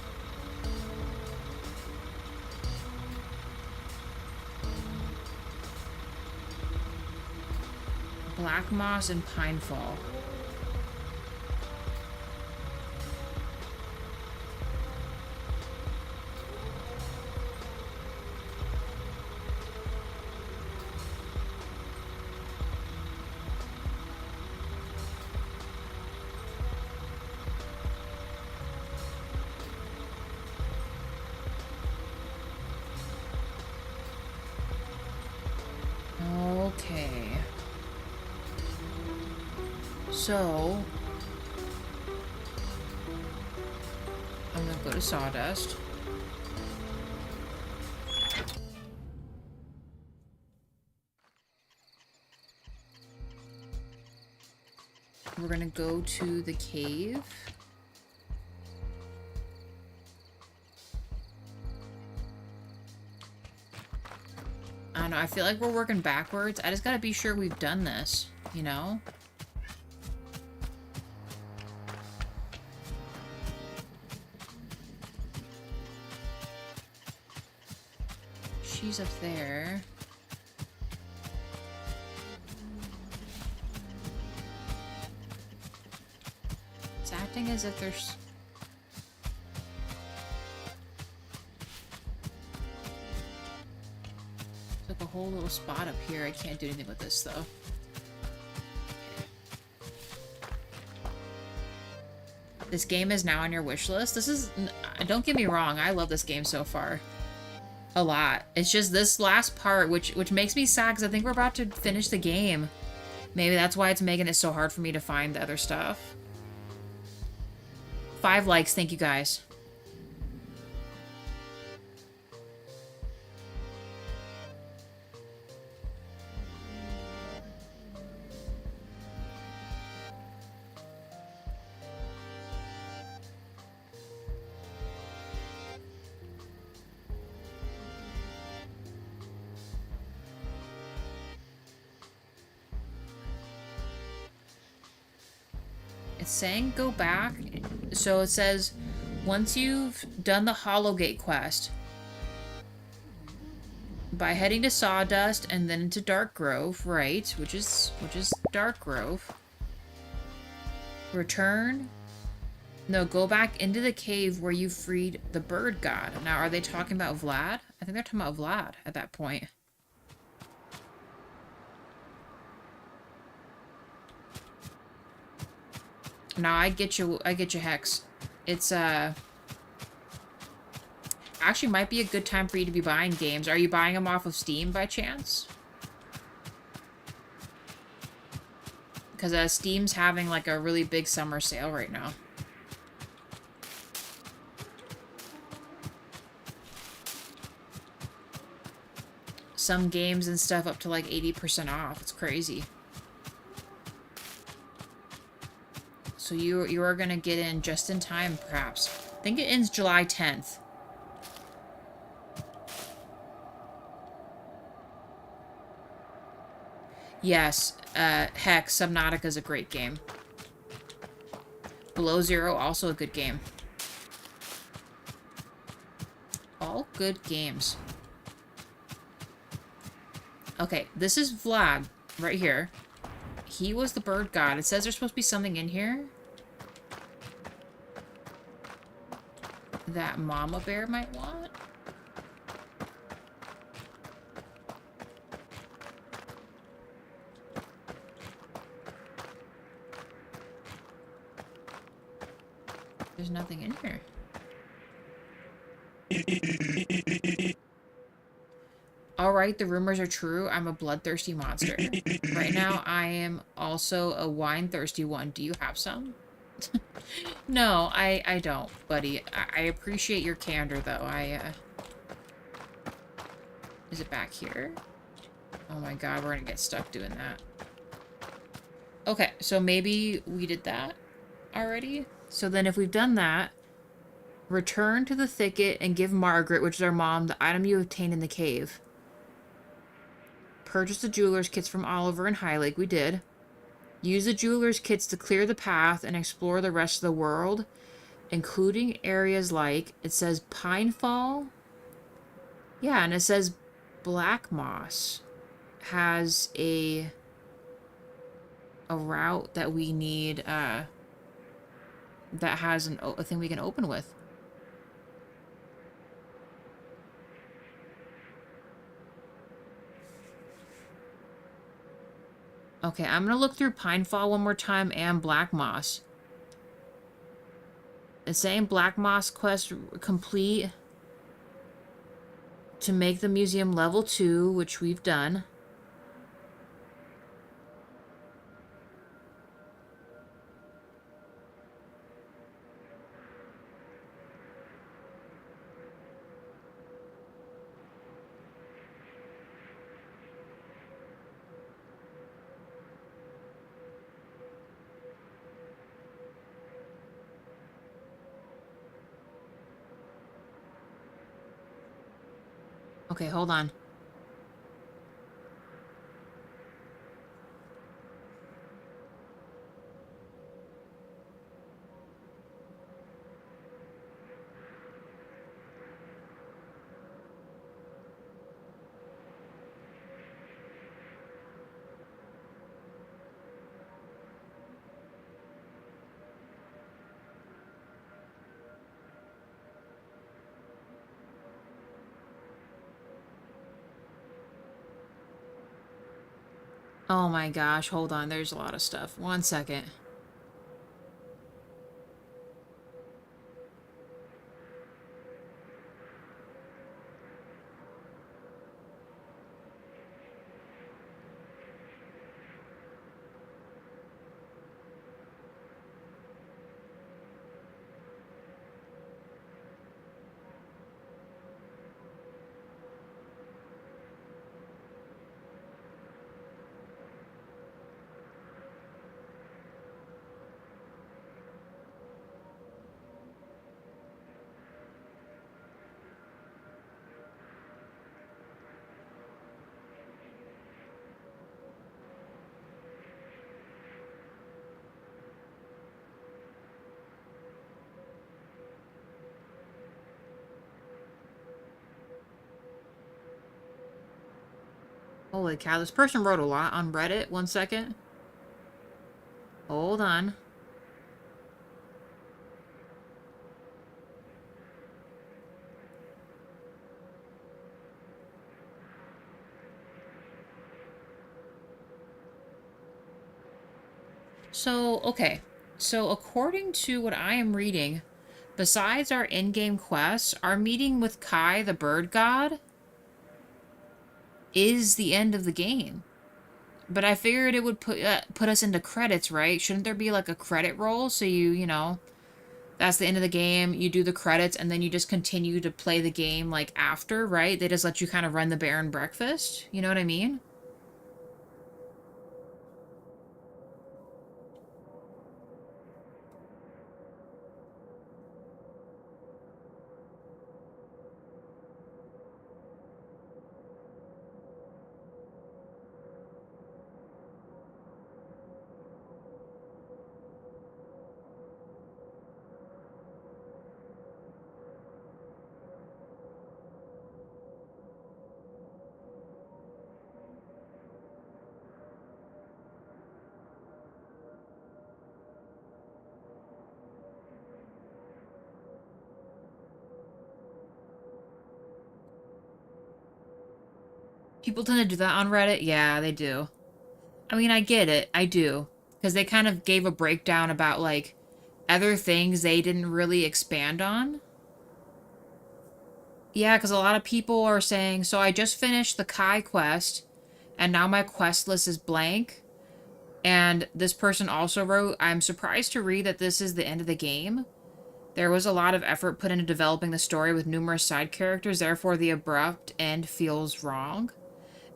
Black moss and Pinefall. Okay. So, I'm gonna go to Sawdust. We're gonna go to the cave. I don't know, I feel like we're working backwards. I just gotta be sure we've done this, you know? She's up there. It's acting as if there's... It's like a whole little spot up here. I can't do anything with this, though. This game is now on your wish list. This is... Don't get me wrong, I love this game so far. A lot. It's just this last part, which makes me sad, because I think we're about to finish the game. Maybe that's why it's making it so hard for me to find the other stuff. 5 likes, thank you guys. It's saying go back. So it says once you've done the Hollowgate quest by heading to Sawdust and then into Dark Grove, right? Which is Dark Grove. Return. No, go back into the cave where you freed the bird god. Now, are they talking about Vlad? I think they're talking about Vlad at that point. No, I get you, Hex. It's, actually might be a good time for you to be buying games. Are you buying them off of Steam by chance? Because, Steam's having, like, a really big summer sale right now. Some games and stuff up to, like, 80% off. It's crazy. So you are gonna get in just in time, perhaps. I think it ends July 10th. Yes, Hex, Subnautica is a great game. Below Zero, also a good game. All good games. Okay, this is Vlad, right here. He was the bird god. It says there's supposed to be something in here that Mama Bear might want. There's nothing in here. Alright, the rumors are true. I'm a bloodthirsty monster. Right now, I am also a wine-thirsty one. Do you have some? No, I don't, buddy. I appreciate your candor, though. Is it back here? Oh my god, we're gonna get stuck doing that. Okay, so maybe we did that. already. So then if we've done that, return to the thicket and give Margaret, which is our mom, the item you obtained in the cave. Purchase the jeweler's kits from Oliver and Highlake. We did. Use the jeweler's kits to clear the path and explore the rest of the world, including areas like, it says Pinefall. Yeah, and it says Black Moss has a route that we need, that has a thing we can open with. Okay, I'm gonna look through Pinefall one more time and Black Moss. It's saying Black Moss quest complete to make the museum level 2, which we've done. Okay, hold on. Oh my gosh, hold on. There's a lot of stuff. 1 second. Holy cow, this person wrote a lot on Reddit. 1 second. Hold on. So, okay. So, according to what I am reading, besides our in-game quests, our meeting with Kai, the bird god, is the end of the game. But I figured it would put us into credits, right? Shouldn't there be like a credit roll? So you know, that's the end of the game. You do the credits, and then you just continue to play the game like after, right? They just let you kind of run the bear and breakfast. You know what I mean? People tend to do that on Reddit. Yeah, they do. I mean, I get it. I do. Because they kind of gave a breakdown about, like, other things they didn't really expand on. Yeah, because a lot of people are saying, so I just finished the Kai quest, and now my quest list is blank. And this person also wrote, I'm surprised to read that this is the end of the game. There was a lot of effort put into developing the story with numerous side characters, therefore the abrupt end feels wrong.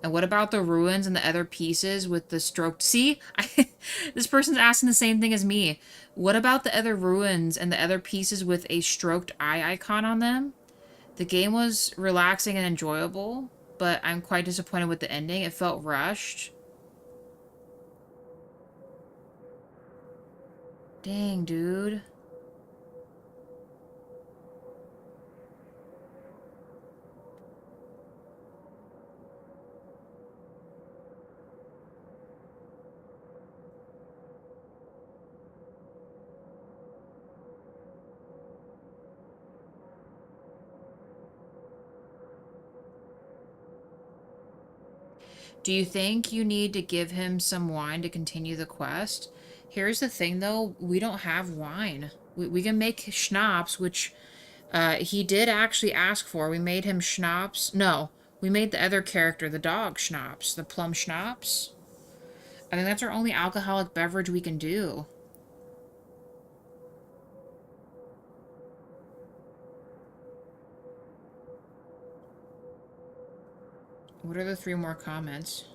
And what about the ruins and the other pieces with the stroked... See? This person's asking the same thing as me. What about the other ruins and the other pieces with a stroked eye icon on them? The game was relaxing and enjoyable, but I'm quite disappointed with the ending. It felt rushed. Dang, dude. Do you think you need to give him some wine to continue the quest? Here's the thing, though. We don't have wine. We can make schnapps, which he did actually ask for. We made him schnapps. No, we made the other character, the dog, schnapps. The plum schnapps. I think that's our only alcoholic beverage we can do. What are the 3 more comments?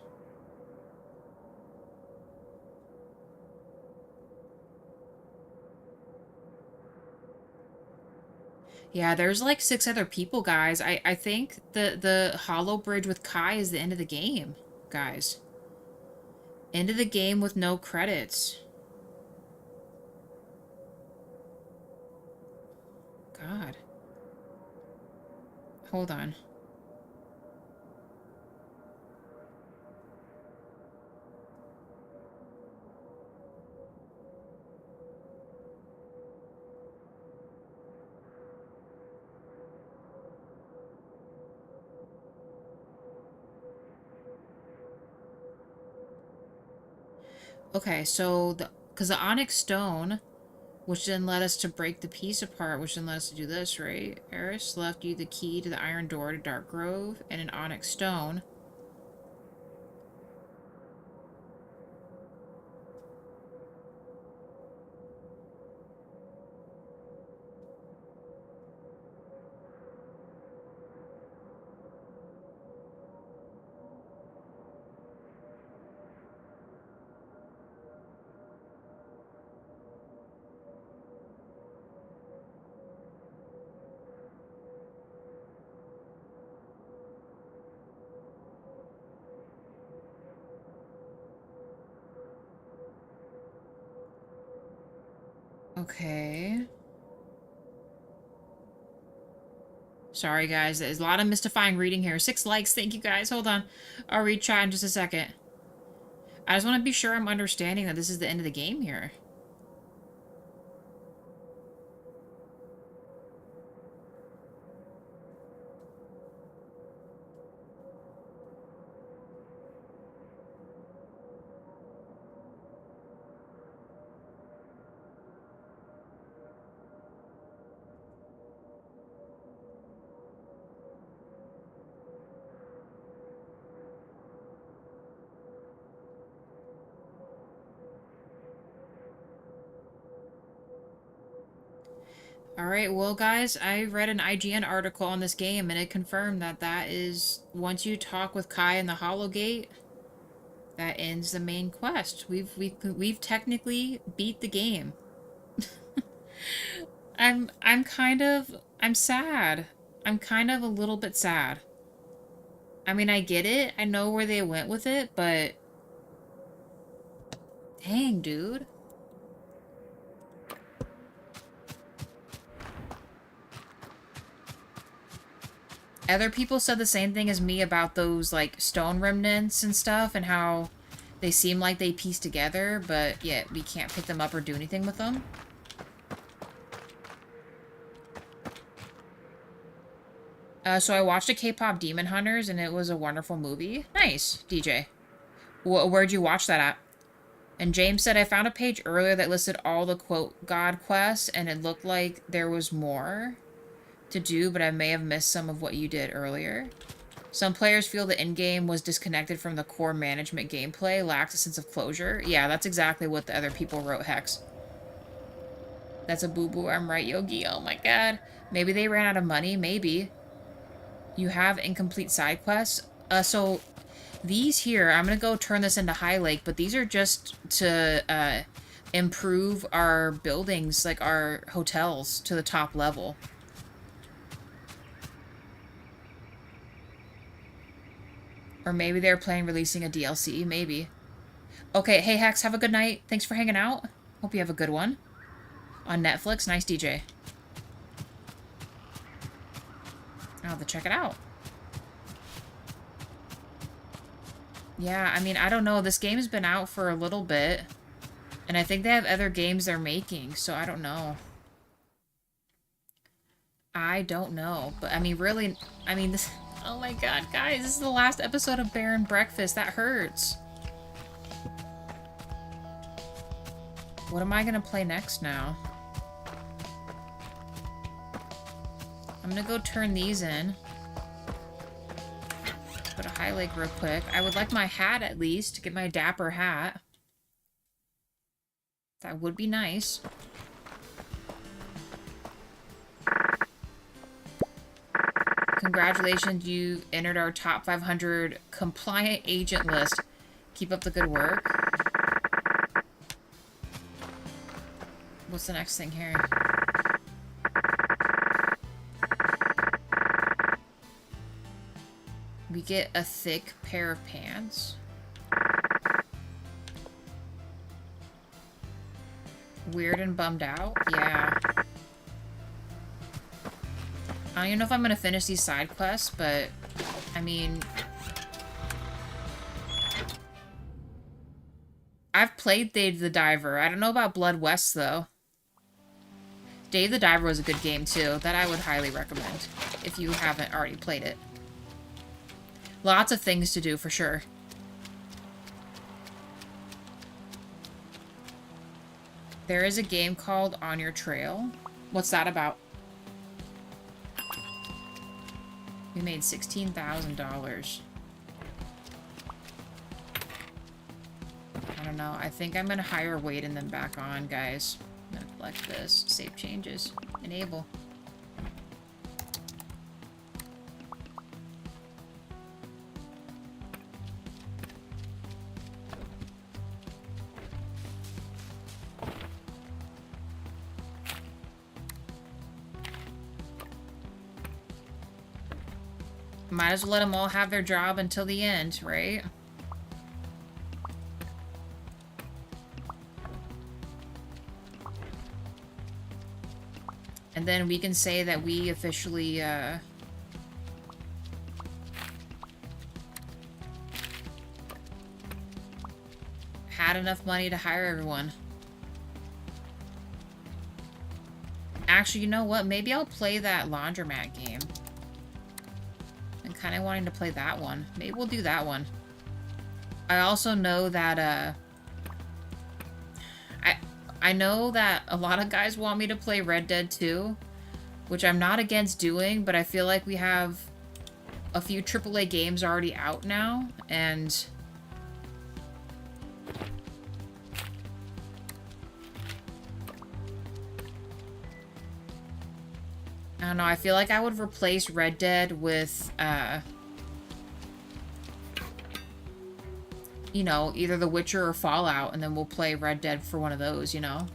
Yeah, there's like 6 other people, guys. I think the hollow bridge with Kai is the end of the game, guys. End of the game with no credits. God. Hold on. Okay, so because the onyx stone, which then led us to break the piece apart, which then led us to do this, right? Eris left you the key to the iron door to Dark Grove and an onyx stone. Okay. Sorry, guys. There's a lot of mystifying reading here. 6 likes. Thank you, guys. Hold on. I'll read chat in just a second. I just want to be sure I'm understanding that this is the end of the game here. Alright, well guys, I read an IGN article on this game and it confirmed that that is, once you talk with Kai in the Hollow Gate, that ends the main quest. We've technically beat the game. I'm sad. I'm kind of a little bit sad. I mean, I get it. I know where they went with it, but dang, dude. Other people said the same thing as me about those, like, stone remnants and stuff, and how they seem like they piece together, but yet we can't pick them up or do anything with them. So I watched a K-pop Demon Hunters, and it was a wonderful movie. Nice, DJ. Where'd you watch that at? And James said, I found a page earlier that listed all the, quote, God quests, and it looked like there was more to do, but I may have missed some of what you did earlier. Some players feel the endgame was disconnected from the core management gameplay, lacks a sense of closure. Yeah, that's exactly what the other people wrote, Hex. That's a boo-boo, I'm right, Yogi. Oh my god. Maybe they ran out of money, maybe. You have incomplete side quests. So These here, I'm gonna go turn this into High Lake, but these are just to improve our buildings, like our hotels, to the top level. Or maybe they're planning releasing a DLC, maybe. Okay, hey Hex, have a good night. Thanks for hanging out. Hope you have a good one. On Netflix, nice DJ. I'll have to check it out. Yeah, I mean, I don't know. This game's been out for a little bit. And I think they have other games they're making, so I don't know. I don't know. But, I mean, really, I mean, this... Oh my god, guys, this is the last episode of Bear and Breakfast. That hurts. What am I gonna play next now? I'm gonna go turn these in. Go to High Lake real quick. I would like my hat at least, to get my dapper hat. That would be nice. Congratulations, you entered our top 500 compliant agent list. Keep up the good work. What's the next thing here? We get a thick pair of pants. Weird and bummed out? Yeah. I don't even know if I'm gonna finish these side quests, but I mean, I've played Dave the Diver. I don't know about Blood West though. Dave the Diver was a good game too, that I would highly recommend if you haven't already played it. Lots of things to do for sure. There is a game called On Your Trail. What's that about? We made $16,000. I don't know. I think I'm gonna hire Wade and then back on, guys. I'm gonna collect this. Save changes. Enable. Might as well let them all have their job until the end, right? And then we can say that we officially, had enough money to hire everyone. Actually, you know what? Maybe I'll play that laundromat game. I'm kind of wanting to play that one. Maybe we'll do that one. I also know that, I know that a lot of guys want me to play Red Dead 2, which I'm not against doing, but I feel like we have a few AAA games already out now, and I don't know, I feel like I would replace Red Dead with, you know, either The Witcher or Fallout, and then we'll play Red Dead for one of those, you know?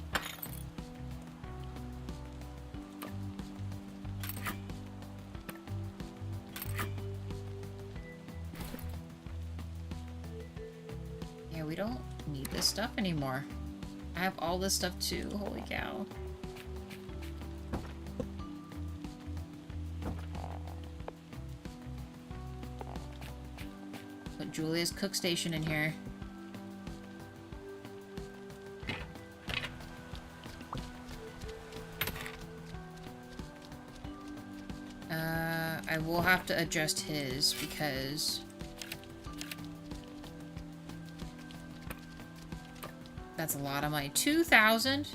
Yeah, we don't need this stuff anymore. I have all this stuff too, holy cow. Put Julia's cook station in here. I will have to adjust his because that's a lot of money. $2,000.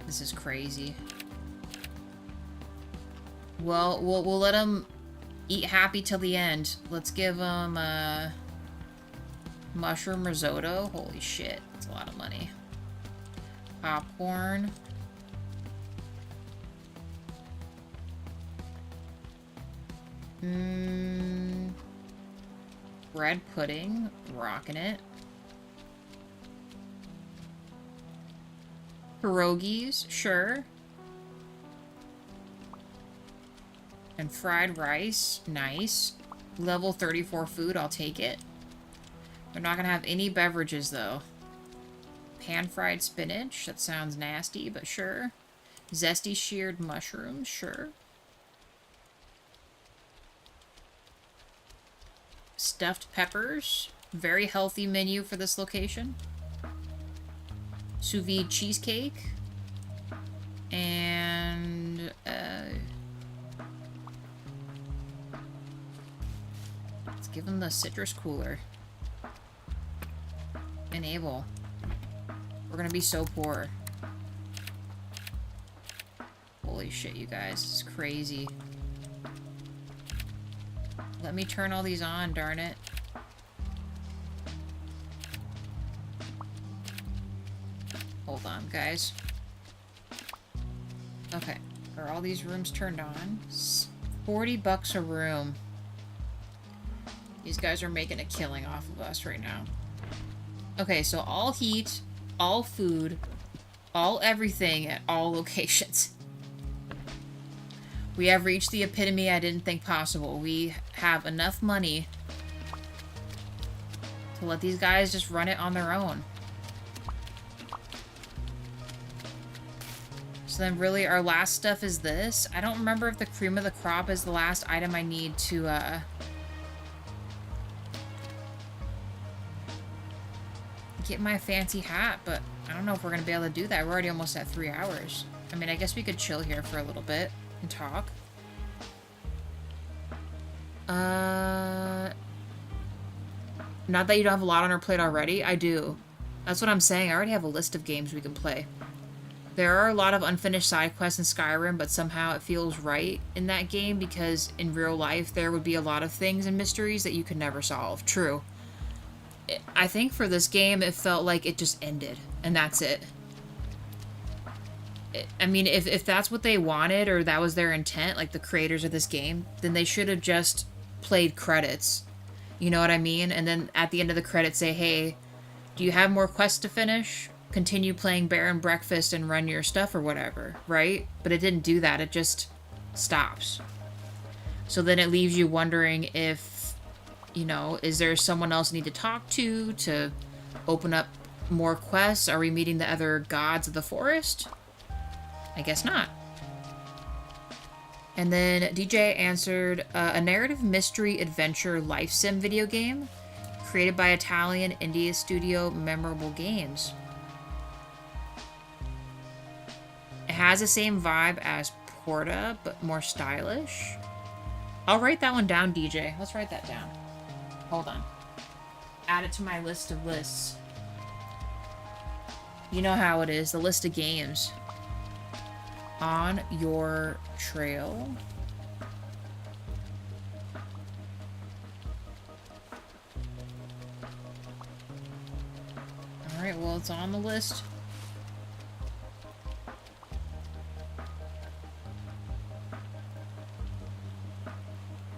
This is crazy. Well, we'll let him eat happy till the end. Let's give him mushroom risotto. Holy shit, that's a lot of money. Popcorn. Bread pudding. Rocking it. Pierogies. Sure. And fried rice. Nice. Level 34 food. I'll take it. They're not going to have any beverages, though. Pan-fried spinach. That sounds nasty, but sure. Zesty sheared mushrooms. Sure. Stuffed peppers. Very healthy menu for this location. Sous vide cheesecake. And, let's give them the citrus cooler. Enable. We're gonna be so poor. Holy shit, you guys. It's crazy. Let me turn all these on, darn it. Hold on, guys. Okay. Are all these rooms turned on? 40 bucks a room. These guys are making a killing off of us right now. Okay, so all heat, all food, all everything at all locations. We have reached the epitome I didn't think possible. We have enough money to let these guys just run it on their own. So then really our last stuff is this. I don't remember if the cream of the crop is the last item I need to get my fancy hat, but I don't know if we're gonna be able to do that. We're already almost at 3 hours. I mean, I guess we could chill here for a little bit and talk. Not that you don't have a lot on our plate already. I do. That's what I'm saying. I already have a list of games we can play. There are a lot of unfinished side quests in Skyrim, but somehow it feels right in that game because in real life there would be a lot of things and mysteries that you could never solve. True. I think for this game it felt like it just ended and that's it. I mean, if that's what they wanted or that was their intent, like the creators of this game, then they should have just played credits. You know what I mean? And then at the end of the credits say, hey, do you have more quests to finish? Continue playing Bear and Breakfast and run your stuff or whatever, right? But it didn't do that. It just stops. So then it leaves you wondering if, you know, is there someone else I need to talk to open up more quests? Are we meeting the other gods of the forest? I guess not. And then DJ answered, a narrative mystery adventure life sim video game created by Italian indie studio Memorable Games. It has the same vibe as Porta, but more stylish. I'll write that one down, DJ. Let's write that down. Hold on. Add it to my list of lists. You know how it is, the list of games. On your trail. Alright, well, it's on the list.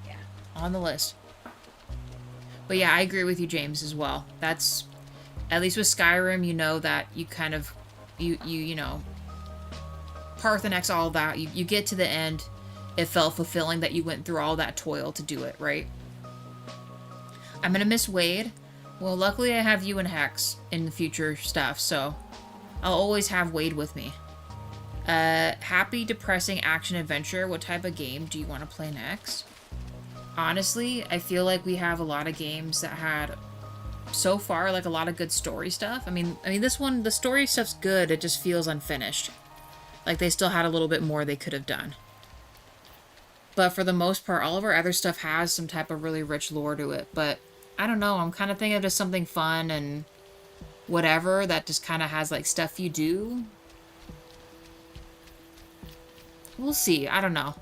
Yeah, on the list. But yeah, I agree with you, James, as well. That's, at least with Skyrim, you know that you kind of, you know, Parthenex, all that, you get to the end, it felt fulfilling that you went through all that toil to do it, right? I'm gonna miss Wade. Well, luckily I have you and Hex in the future stuff, so I'll always have Wade with me. Happy, depressing action adventure. What type of game do you want to play next? Honestly, I feel like we have a lot of games that had, so far, like a lot of good story stuff. I mean, this one, the story stuff's good, it just feels unfinished. Like, they still had a little bit more they could have done. But for the most part, all of our other stuff has some type of really rich lore to it. But, I don't know, I'm kind of thinking of just something fun and whatever that just kind of has, like, stuff you do. We'll see. I don't know.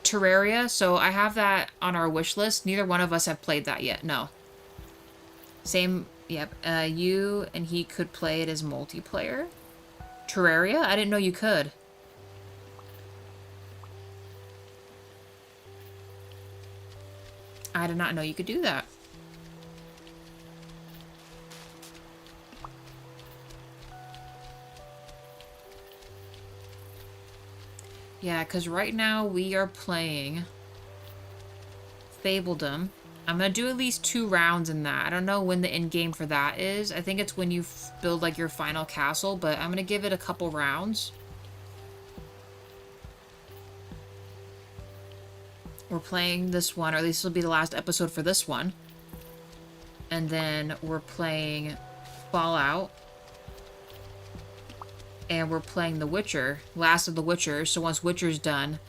Terraria. So, I have that on our wish list. Neither one of us have played that yet. No. Same... Yep, you and he could play it as multiplayer. Terraria? I didn't know you could. I did not know you could do that. Yeah, because right now we are playing Fabledom. I'm going to do at least 2 rounds in that. I don't know when the end game for that is. I think it's when you build, like, your final castle, but I'm going to give it a couple rounds. We're playing this one, or at least this will be the last episode for this one. And then we're playing Fallout. And we're playing The Witcher, Last of the Witcher, so once Witcher's done.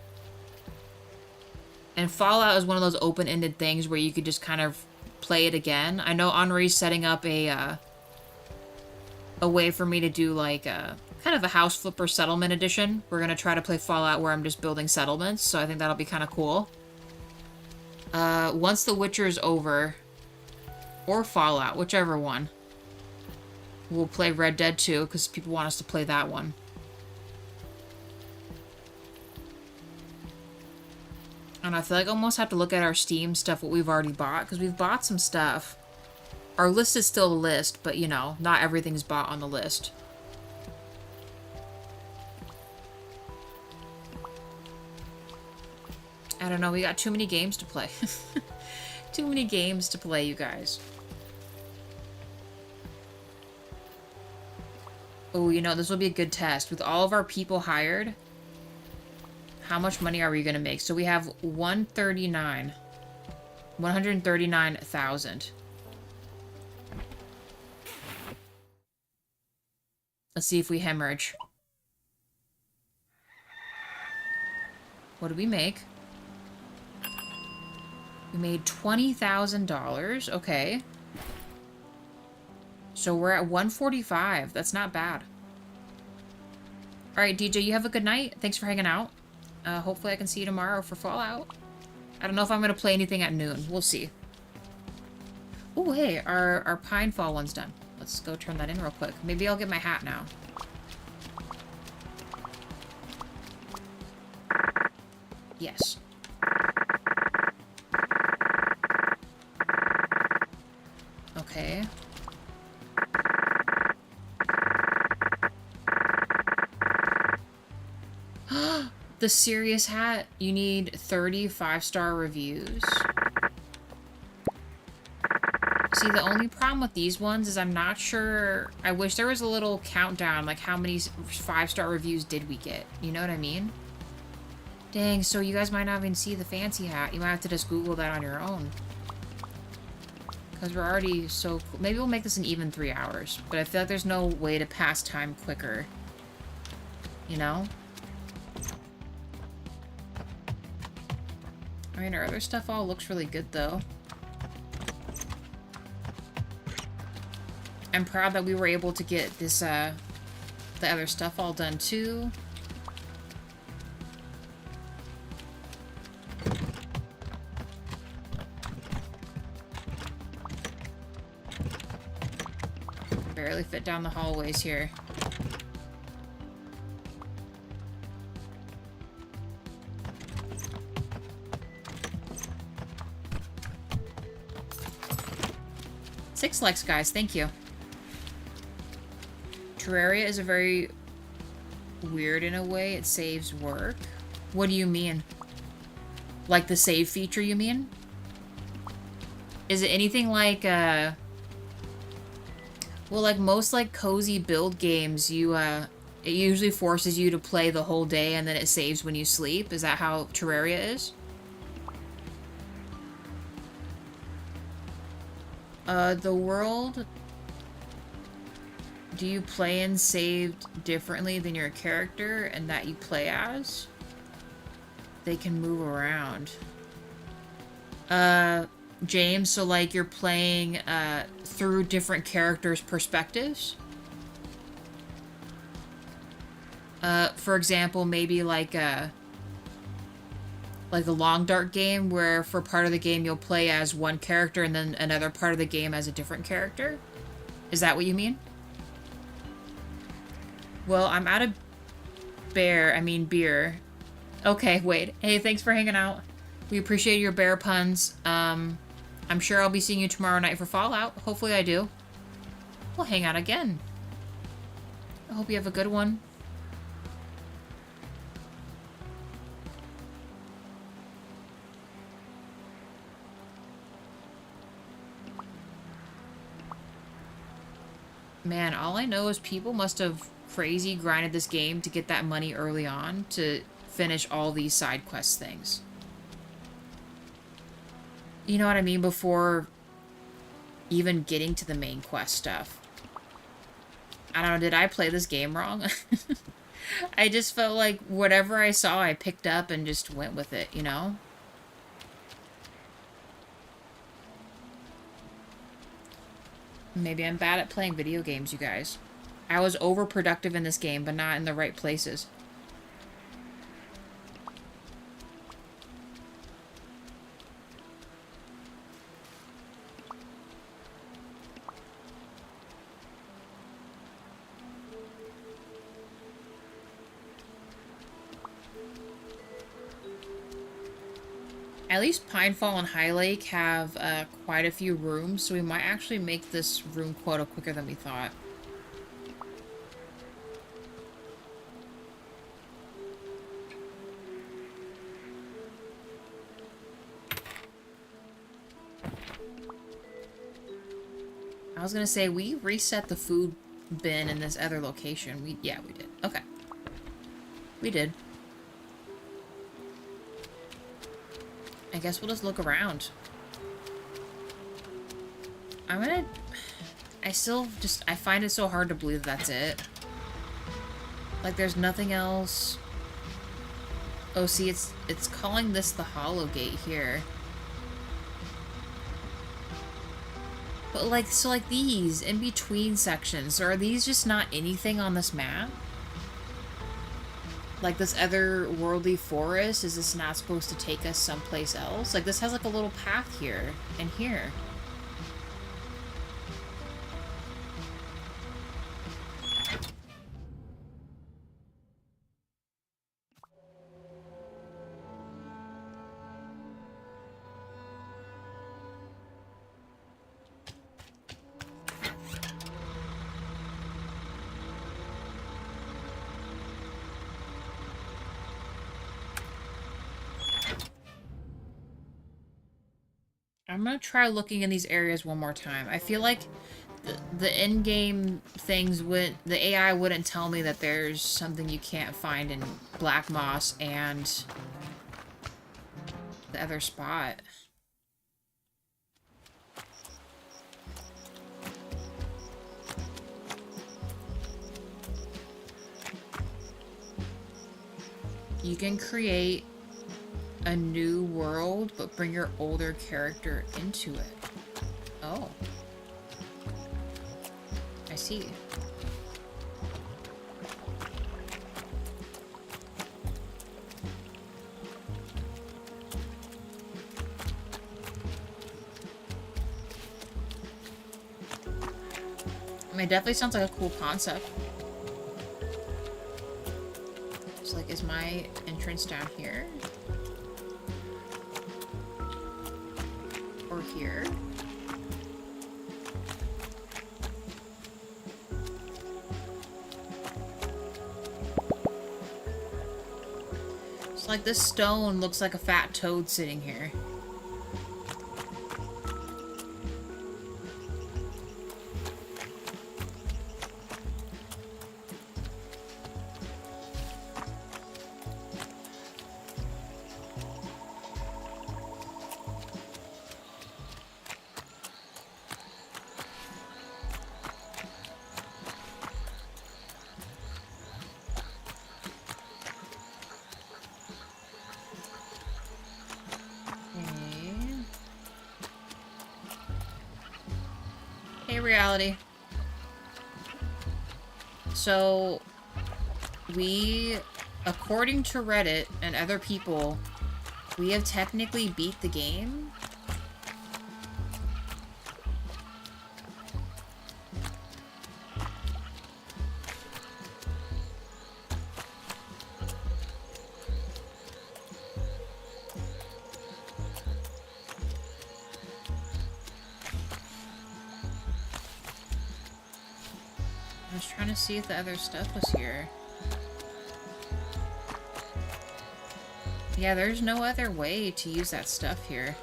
And Fallout is one of those open-ended things where you could just kind of play it again. I know Henri's setting up a way for me to do like a kind of a house flipper settlement edition. We're gonna try to play Fallout where I'm just building settlements, so I think that'll be kind of cool. Once The Witcher is over, or Fallout, whichever one, we'll play Red Dead 2, because people want us to play that one. And I feel like I almost have to look at our Steam stuff, what we've already bought, because we've bought some stuff. Our list is still a list, but, you know, not everything's bought on the list. I don't know, we got too many games to play. Too many games to play, you guys. Oh, you know, this will be a good test. With all of our people hired, how much money are we going to make? So we have 139,000. Let's see if we hemorrhage. What did we make? We made $20,000. Okay. So we're at 145. That's not bad. Alright, DJ, you have a good night. Thanks for hanging out. Hopefully I can see you tomorrow for Fallout. I don't know if I'm going to play anything at noon. We'll see. Oh, hey, our Pinefall one's done. Let's go turn that in real quick. Maybe I'll get my hat now. Yes. Okay. The serious hat, you need 30 5-star reviews. See, the only problem with these ones is I'm not sure. I wish there was a little countdown, like how many 5-star reviews did we get? You know what I mean? Dang, so you guys might not even see the fancy hat. You might have to just Google that on your own. Because we're already so... Maybe we'll make this an even 3 hours. But I feel like there's no way to pass time quicker. You know? I mean, our other stuff all looks really good, though. I'm proud that we were able to get this, the other stuff all done, too. Barely fit down the hallways here. Six likes, guys. Thank you. Terraria is a very weird in a way. It saves work. What do you mean? Like the save feature, you mean? Is it anything like, well, like most, like, cozy build games, you, it usually forces you to play the whole day and then it saves when you sleep? Is that how Terraria is? The world... Do you play and saved differently than your character and that you play as? They can move around. James, so like you're playing, through different characters' perspectives? For example, maybe like a Long Dark game where for part of the game you'll play as one character and then another part of the game as a different character? Is that what you mean? Well, I'm out of beer. Okay, wait. Hey, thanks for hanging out. We appreciate your bear puns. I'm sure I'll be seeing you tomorrow night for Fallout. Hopefully I do. We'll hang out again. I hope you have a good one. Man, all I know is people must have crazy grinded this game to get that money early on to finish all these side quest things. You know what I mean? Before even getting to the main quest stuff. I don't know, did I play this game wrong? I just felt like whatever I saw, I picked up and just went with it, you know? Maybe I'm bad at playing video games, you guys. I was overproductive in this game, but not in the right places. At least Pinefall and High Lake have quite a few rooms, so we might actually make this room quota quicker than we thought. I was gonna say, we reset the food bin in this other location. Yeah, we did. Okay. We did. I guess we'll just look around. I find it so hard to believe that's it. Like, there's nothing else. Oh, see, it's calling this the Hollow Gate here. But, like, so, like, these in-between sections, are these just not anything on this map? Like, this otherworldly forest, is this not supposed to take us someplace else? Like, this has, like, a little path here and here. I'm gonna try looking in these areas one more time. I feel like the in-game things the AI wouldn't tell me that there's something you can't find in Black Moss and the other spot. You can create a new world, but bring your older character into it. Oh. I see. I mean, it definitely sounds like a cool concept. So, like, is my entrance down here? Or here? It's like this stone looks like a fat toad sitting here. Reality. So, according to Reddit and other people, we have technically beat the game. to see if the other stuff was here. Yeah, there's no other way to use that stuff here.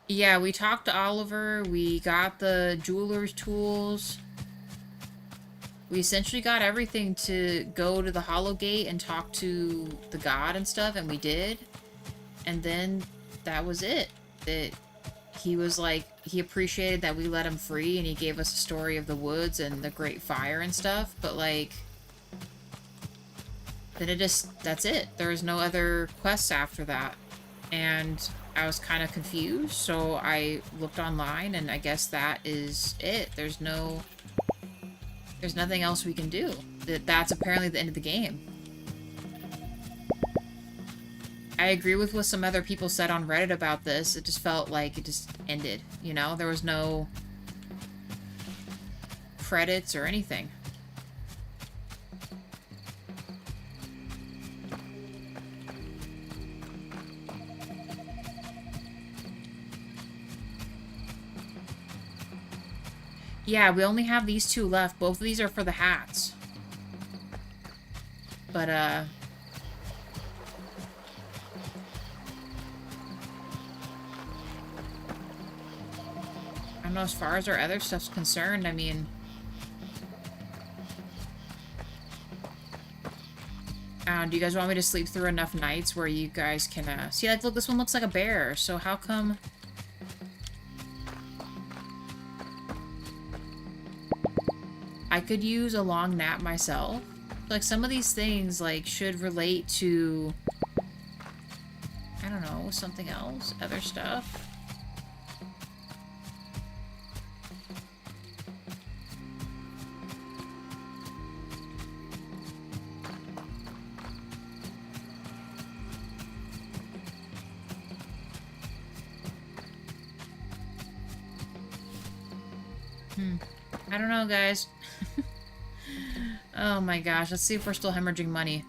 Yeah, we talked to Oliver, we got the jeweler's tools. We essentially got everything to go to the Hollow Gate and talk to the god and stuff, and we did. And then that was it. He was like, he appreciated that we let him free, and he gave us a story of the woods and the Great Fire and stuff, but like, then that's it. There was no other quests after that. And I was kind of confused, so I looked online, and I guess that is it. There's nothing else we can do. That's apparently the end of the game. I agree with what some other people said on Reddit about this. It just felt like it just ended, you know? There was no credits or anything. Yeah, we only have these two left. Both of these are for the hats. But, I don't know, as far as our other stuff's concerned, I mean... do you guys want me to sleep through enough nights where you guys can, see, like, look, this one looks like a bear, so how come... I could use a long nap myself. Like, some of these things, like, should relate to... I don't know, something else? Other stuff? I don't know, guys. Oh my gosh, let's see if we're still hemorrhaging money.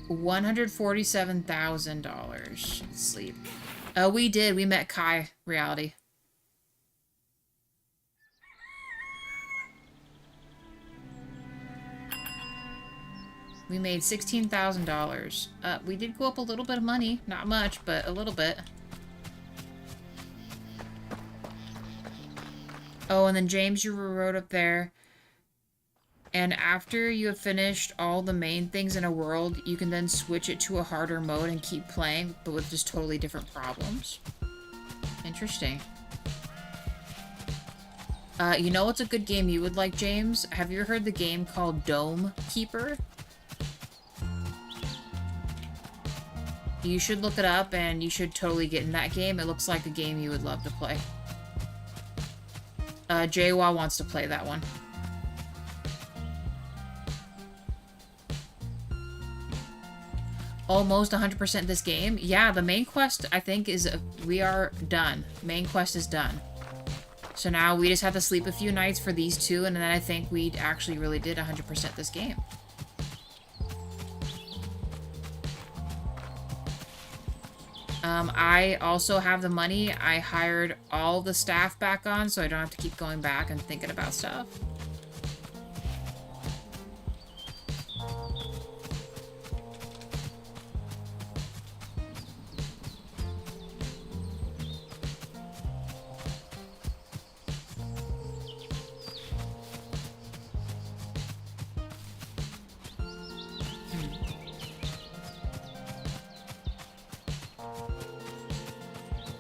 $147,000. Sleep. Oh, we did. We met Kai, reality. We made $16,000. We did go up a little bit of money. Not much, but a little bit. Oh, and then James, you wrote up there. And after you have finished all the main things in a world, you can then switch it to a harder mode and keep playing, but with just totally different problems. Interesting. You know what's a good game you would like, James? Have you ever heard the game called Dome Keeper? You should look it up, and you should totally get in that game. It looks like a game you would love to play. Jaywa wants to play that one. Almost 100% this game. Yeah, the main quest, I think, is... we are done. Main quest is done. So now we just have to sleep a few nights for these two, and then I think we actually really did 100% this game. I also have the money. I hired all the staff back on, so I don't have to keep going back and thinking about stuff.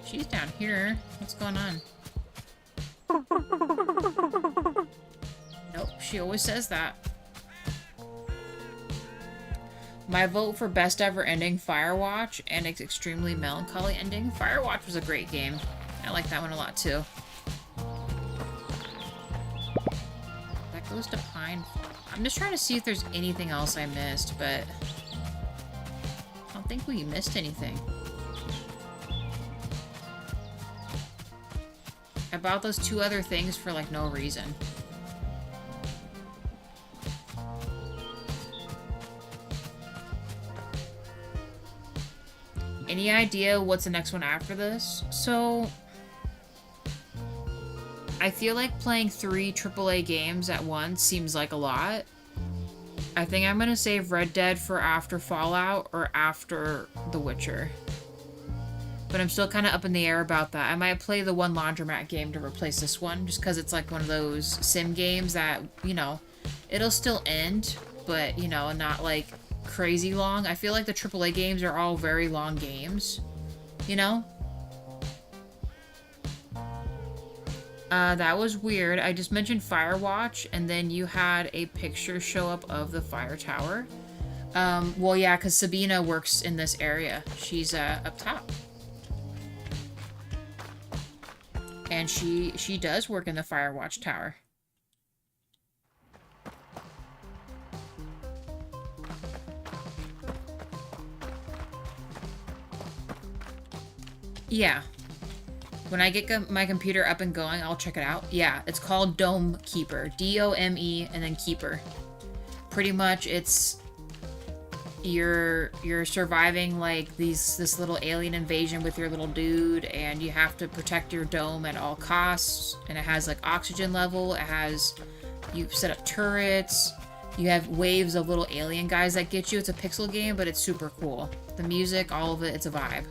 She's down here. What's going on? Nope, she always says that. My vote for best ever ending, Firewatch, and its extremely melancholy ending. Firewatch was a great game. I like that one a lot too. That goes to Pinefall. I'm just trying to see if there's anything else I missed, but I don't think we missed anything. I bought those two other things for, like, no reason. Any idea what's the next one after this? So, I feel like playing 3 AAA games at once seems like a lot. I think I'm gonna save Red Dead for after Fallout or after The Witcher. But I'm still kind of up in the air about that. I might play the one Laundromat game to replace this one, just because it's like one of those sim games that, you know, it'll still end, but, you know, not like crazy long. I feel like the AAA games are all very long games, you know? That was weird. I just mentioned Firewatch, and then you had a picture show up of the fire tower. Well, yeah, because Sabina works in this area. She's, up top. And she does work in the Firewatch tower. Yeah. When I get my computer up and going, I'll check it out. Yeah, it's called Dome Keeper. D-O-M-E and then Keeper. Pretty much it's you're surviving like this little alien invasion with your little dude, and you have to protect your dome at all costs. And it has like oxygen level. It has, you set up turrets. You have waves of little alien guys that get you. It's a pixel game, but it's super cool. The music, all of it, it's a vibe.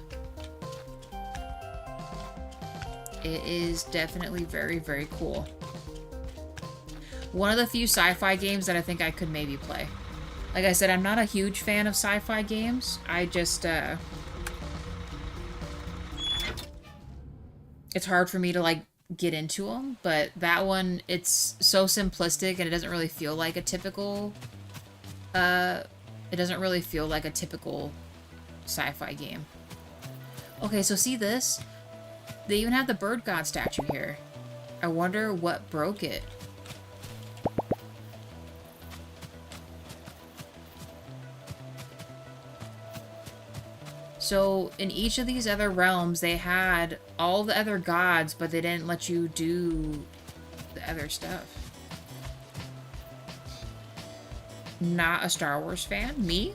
It is definitely very, very cool. One of the few sci-fi games that I think I could maybe play. Like I said, I'm not a huge fan of sci-fi games. I just, it's hard for me to, like, get into them. But that one, it's so simplistic, and it doesn't really feel like a typical, it doesn't really feel like a typical sci-fi game. Okay, so see this? They even have the bird god statue here. I wonder what broke it. So, in each of these other realms, they had all the other gods, but they didn't let you do the other stuff. Not a Star Wars fan? Me?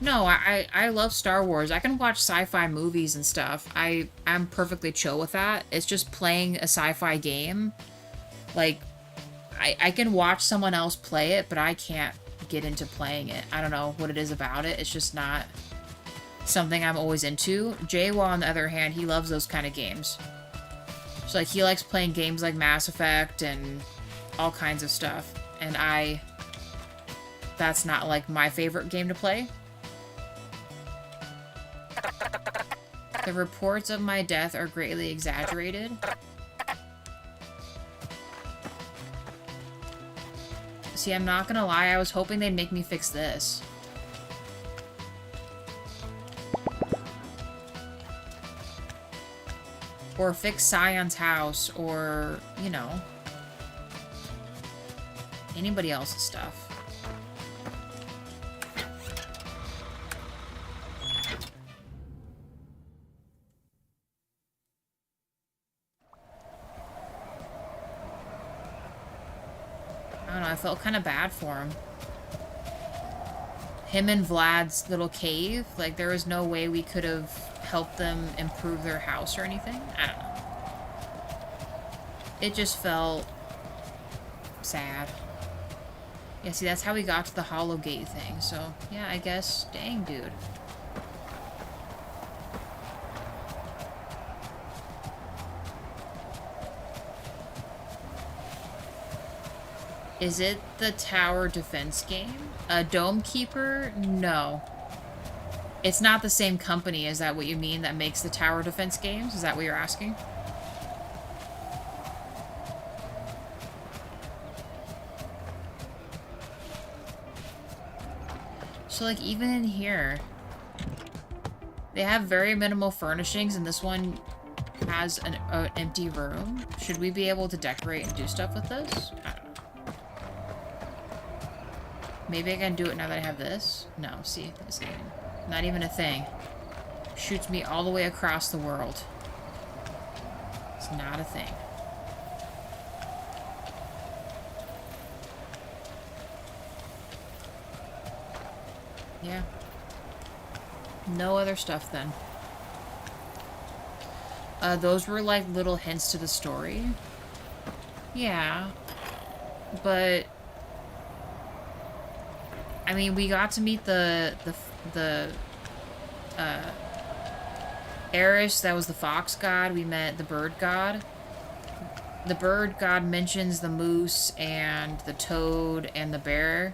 No, I love Star Wars. I can watch sci-fi movies and stuff. I'm perfectly chill with that. It's just playing a sci-fi game. Like, I can watch someone else play it, but I can't get into playing it. I don't know what it is about it. It's just not something I'm always into. Jaywa, on the other hand, he loves those kind of games. So, like, he likes playing games like Mass Effect and all kinds of stuff. And that's not, like, my favorite game to play. The reports of my death are greatly exaggerated. See, I'm not gonna lie, I was hoping they'd make me fix this. Or fix Scion's house, or, you know, anybody else's stuff. I don't know, I felt kind of bad for him. Him and Vlad's little cave, like, there was no way we could have helped them improve their house or anything. I don't know. It just felt sad. Yeah, see, that's how we got to the Hollow Gate thing, so, yeah, I guess, dang, dude. Is it the tower defense game? A Dome Keeper? No. It's not the same company, is that what you mean, that makes the tower defense games? Is that what you're asking? So, like, even in here, they have very minimal furnishings, and this one has an empty room. Should we be able to decorate and do stuff with this? I don't know. Maybe I can do it now that I have this? No, see, this ain't not even a thing. Shoots me all the way across the world. It's not a thing. Yeah. No other stuff then. Those were like little hints to the story. Yeah. But I mean, we got to meet the Eris, that was the fox god. We met the bird god. The bird god mentions the moose and the toad and the bear.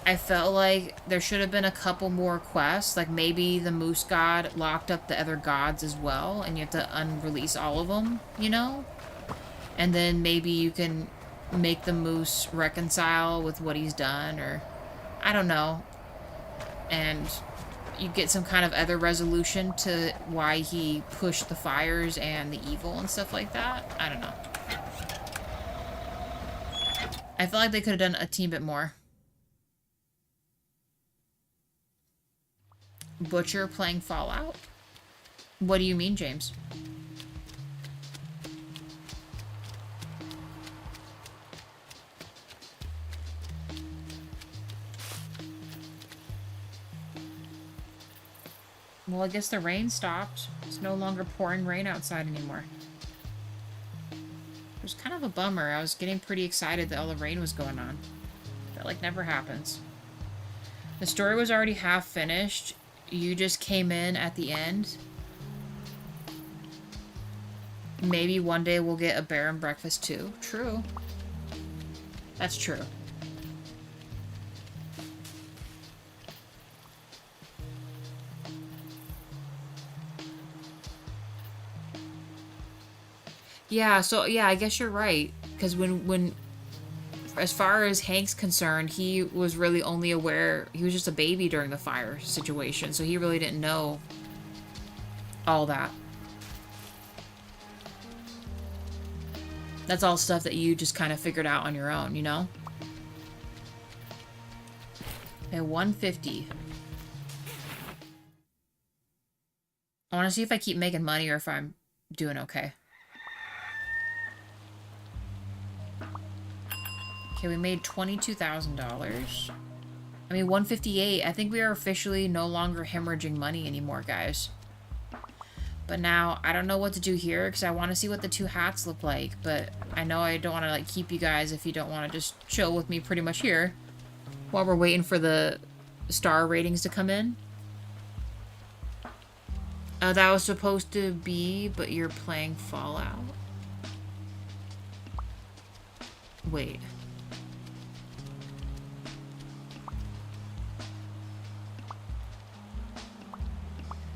I felt like there should have been a couple more quests. Like maybe the moose god locked up the other gods as well, and you have to unrelease all of them, you know? And then maybe you can make the moose reconcile with what he's done, or I don't know. And you get some kind of other resolution to why he pushed the fires and the evil and stuff like that. I don't know. I feel like they could have done a teeny bit more. Butcher playing Fallout? What do you mean, James? Well, I guess the rain stopped. It's no longer pouring rain outside anymore. It was kind of a bummer. I was getting pretty excited that all the rain was going on. That, like, never happens. The story was already half finished. You just came in at the end. Maybe one day we'll get a bear and breakfast too. True. That's true. Yeah, so yeah, I guess you're right. Because when as far as Hank's concerned, he was really only aware, he was just a baby during the fire situation, so he really didn't know all that. That's all stuff that you just kind of figured out on your own, you know? Okay, 150. I want to see if I keep making money or if I'm doing okay. Okay, we made $22,000. I mean, 158. I think we are officially no longer hemorrhaging money anymore, guys. But now, I don't know what to do here, because I want to see what the two hats look like. But I know I don't want to, like, keep you guys if you don't want to just chill with me pretty much here. While we're waiting for the star ratings to come in. That was supposed to be, but you're playing Fallout. Wait.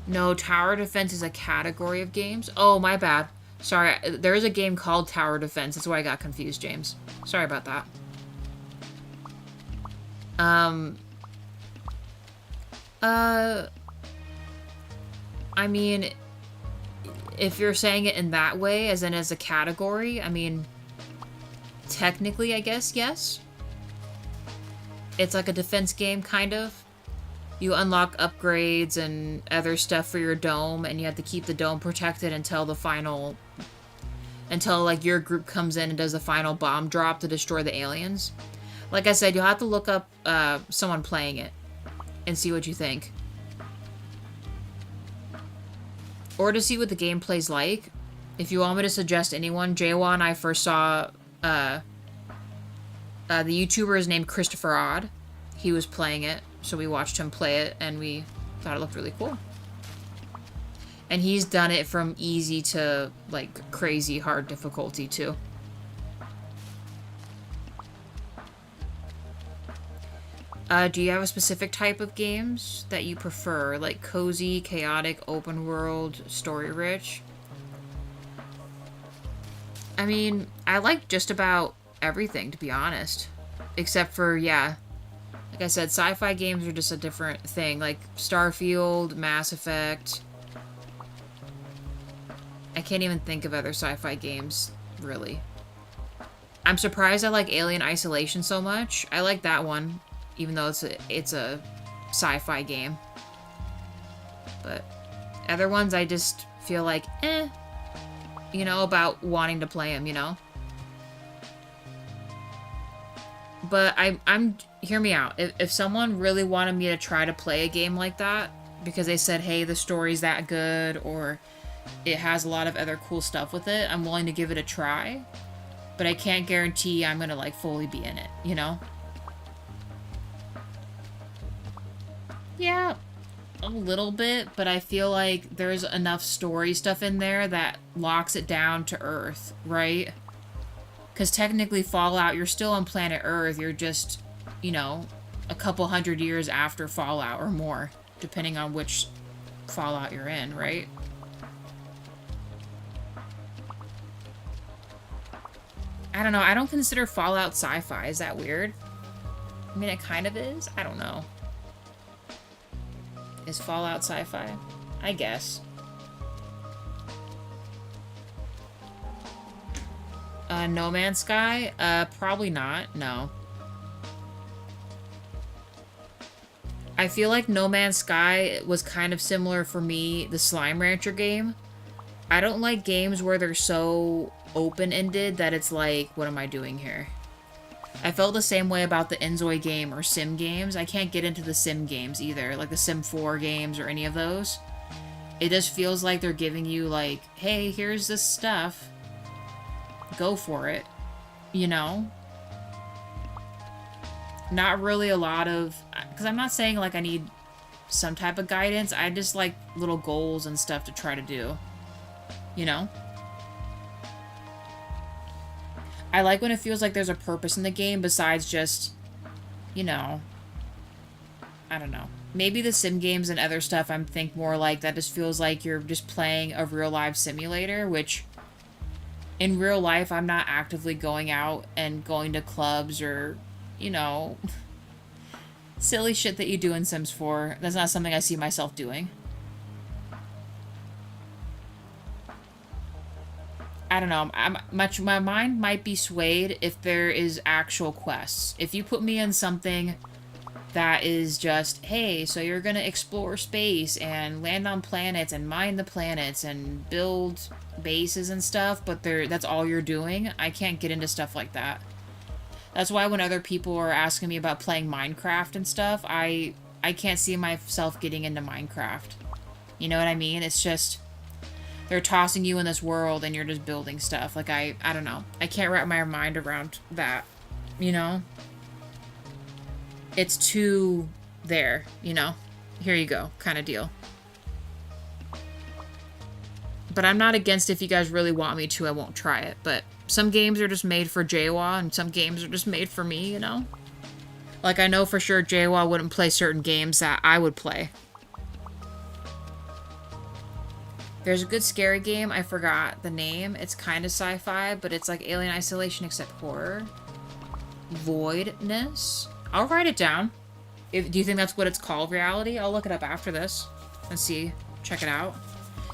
No, tower defense is a category of games. Oh, my bad. Sorry, there is a game called Tower Defense. That's why I got confused, James. Sorry about that. I mean, if you're saying it in that way, as in as a category, I mean, technically, I guess, yes. It's like a defense game, kind of. You unlock upgrades and other stuff for your dome, and you have to keep the dome protected until the final... Until, like, your group comes in and does the final bomb drop to destroy the aliens. Like I said, you'll have to look up someone playing it and see what you think. Or to see what the gameplay's like. If you want me to suggest anyone, Jawa and I first saw... the YouTuber is named Christopher Odd. He was playing it. So we watched him play it, and we thought it looked really cool. And he's done it from easy to, like, crazy hard difficulty, too. Do you have a specific type of games that you prefer? Like cozy, chaotic, open world, story-rich? I mean, I like just about everything, to be honest. Except for, yeah... Like I said, sci-fi games are just a different thing. Like Starfield, Mass Effect. I can't even think of other sci-fi games, really. I'm surprised I like Alien Isolation so much. I like that one, even though it's a sci-fi game. But other ones I just feel like, eh. You know, about wanting to play them, you know? But I'm hear me out. If someone really wanted me to try to play a game like that, because they said, hey, the story's that good, or it has a lot of other cool stuff with it, I'm willing to give it a try. But I can't guarantee I'm gonna, like, fully be in it, you know? Yeah, a little bit, but I feel like there's enough story stuff in there that locks it down to Earth, right? Because technically Fallout, you're still on planet Earth, you're just, you know, a couple hundred years after Fallout or more, depending on which Fallout you're in, right? I don't know, I don't consider Fallout sci-fi, is that weird? I mean, it kind of is, I don't know. Is Fallout sci-fi? I guess. No Man's Sky? Probably not, no. I feel like No Man's Sky was kind of similar for me, the Slime Rancher game. I don't like games where they're so open-ended that it's like, what am I doing here? I felt the same way about the Enzoi game or Sim games. I can't get into the Sim games either, like the Sim 4 games or any of those. It just feels like they're giving you like, hey, here's this stuff. Go for it. You know? Not really a lot of... Because I'm not saying like I need some type of guidance. I just like little goals and stuff to try to do. You know? I like when it feels like there's a purpose in the game besides just, you know, I don't know. Maybe the sim games and other stuff I'm think more like that just feels like you're just playing a real life simulator, which in real life I'm not actively going out and going to clubs or, you know, silly shit that you do in Sims 4. That's not something I see myself doing. I don't know, my mind might be swayed if there is actual quests. If you put me in something that is just, hey, so you're gonna explore space and land on planets and mine the planets and build bases and stuff, but that's all you're doing, I can't get into stuff like that. That's why when other people are asking me about playing Minecraft and stuff, I can't see myself getting into Minecraft. You know what I mean? It's just... they're tossing you in this world and you're just building stuff. Like, I don't know. I can't wrap my mind around that, you know? It's too there, you know? Here you go, kind of deal. But I'm not against if you guys really want me to, I won't try it. But some games are just made for JWA and some games are just made for me, you know? Like, I know for sure JWA wouldn't play certain games that I would play. There's a good scary game, I forgot the name. It's kind of sci-fi, but it's like Alien Isolation except horror. Voidness? I'll write it down. Do you think that's what it's called, Reality? I'll look it up after this and see. Check it out.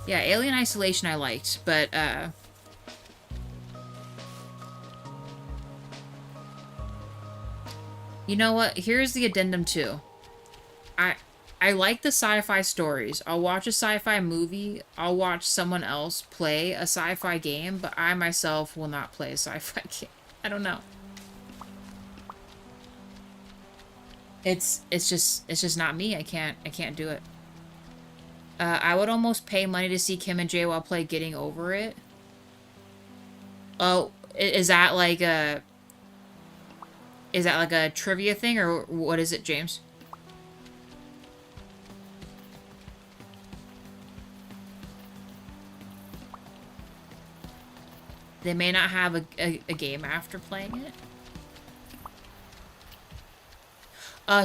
Yeah, Alien Isolation I liked, but, you know what? Here's the addendum, too. I like the sci-fi stories. I'll watch a sci-fi movie. I'll watch someone else play a sci-fi game, but I myself will not play a sci-fi game. I don't know. It's just not me. I can't do it. I would almost pay money to see Kim and JWoww play Getting Over It. Oh, is that like a trivia thing, or what is it, James? They may not have a game after playing it.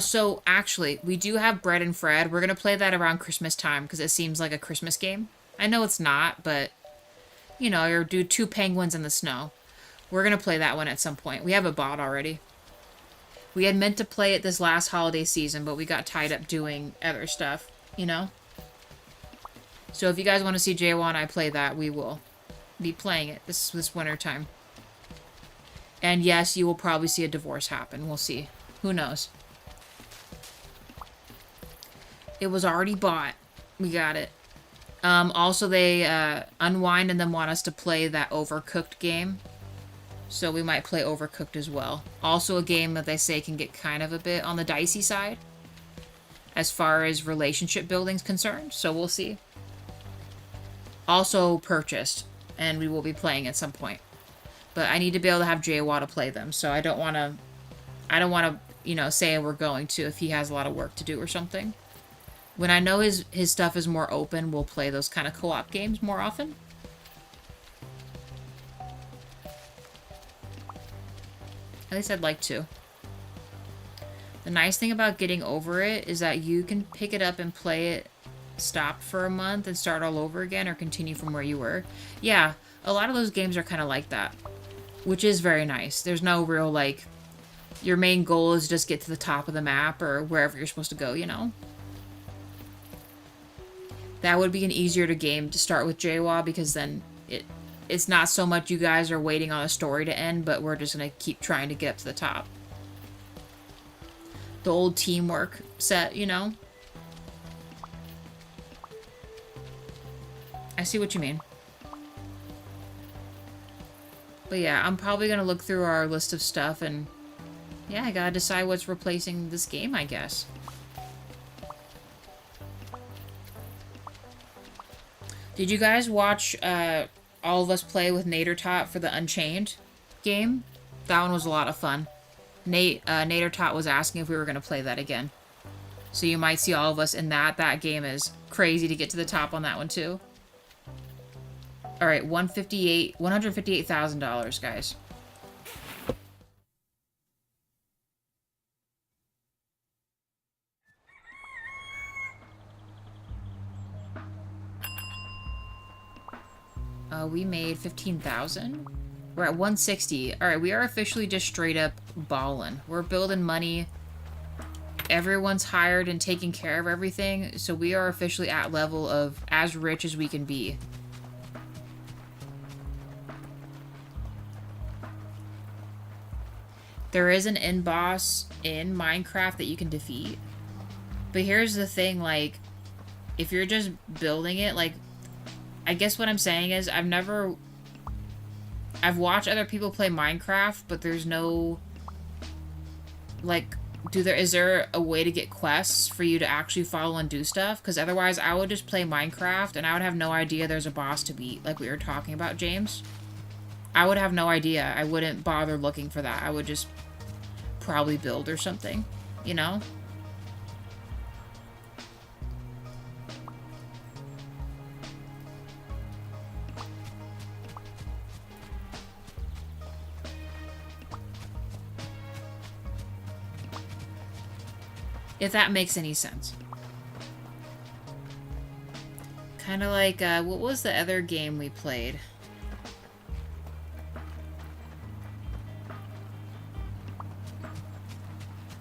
So, actually, we do have Bread and Fred. We're going to play that around Christmas time, because it seems like a Christmas game. I know it's not, but, you know, you do 2 penguins in the snow. We're going to play that one at some point. We have a bot already. We had meant to play it this last holiday season, but we got tied up doing other stuff, you know? So if you guys want to see JWoww and I play that, we will be playing it this winter time. And yes, you will probably see a divorce happen. We'll see. Who knows? It was already bought. We got it. Also, they unwind and then want us to play that Overcooked game. So we might play Overcooked as well. Also a game that they say can get kind of a bit on the dicey side. as far as relationship building's concerned, so we'll see. Also purchased, and we will be playing at some point. But I need to be able to have Jawa to play them, so I don't want to, you know, say we're going to if he has a lot of work to do or something. When I know his stuff is more open, we'll play those kind of co-op games more often. At least I'd like to. The nice thing about getting over it is that you can pick it up and play it, stop for a month and start all over again, or continue from where you were. Yeah, a lot of those games are kind of like that, which is very nice. There's no real, like, your main goal is just get to the top of the map or wherever you're supposed to go, you know? That would be an easier game to start with JWA, because then it's not so much you guys are waiting on a story to end, but we're just going to keep trying to get up to the top. The old teamwork set, you know? I see what you mean. But yeah, I'm probably going to look through our list of stuff and... yeah, I gotta decide what's replacing this game, I guess. Did you guys watch all of us play with Nader Tot for the Unchained game? That one was a lot of fun. Nader Tot was asking if we were going to play that again. So you might see all of us in that. That game is crazy to get to the top on that one, too. Alright, $158,000, guys. We made 15,000. We're at 160. Alright, we are officially just straight up ballin'. We're building money. Everyone's hired and taking care of everything, so we are officially at level of as rich as we can be. There is an end boss in Minecraft that you can defeat. But here's the thing, like, if you're just building it, like, I guess what I'm saying is I've watched other people play Minecraft, but there's no, like, is there a way to get quests for you to actually follow and do stuff? Because otherwise I would just play Minecraft and I would have no idea there's a boss to beat, like we were talking about, James. I would have no idea. I wouldn't bother looking for that. I would just probably build or something, you know? If that makes any sense. Kind of like, what was the other game we played?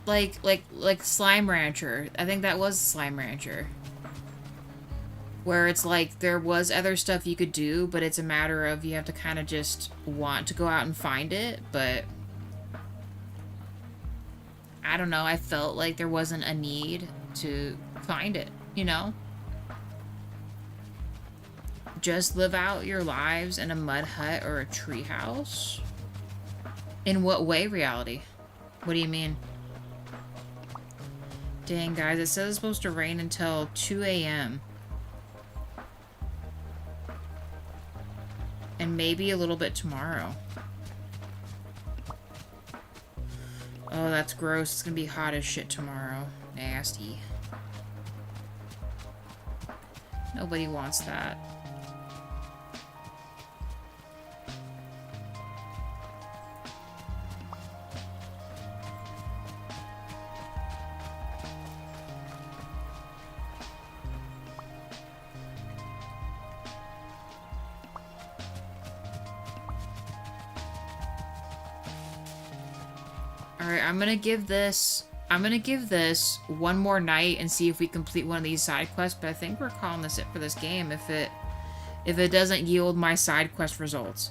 Like Slime Rancher. I think that was Slime Rancher. Where it's like, there was other stuff you could do, but it's a matter of you have to kind of just want to go out and find it, but... I don't know, I felt like there wasn't a need to find it, you know? Just live out your lives in a mud hut or a tree house? In what way, reality? What do you mean? Dang, guys, it says it's supposed to rain until 2 a.m. And maybe a little bit tomorrow. Oh, that's gross. It's gonna be hot as shit tomorrow. Nasty. Nobody wants that. Alright, I'm gonna give this one more night and see if we complete one of these side quests, but I think we're calling this it for this game if it doesn't yield my side quest results.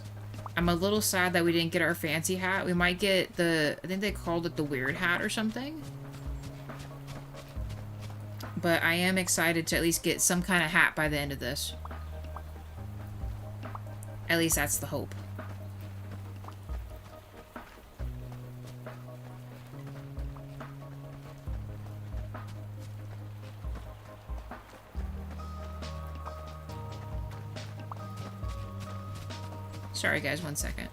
I'm a little sad that we didn't get our fancy hat. We might get I think they called it the weird hat or something. But I am excited to at least get some kind of hat by the end of this. At least that's the hope. Sorry, guys, 1 second.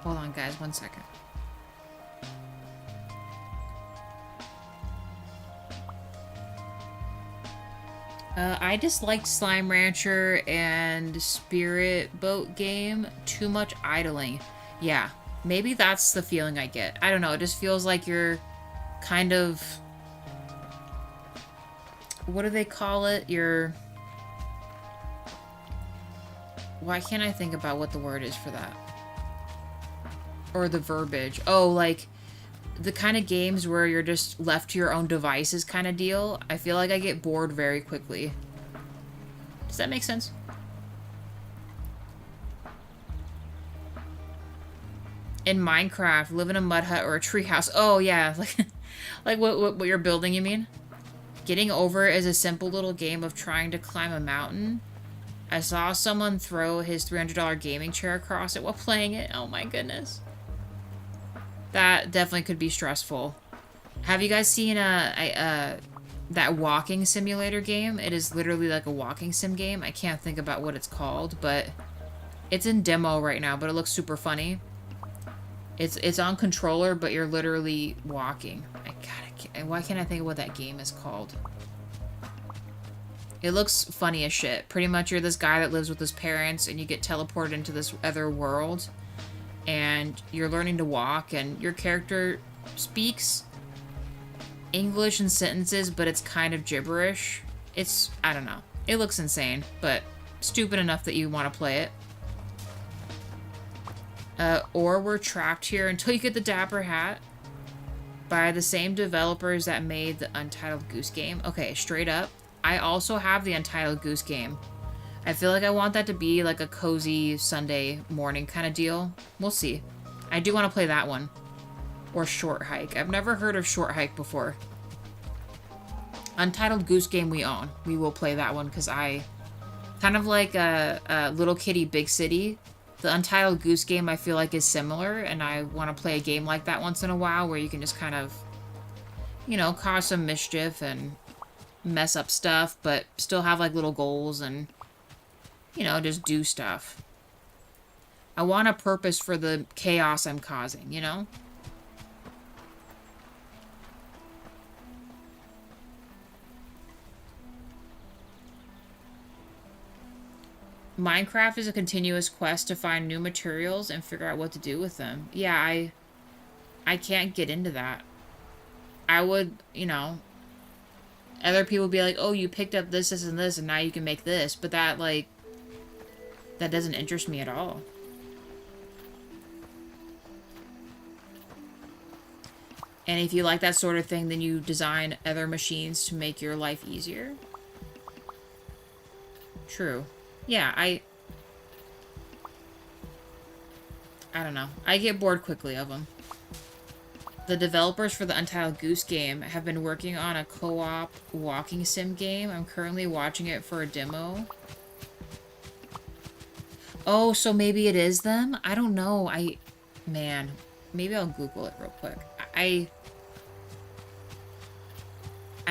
Hold on, guys, 1 second. I disliked Slime Rancher and Spirit Boat game. Too much idling. Yeah, maybe that's the feeling I get. I don't know, it just feels like you're kind of... What do they call it? You're... Why can't I think about what the word is for that? Or the verbiage. Oh, like... the kind of games where you're just left to your own devices kind of deal. I feel like I get bored very quickly. Does that make sense? In Minecraft, live in a mud hut or a treehouse. Oh, yeah. Like what you're building, you mean? Getting over is a simple little game of trying to climb a mountain. I saw someone throw his $300 gaming chair across it while playing it. Oh my goodness. That definitely could be stressful. Have you guys seen that walking simulator game? It is literally like a walking sim game. I can't think about what it's called, but it's in demo right now, but it looks super funny. It's on controller, but you're literally walking. Why can't I think of what that game is called? It looks funny as shit. Pretty much you're this guy that lives with his parents and you get teleported into this other world. And you're learning to walk, and your character speaks English in sentences, but it's kind of gibberish. I don't know. It looks insane, but stupid enough that you want to play it. Or we're trapped here until you get the Dapper Hat by the same developers that made the Untitled Goose Game. Okay, straight up. I also have the Untitled Goose Game. I feel like I want that to be like a cozy Sunday morning kind of deal. We'll see. I do want to play that one. Or Short Hike. I've never heard of Short Hike before. Untitled Goose Game we own. We will play that one because I... Kind of like a Little Kitty Big City. The Untitled Goose Game I feel like is similar. And I want to play a game like that once in a while where you can just kind of... You know, cause some mischief and mess up stuff. But still have like little goals and... You know, just do stuff. I want a purpose for the chaos I'm causing, you know? Minecraft is a continuous quest to find new materials and figure out what to do with them. Yeah, I can't get into that. I would, you know... Other people would be like, oh, you picked up this, this, and this, and now you can make this. But that, like... That doesn't interest me at all. And if you like that sort of thing, then you design other machines to make your life easier. True. Yeah, I don't know. I get bored quickly of them. The developers for the Untitled Goose Game have been working on a co-op walking sim game. I'm currently watching it for a demo. Oh, so maybe it is them? I don't know. Man, maybe I'll Google it real quick. I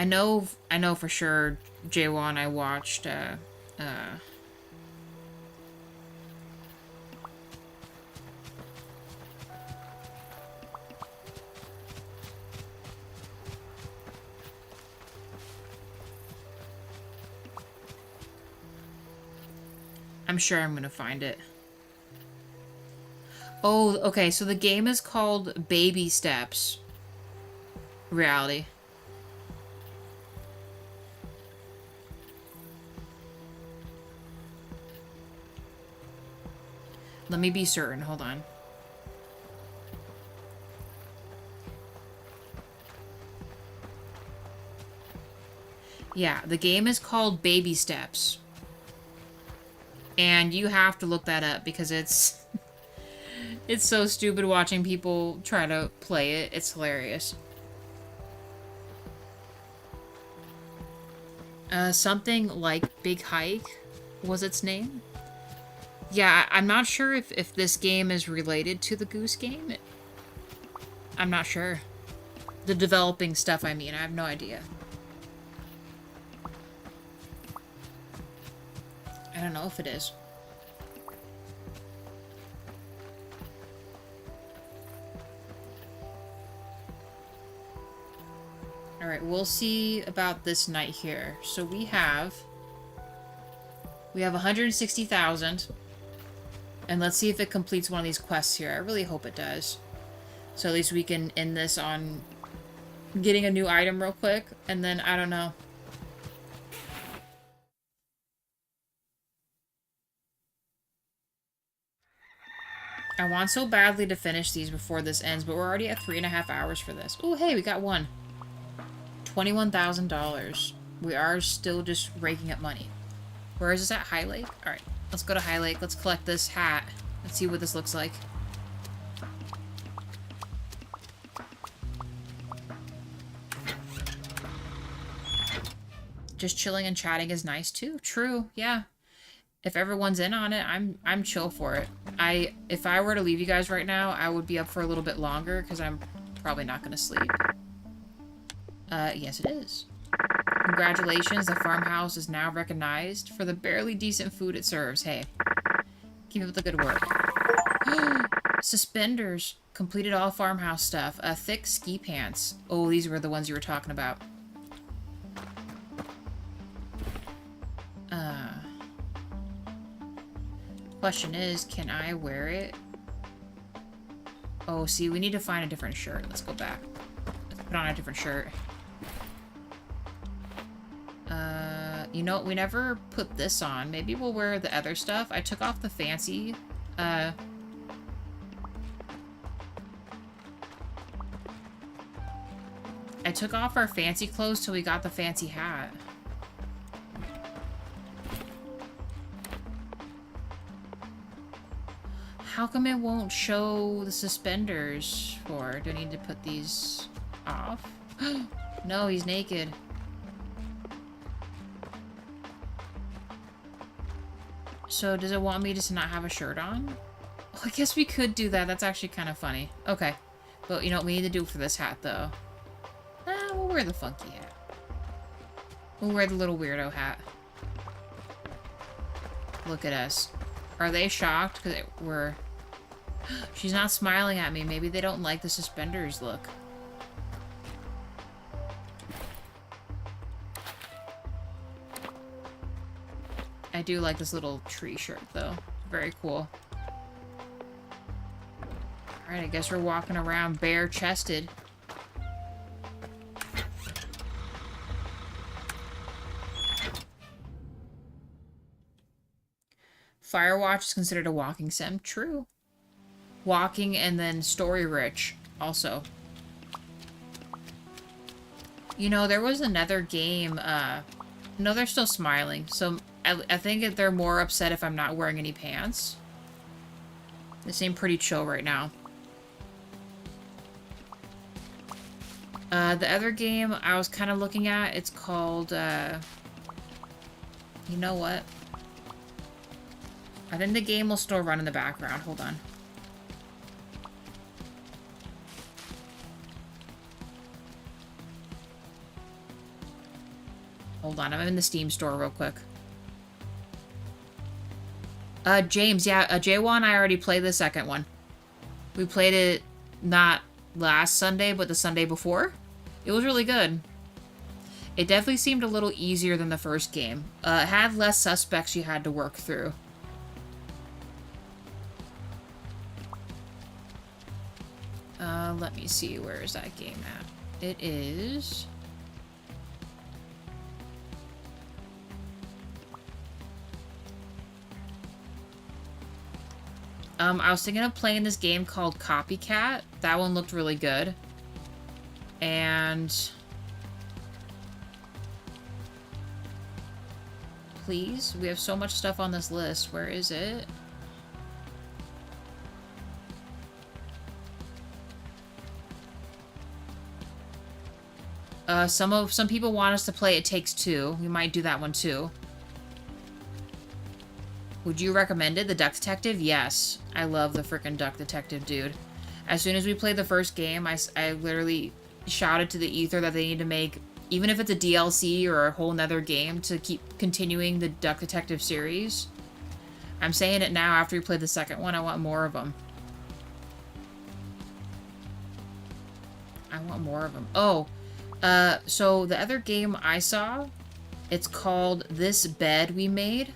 know for sure, J1, I watched, I'm sure I'm gonna find it. Oh, okay, so the game is called Baby Steps. Reality. Let me be certain, hold on. Yeah, the game is called Baby Steps. And you have to look that up because it's... It's so stupid watching people try to play it. It's hilarious. Something like Big Hike was its name. Yeah, I'm not sure if this game is related to the Goose Game. I'm not sure. The developing stuff, I mean. I have no idea. I don't know if it is. Alright, we'll see about this night here. So we have 160,000. And let's see if it completes one of these quests here. I really hope it does. So at least we can end this on getting a new item real quick. And then, I don't know. I want so badly to finish these before this ends, but we're already at 3.5 hours for this. Oh, hey, we got one. $21,000. We are still just raking up money. Where is this at? High Lake? Alright, let's go to High Lake. Let's collect this hat. Let's see what this looks like. Just chilling and chatting is nice too. True, yeah. If everyone's in on it, I'm chill for it. If I were to leave you guys right now, I would be up for a little bit longer because I'm probably not gonna sleep. Yes it is. Congratulations, the farmhouse is now recognized for the barely decent food it serves. Hey, keep up the good work. Suspenders. Completed all farmhouse stuff. Thick ski pants. Oh, these were the ones you were talking about. Question is, can I wear it? Oh, see, we need to find a different shirt. Let's go back. Let's put on a different shirt. You know what? We never put this on. Maybe we'll wear the other stuff. I took off the fancy, I took off our fancy clothes till we got the fancy hat. How come it won't show the suspenders for? Do I need to put these off? No, he's naked. So does it want me just to not have a shirt on? Oh, I guess we could do that. That's actually kind of funny. Okay. But you know what we need to do for this hat, though? We'll wear the funky hat. We'll wear the little weirdo hat. Look at us. Are they shocked? Because we're... She's not smiling at me. Maybe they don't like the suspenders look. I do like this little tree shirt, though. Very cool. Alright, I guess we're walking around bare-chested. Firewatch is considered a walking sim. True. Walking and then story-rich, also. You know, there was another game, no, they're still smiling, so I think they're more upset if I'm not wearing any pants. They seem pretty chill right now. The other game I was kind of looking at, it's called, you know what? I think the game will still run in the background. Hold on. Hold on, I'm in the Steam store real quick. James, yeah, J1, I already played the second one. We played it not last Sunday, but the Sunday before. It was really good. It definitely seemed a little easier than the first game. It had less suspects you had to work through. Let me see, where is that game at? It is... I was thinking of playing this game called Copycat. That one looked really good. And... Please? We have so much stuff on this list. Where is it? Some people want us to play It Takes Two. We might do that one too. Would you recommend it? The Duck Detective? Yes. I love the frickin' Duck Detective, dude. As soon as we played the first game, I literally shouted to the ether that they need to make, even if it's a DLC or a whole nother game, to keep continuing the Duck Detective series. I'm saying it now after we played the second one. I want more of them. I want more of them. Oh, so the other game I saw, it's called This Bed We Made.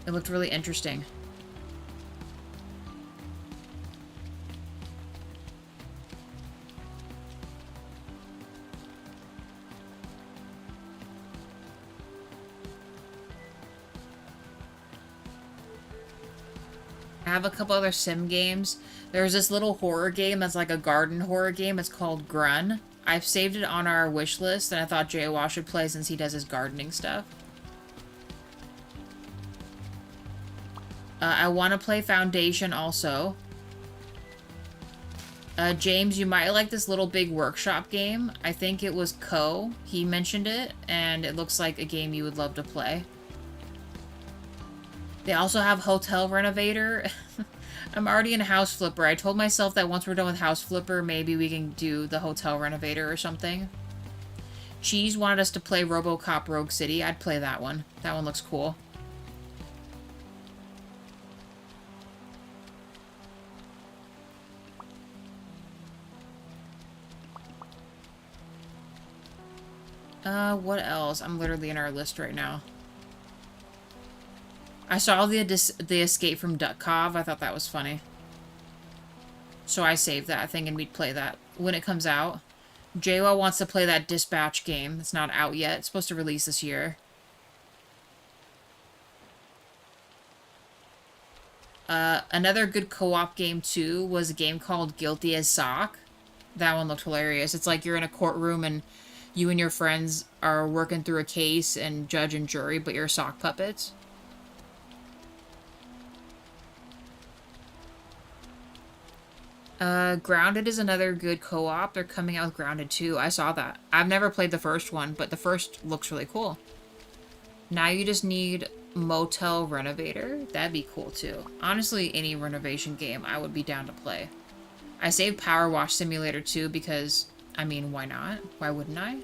It looked really interesting. I have a couple other sim games. There's this little horror game that's like a garden horror game. It's called Grun. I've saved it on our wish list, and I thought J-Wa should play since he does his gardening stuff. I want to play Foundation also. James, you might like this Little Big Workshop game. I think it was Co. He mentioned it, and it looks like a game you would love to play. They also have Hotel Renovator. I'm already in House Flipper. I told myself that once we're done with House Flipper, maybe we can do the Hotel Renovator or something. Cheese wanted us to play RoboCop Rogue City. I'd play that one. That one looks cool. What else? I'm literally in our list right now. I saw the Escape from Duck Cove. I thought that was funny. So I saved that, thinking we'd play that when it comes out. J-Wa wants to play that Dispatch game. It's not out yet. It's supposed to release this year. Another good co-op game, too, was a game called Guilty as Sock. That one looked hilarious. It's like you're in a courtroom and you and your friends are working through a case and judge and jury, but you're sock puppets. Grounded is another good co-op. They're coming out with Grounded 2. I saw that. I've never played the first one, but the first looks really cool. Now you just need Motel Renovator. That'd be cool, too. Honestly, any renovation game I would be down to play. I saved Power Wash Simulator 2 because, I mean, why not? Why wouldn't I?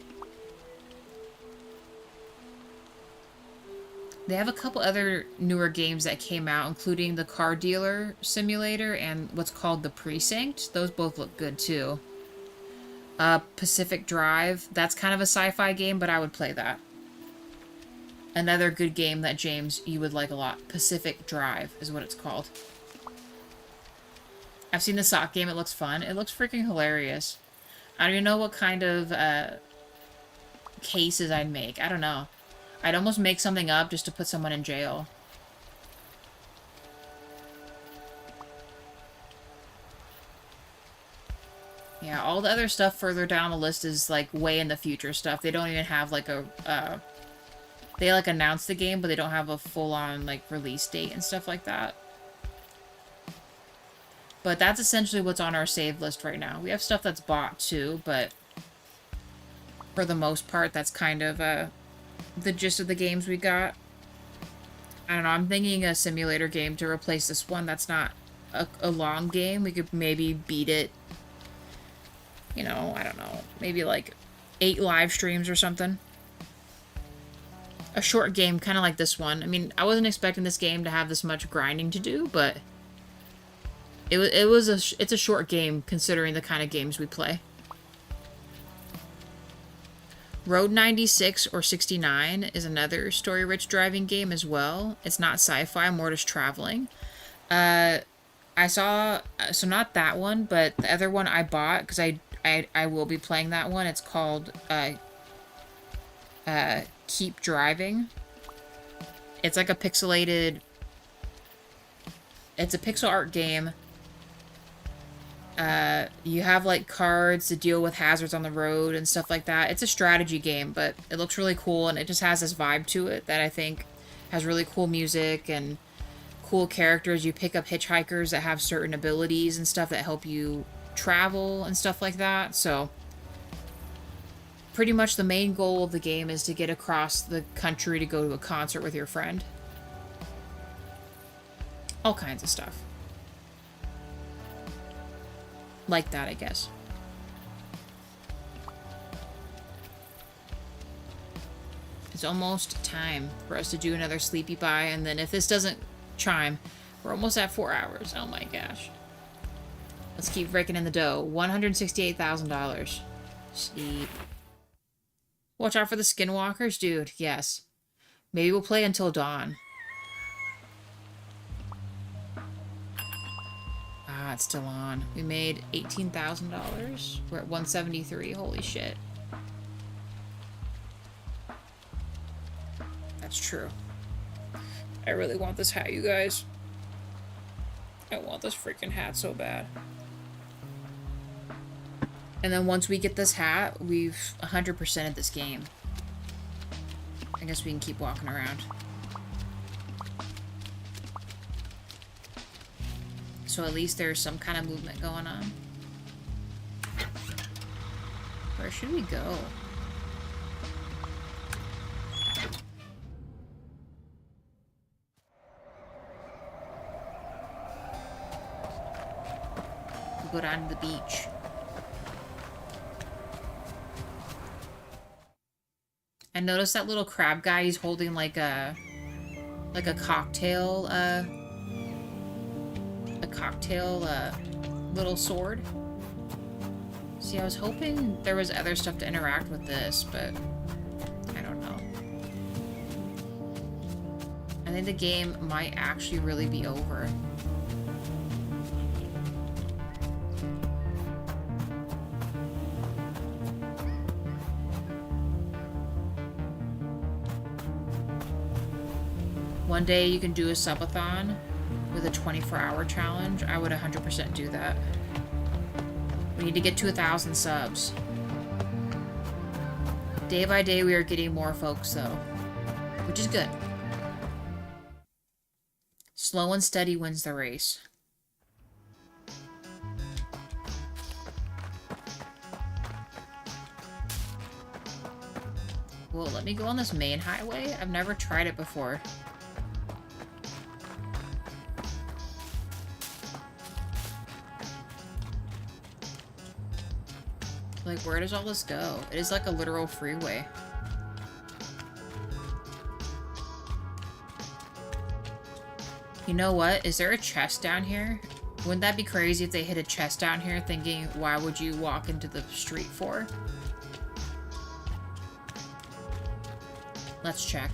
They have a couple other newer games that came out, including the Car Dealer Simulator and what's called The Precinct. Those both look good, too. Pacific Drive. That's kind of a sci-fi game, but I would play that. Another good game that, James, you would like a lot. Pacific Drive is what it's called. I've seen the sock game. It looks fun. It looks freaking hilarious. I don't even know what kind of cases I'd make. I don't know. I'd almost make something up just to put someone in jail. Yeah, all the other stuff further down the list is, like, way in the future stuff. They don't even have, like, a, they, like, announce the game, but they don't have a full-on, like, release date and stuff like that. But that's essentially what's on our save list right now. We have stuff that's bought, too, but for the most part, that's kind of, the gist of the games we got. I don't know, I'm thinking a simulator game to replace this one that's not a long game. We could maybe beat it, you know, I don't know, maybe like 8 live streams or something. A short game, kind of like this one. I mean, I wasn't expecting this game to have this much grinding to do, but it's a short game considering the kind of games we play. Road 96 or 69 is another story-rich driving game as well. It's not sci-fi, more just traveling. I saw, so not that one, but the other one I bought, because I will be playing that one. It's called Keep Driving. It's like a pixelated, it's a pixel art game. You have, like, cards to deal with hazards on the road and stuff like that. It's a strategy game, but it looks really cool, and it just has this vibe to it that I think has really cool music and cool characters. You pick up hitchhikers that have certain abilities and stuff that help you travel and stuff like that. So pretty much the main goal of the game is to get across the country to go to a concert with your friend. All kinds of stuff. Like that, I guess. It's almost time for us to do another sleepy buy, and then if this doesn't chime, we're almost at 4 hours. Oh my gosh. Let's keep raking in the dough. $168,000. Sleep. Watch out for the skinwalkers, dude. Yes. Maybe we'll play until dawn. Ah, it's still on. We made $18,000. We're at 173. Holy shit. That's true. I really want this hat, you guys. I want this freaking hat so bad. And then once we get this hat, we've 100%ed this game. I guess we can keep walking around. So at least there's some kind of movement going on. Where should we go? We'll go down to the beach. I noticed that little crab guy, he's holding like a cocktail, little sword. See, I was hoping there was other stuff to interact with this, but I don't know. I think the game might actually really be over. One day you can do a subathon with a 24-hour challenge. I would 100% do that. We need to get to 1,000 subs. Day by day we are getting more folks though, which is good. Slow and steady wins the race. Well, let me go on this main highway. I've never tried it before. Like, where does all this go? It is like a literal freeway. You know what? Is there a chest down here? Wouldn't that be crazy if they hit a chest down here thinking, why would you walk into the street for? Let's check.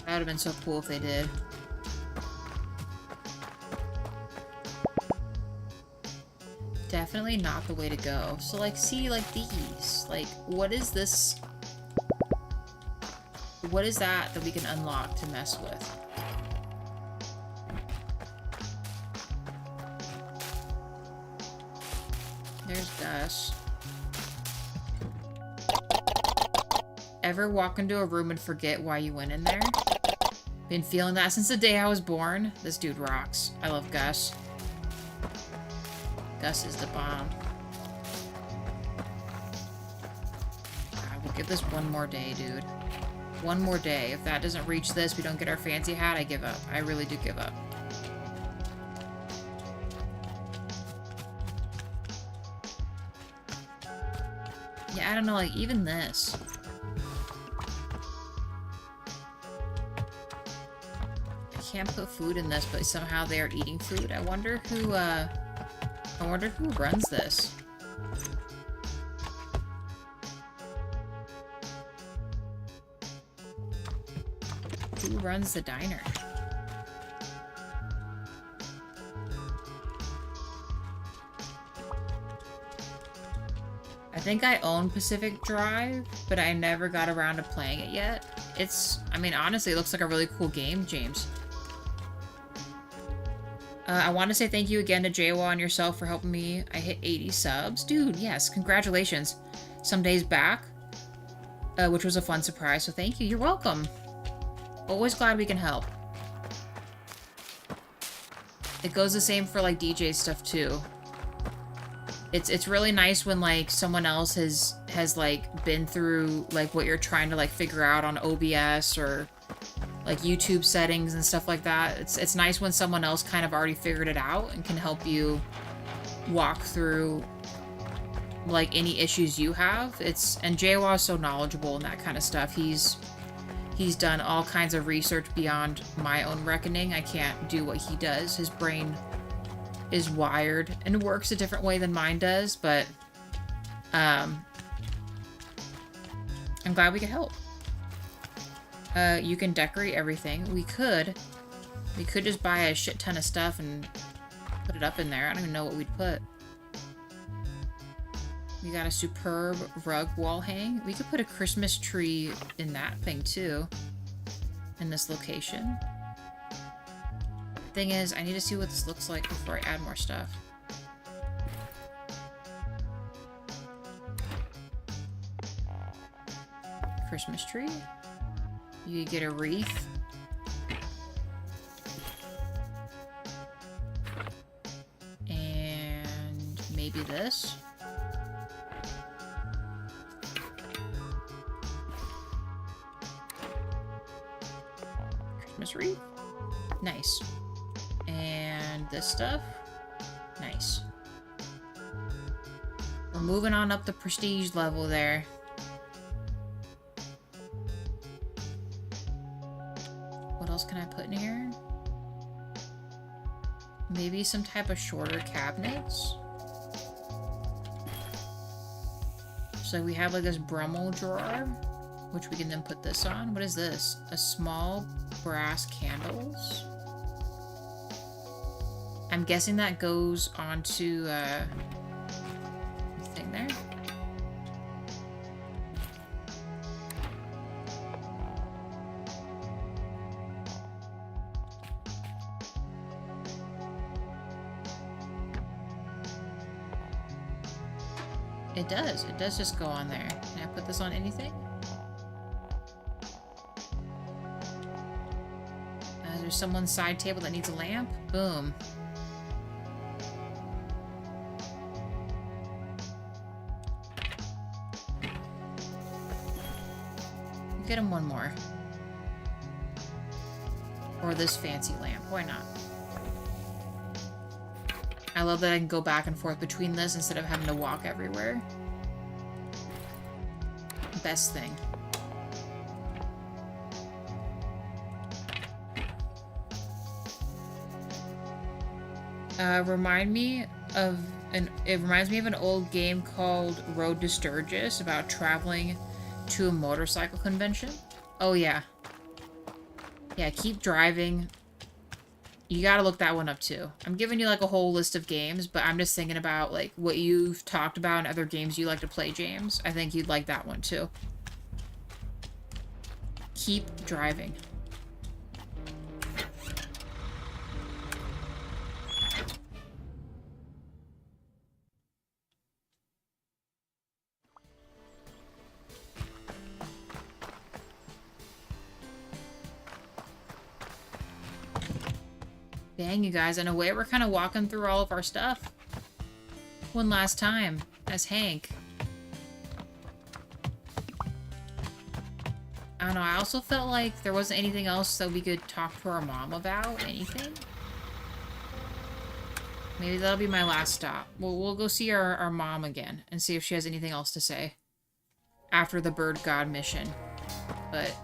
That would have been so cool if they did. Definitely not the way to go. So, like, see, like, these. Like, what is this? What is that we can unlock to mess with? There's Gus. Ever walk into a room and forget why you went in there? Been feeling that since the day I was born. This dude rocks. I love Gus. Gus is the bomb. I will give this one more day, dude. One more day. If that doesn't reach this, we don't get our fancy hat, I give up. I really do give up. Yeah, I don't know, like, even this. Can't put food in this, but somehow they are eating food. I wonder who runs this. Who runs the diner? I think I own Pacific Drive, but I never got around to playing it yet. I mean, honestly, it looks like a really cool game, James. I want to say thank you again to JWA and yourself for helping me. I hit 80 subs. Dude, yes, congratulations. Some days back, which was a fun surprise, so thank you. You're welcome. Always glad we can help. It goes the same for, like, DJ stuff, too. It's really nice when, like, someone else has like, been through, like, what you're trying to, like, figure out on OBS or, like, YouTube settings and stuff like that. It's nice when someone else kind of already figured it out and can help you walk through, like, any issues you have. And JWA is so knowledgeable in that kind of stuff. He's done all kinds of research beyond my own reckoning. I can't do what he does. His brain is wired and works a different way than mine does, but I'm glad we could help. You can decorate everything. We could just buy a shit ton of stuff and put it up in there. I don't even know what we'd put. We got a superb rug wall hang. We could put a Christmas tree in that thing too, in this location. Thing is, I need to see what this looks like before I add more stuff. Christmas tree. You get a wreath. And maybe this. Christmas wreath. Nice. And this stuff. Nice. We're moving on up the prestige level there. What else can I put in here? Maybe some type of shorter cabinets. So we have like this Brummel drawer, which we can then put this on. What is this? A small brass candles. I'm guessing that goes onto the thing there. It does. It does just go on there. Can I put this on anything? There's someone's side table that needs a lamp. Boom. Get him one more. Or this fancy lamp. Why not? I love that I can go back and forth between this instead of having to walk everywhere. Best thing. It reminds me of an old game called Road to Sturgis about traveling to a motorcycle convention. Oh yeah. Yeah, keep driving. You gotta look that one up too. I'm giving you like a whole list of games, but I'm just thinking about like what you've talked about and other games you like to play, James. I think you'd like that one too. Keep driving. Dang, you guys, in a way, we're kind of walking through all of our stuff. One last time, as Hank. I don't know, I also felt like there wasn't anything else that we could talk to our mom about. Anything? Maybe that'll be my last stop. We'll go see our mom again and see if she has anything else to say after the Bird God mission. But...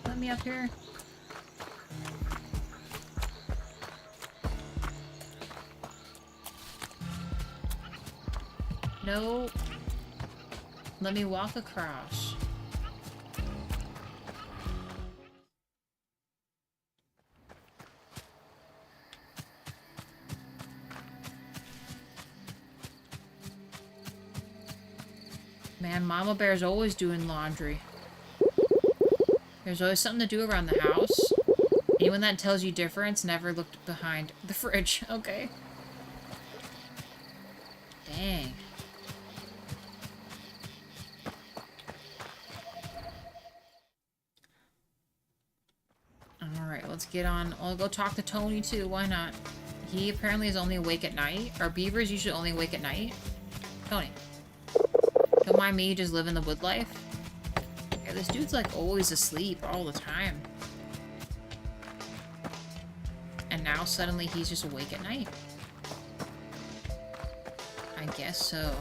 let me up here. No. Let me walk across. Man, Mama Bear's always doing laundry. There's always something to do around the house. Anyone that tells you difference never looked behind the fridge. Okay. Dang. Alright, let's get on. I'll go talk to Tony too. Why not? He apparently is only awake at night. Are beavers usually only awake at night? Tony. Don't mind me just living the wood life. Yeah, this dude's like always asleep all the time. And now suddenly he's just awake at night. I guess so.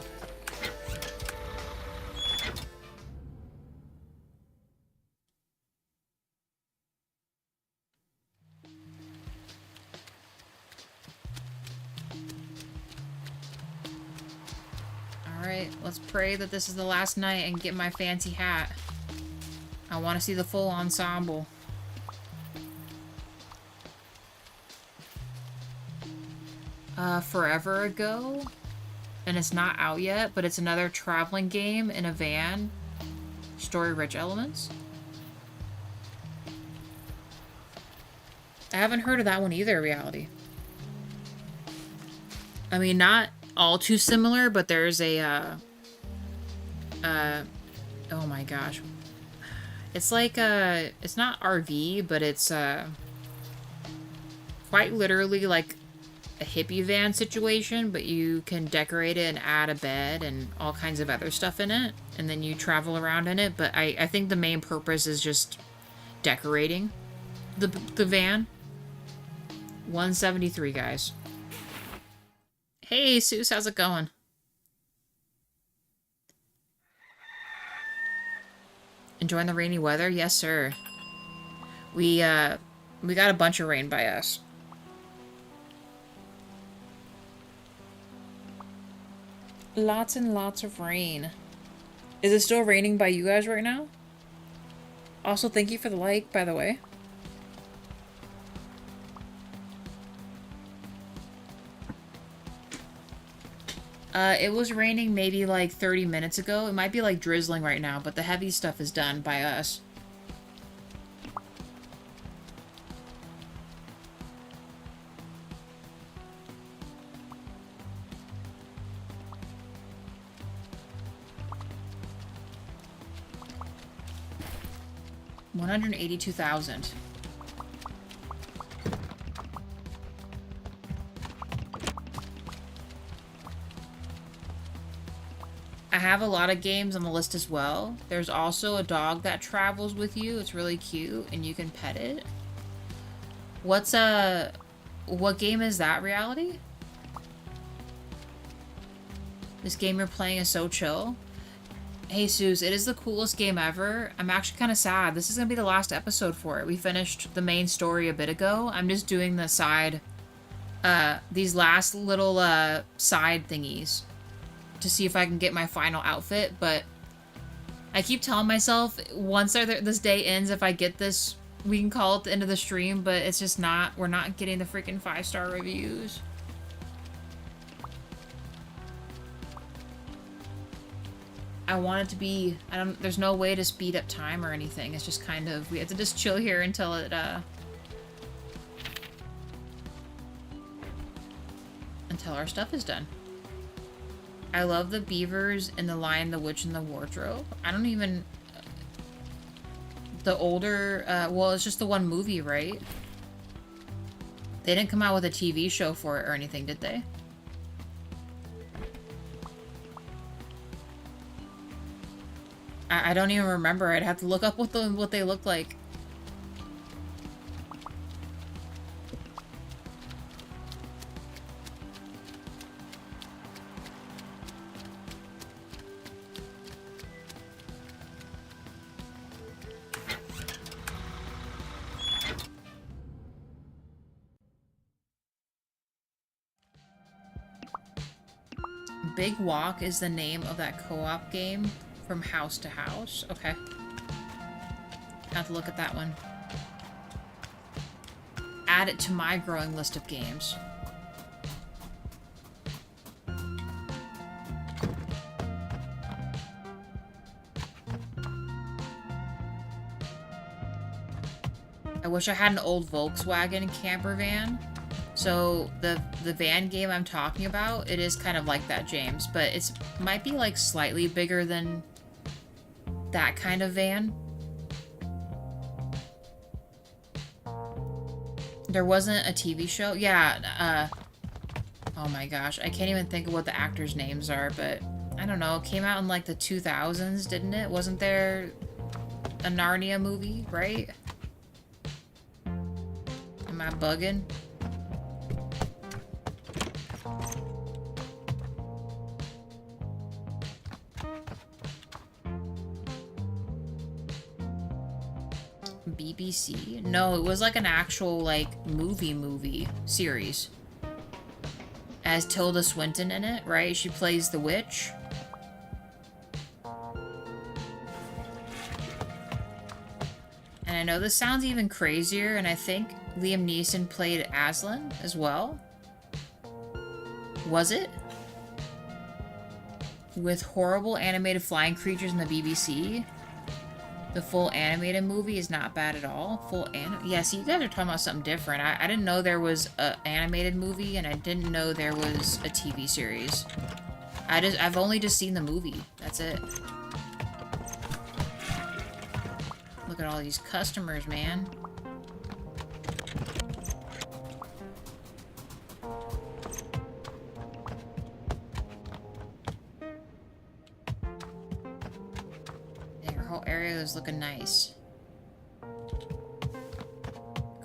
Alright, let's pray that this is the last night and get my fancy hat. I want to see the full ensemble. Forever ago, and it's not out yet, but it's another traveling game in a van. Story-rich elements. I haven't heard of that one either, Reality. I mean, not all too similar, but there's a, oh my gosh. It's like, it's not RV, but it's, quite literally like a hippie van situation, but you can decorate it and add a bed and all kinds of other stuff in it, and then you travel around in it. But I think the main purpose is just decorating the van. 173, guys. Hey, Seuss, how's it going? Enjoying the rainy weather? Yes, sir. We got a bunch of rain by us. Lots and lots of rain. Is it still raining by you guys right now? Also, thank you for the like, by the way. It was raining maybe like 30 minutes ago. It might be like drizzling right now, but the heavy stuff is done by us. $182,000. I have a lot of games on the list as well. There's also a dog that travels with you. It's really cute, and you can pet it. What game is that, Reality? This game you're playing is so chill. Hey, Seuss, it is the coolest game ever. I'm actually kind of sad. This is going to be the last episode for it. We finished the main story a bit ago. I'm just doing the side, these last little, side thingies to see if I can get my final outfit, but I keep telling myself once this day ends, if I get this, we can call it the end of the stream, but it's just not. We're not getting the freaking 5-star reviews. I want it to be, there's no way to speed up time or anything. It's just kind of, we have to just chill here until it, until our stuff is done. I love the beavers and the Lion, the Witch, and the Wardrobe. I don't even, the older, well, it's just the one movie, right? They didn't come out with a TV show for it or anything, did they? I don't even remember. I'd have to look up what they look like. Big Walk is the name of that co-op game from House to House. Okay. I have to look at that one. Add it to my growing list of games. I wish I had an old Volkswagen camper van. So the van game I'm talking about, it is kind of like that, James, but it's might be like slightly bigger than that kind of van. There wasn't a TV show? Yeah, oh my gosh, I can't even think of what the actors' names are, but I don't know, it came out in like the 2000s, didn't it? Wasn't there a Narnia movie, right? Am I bugging? BBC? No, it was like an actual, like, movie series. As Tilda Swinton in it, right? She plays the witch. And I know this sounds even crazier, and I think Liam Neeson played Aslan as well. Was it? With horrible animated flying creatures in the BBC. The full animated movie is not bad at all. Yeah, see, you guys are talking about something different. I didn't know there was an animated movie, and I didn't know there was a TV series. I've only just seen the movie. That's it. Look at all these customers, man. Area is looking nice.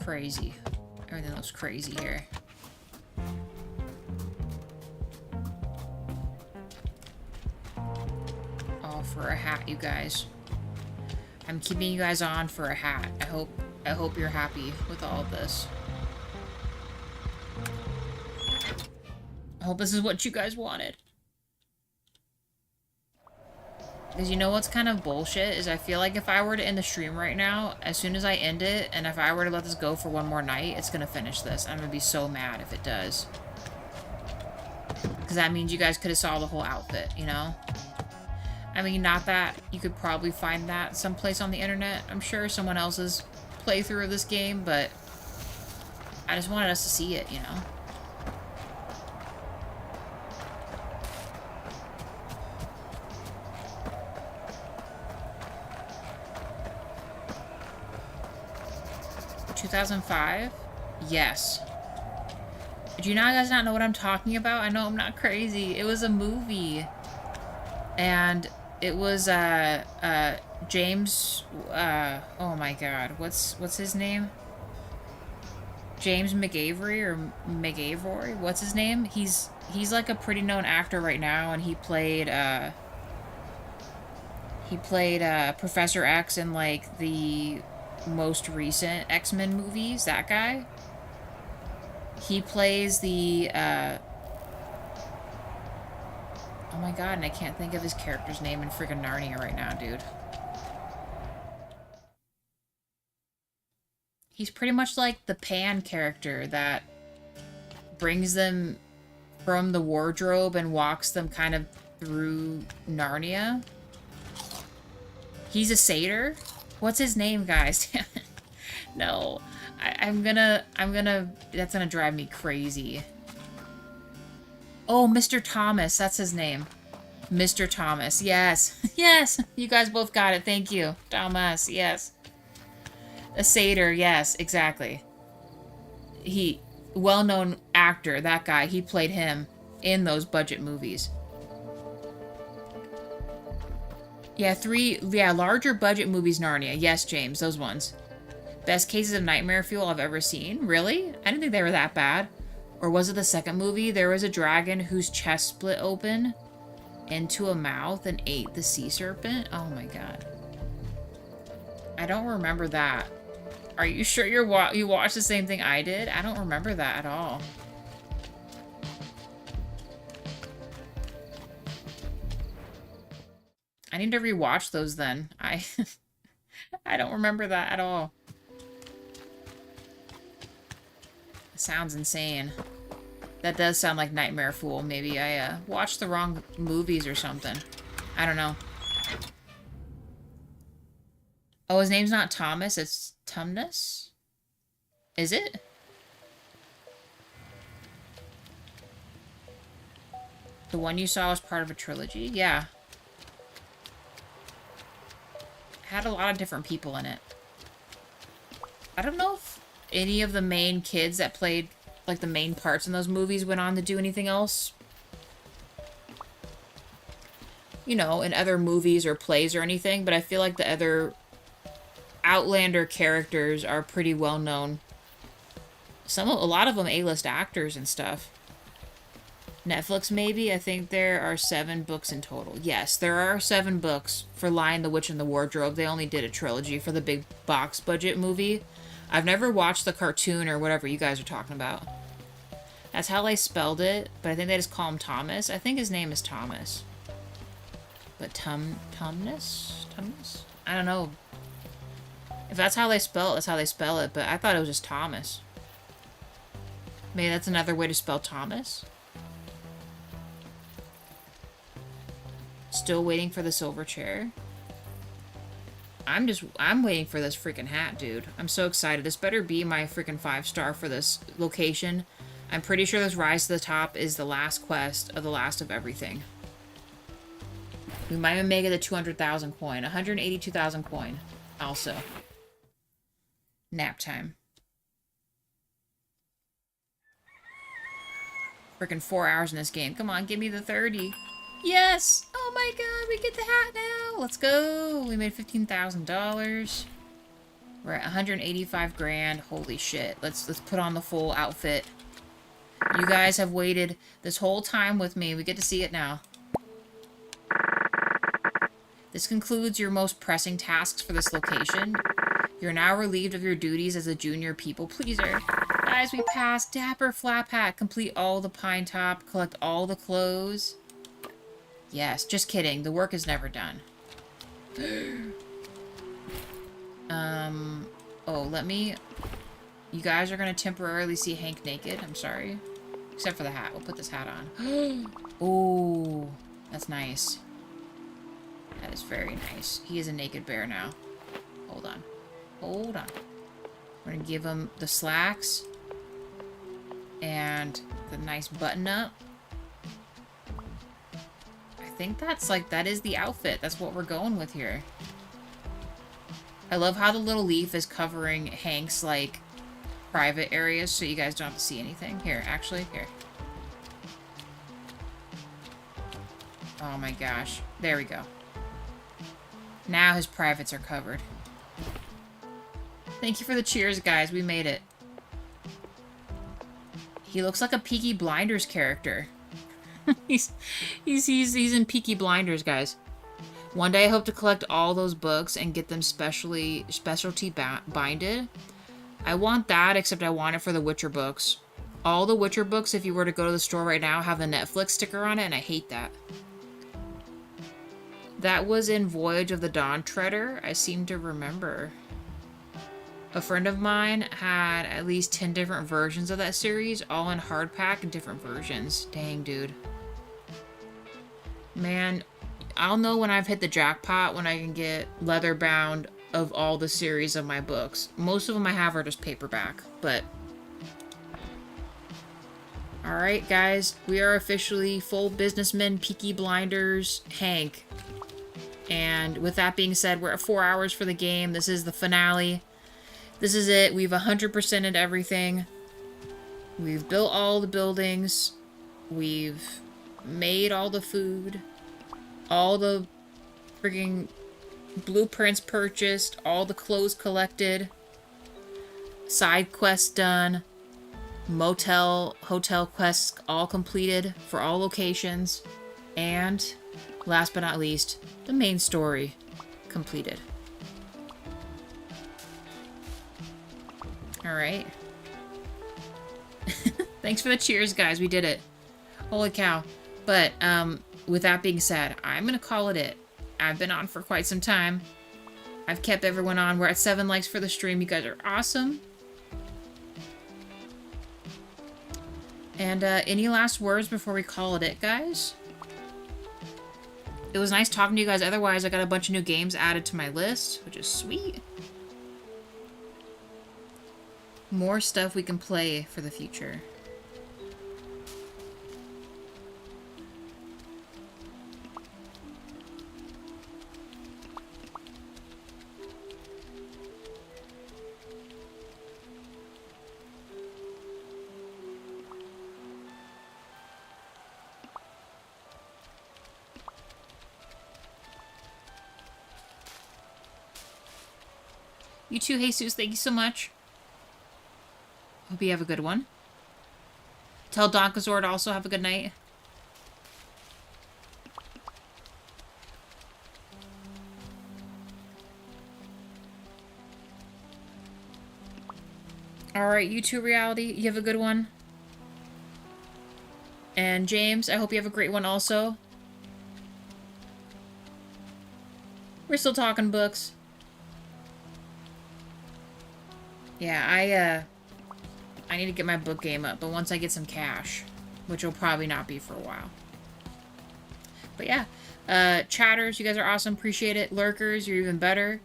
Crazy. Everything looks crazy here. All for a hat, you guys. I'm keeping you guys on for a hat. I hope you're happy with all of this. I hope this is what you guys wanted. Because you know what's kind of bullshit is I feel like if I were to end the stream right now, as soon as I end it, and if I were to let this go for one more night, it's going to finish this. I'm going to be so mad if it does. Because that means you guys could have saw the whole outfit, you know? I mean, not that you could probably find that someplace on the internet. I'm sure someone else's playthrough of this game, but I just wanted us to see it, you know? $2005? Yes. Do you guys not know what I'm talking about? I know I'm not crazy. It was a movie. And it was, James, oh my god. What's his name? James McAvoy or McAvoy? What's his name? He's like a pretty known actor right now, and he played Professor X in, like, the most recent X-Men movies. That guy. He plays the, oh my god, and I can't think of his character's name in friggin' Narnia right now, dude. He's pretty much like the Pan character that brings them from the wardrobe and walks them kind of through Narnia. He's a satyr. What's his name, guys? No. I'm gonna, that's gonna drive me crazy. Oh, Mr. Thomas, that's his name. Mr. Thomas, yes. Yes, you guys both got it, thank you. Thomas, yes. A satyr, yes, exactly. He, well-known actor, that guy, he played him in those budget movies. Yeah, larger budget movies, Narnia. Yes, James, those ones. Best cases of nightmare fuel I've ever seen. Really? I didn't think they were that bad. Or was it the second movie? There was a dragon whose chest split open into a mouth and ate the sea serpent. Oh my god. I don't remember that. Are you sure you watched the same thing I did? I don't remember that at all. I need to rewatch those then. I don't remember that at all. Sounds insane. That does sound like Nightmare Fool. Maybe I watched the wrong movies or something. I don't know. Oh, his name's not Thomas, it's Tumnus? Is it? The one you saw was part of a trilogy? Yeah. It had a lot of different people in it. I don't know if any of the main kids that played, like, the main parts in those movies went on to do anything else. You know, in other movies or plays or anything, but I feel like the other Outlander characters are pretty well known. A lot of them A-list actors and stuff. Netflix, maybe? I think there are 7 books in total. Yes, there are 7 books for Lion, the Witch, and the Wardrobe. They only did a trilogy for the big box budget movie. I've never watched the cartoon or whatever you guys are talking about. That's how they spelled it, but I think they just call him Thomas. I think his name is Thomas. But Tumnus? I don't know. If that's how they spell it, that's how they spell it, but I thought it was just Thomas. Maybe that's another way to spell Thomas? Still waiting for the silver chair. I'm waiting for this freaking hat, dude. I'm so excited. This better be my freaking 5-star for this location. I'm pretty sure this Rise to the Top is the last quest of the last of everything. We might even make it a 200,000 coin. 182,000 coin. Also. Nap time. Freaking 4 hours in this game. Come on, give me the 30. Yes! Oh my god, we get the hat now! Let's go! We made $15,000. We're at 185 grand. Holy shit. Let's put on the full outfit. You guys have waited this whole time with me. We get to see it now. This concludes your most pressing tasks for this location. You're now relieved of your duties as a junior people pleaser. Guys, we passed Dapper Flap Hat. Complete all the Pine Top. Collect all the clothes. Yes, just kidding. The work is never done. Oh, let me... You guys are going to temporarily see Hank naked. I'm sorry. Except for the hat. We'll put this hat on. Oh, that's nice. That is very nice. He is a naked bear now. Hold on. Hold on. We're going to give him the slacks. And the nice button up. I think that's like, that is the outfit. That's what we're going with here. I love how the little leaf is covering Hank's, like, private areas so you guys don't have to see anything. Here, actually, here. Oh my gosh. There we go. Now his privates are covered. Thank you for the cheers, guys. We made it. He looks like a Peaky Blinders character. he's in Peaky Blinders, guys. One day I hope to collect all those books and get them specialty binded. I want that, except I want it for the Witcher books. All the Witcher books, if you were to go to the store right now, have the Netflix sticker on it, and I hate that. That was in Voyage of the Dawn Treader, I seem to remember. A friend of mine had at least 10 different versions of that series, all in hardback and different versions. Dang, dude. Man, I'll know when I've hit the jackpot when I can get leather bound of all the series of my books. Most of them I have are just paperback, but... Alright, guys. We are officially full businessmen, Peaky Blinders, Hank. And with that being said, we're at 4 hours for the game. This is the finale. This is it. We've 100%ed everything. We've built all the buildings. We've made all the food. All the frigging blueprints purchased. All the clothes collected. Side quests done. Motel, hotel quests all completed for all locations. And, last but not least, the main story completed. Alright. Thanks for the cheers, guys. We did it. Holy cow. But, with that being said, I'm gonna call it. I've been on for quite some time. I've kept everyone on. We're at 7 likes for the stream. You guys are awesome. And, any last words before we call it, guys? It was nice talking to you guys. Otherwise, I got a bunch of new games added to my list, which is sweet. More stuff we can play for the future. You too, Jesus. Thank you so much. Hope you have a good one. Tell Donkazor to also have a good night. Alright, you too, Reality. You have a good one. And James, I hope you have a great one also. We're still talking books. Yeah, I need to get my book game up, but once I get some cash, which will probably not be for a while. But yeah, chatters, you guys are awesome. Appreciate it. Lurkers, you're even better.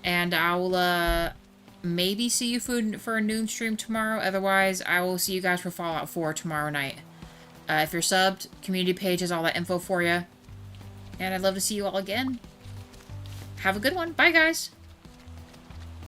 And I will maybe see you for a noon stream tomorrow. Otherwise, I will see you guys for Fallout 4 tomorrow night. If you're subbed, community page has all that info for you. And I'd love to see you all again. Have a good one. Bye, guys.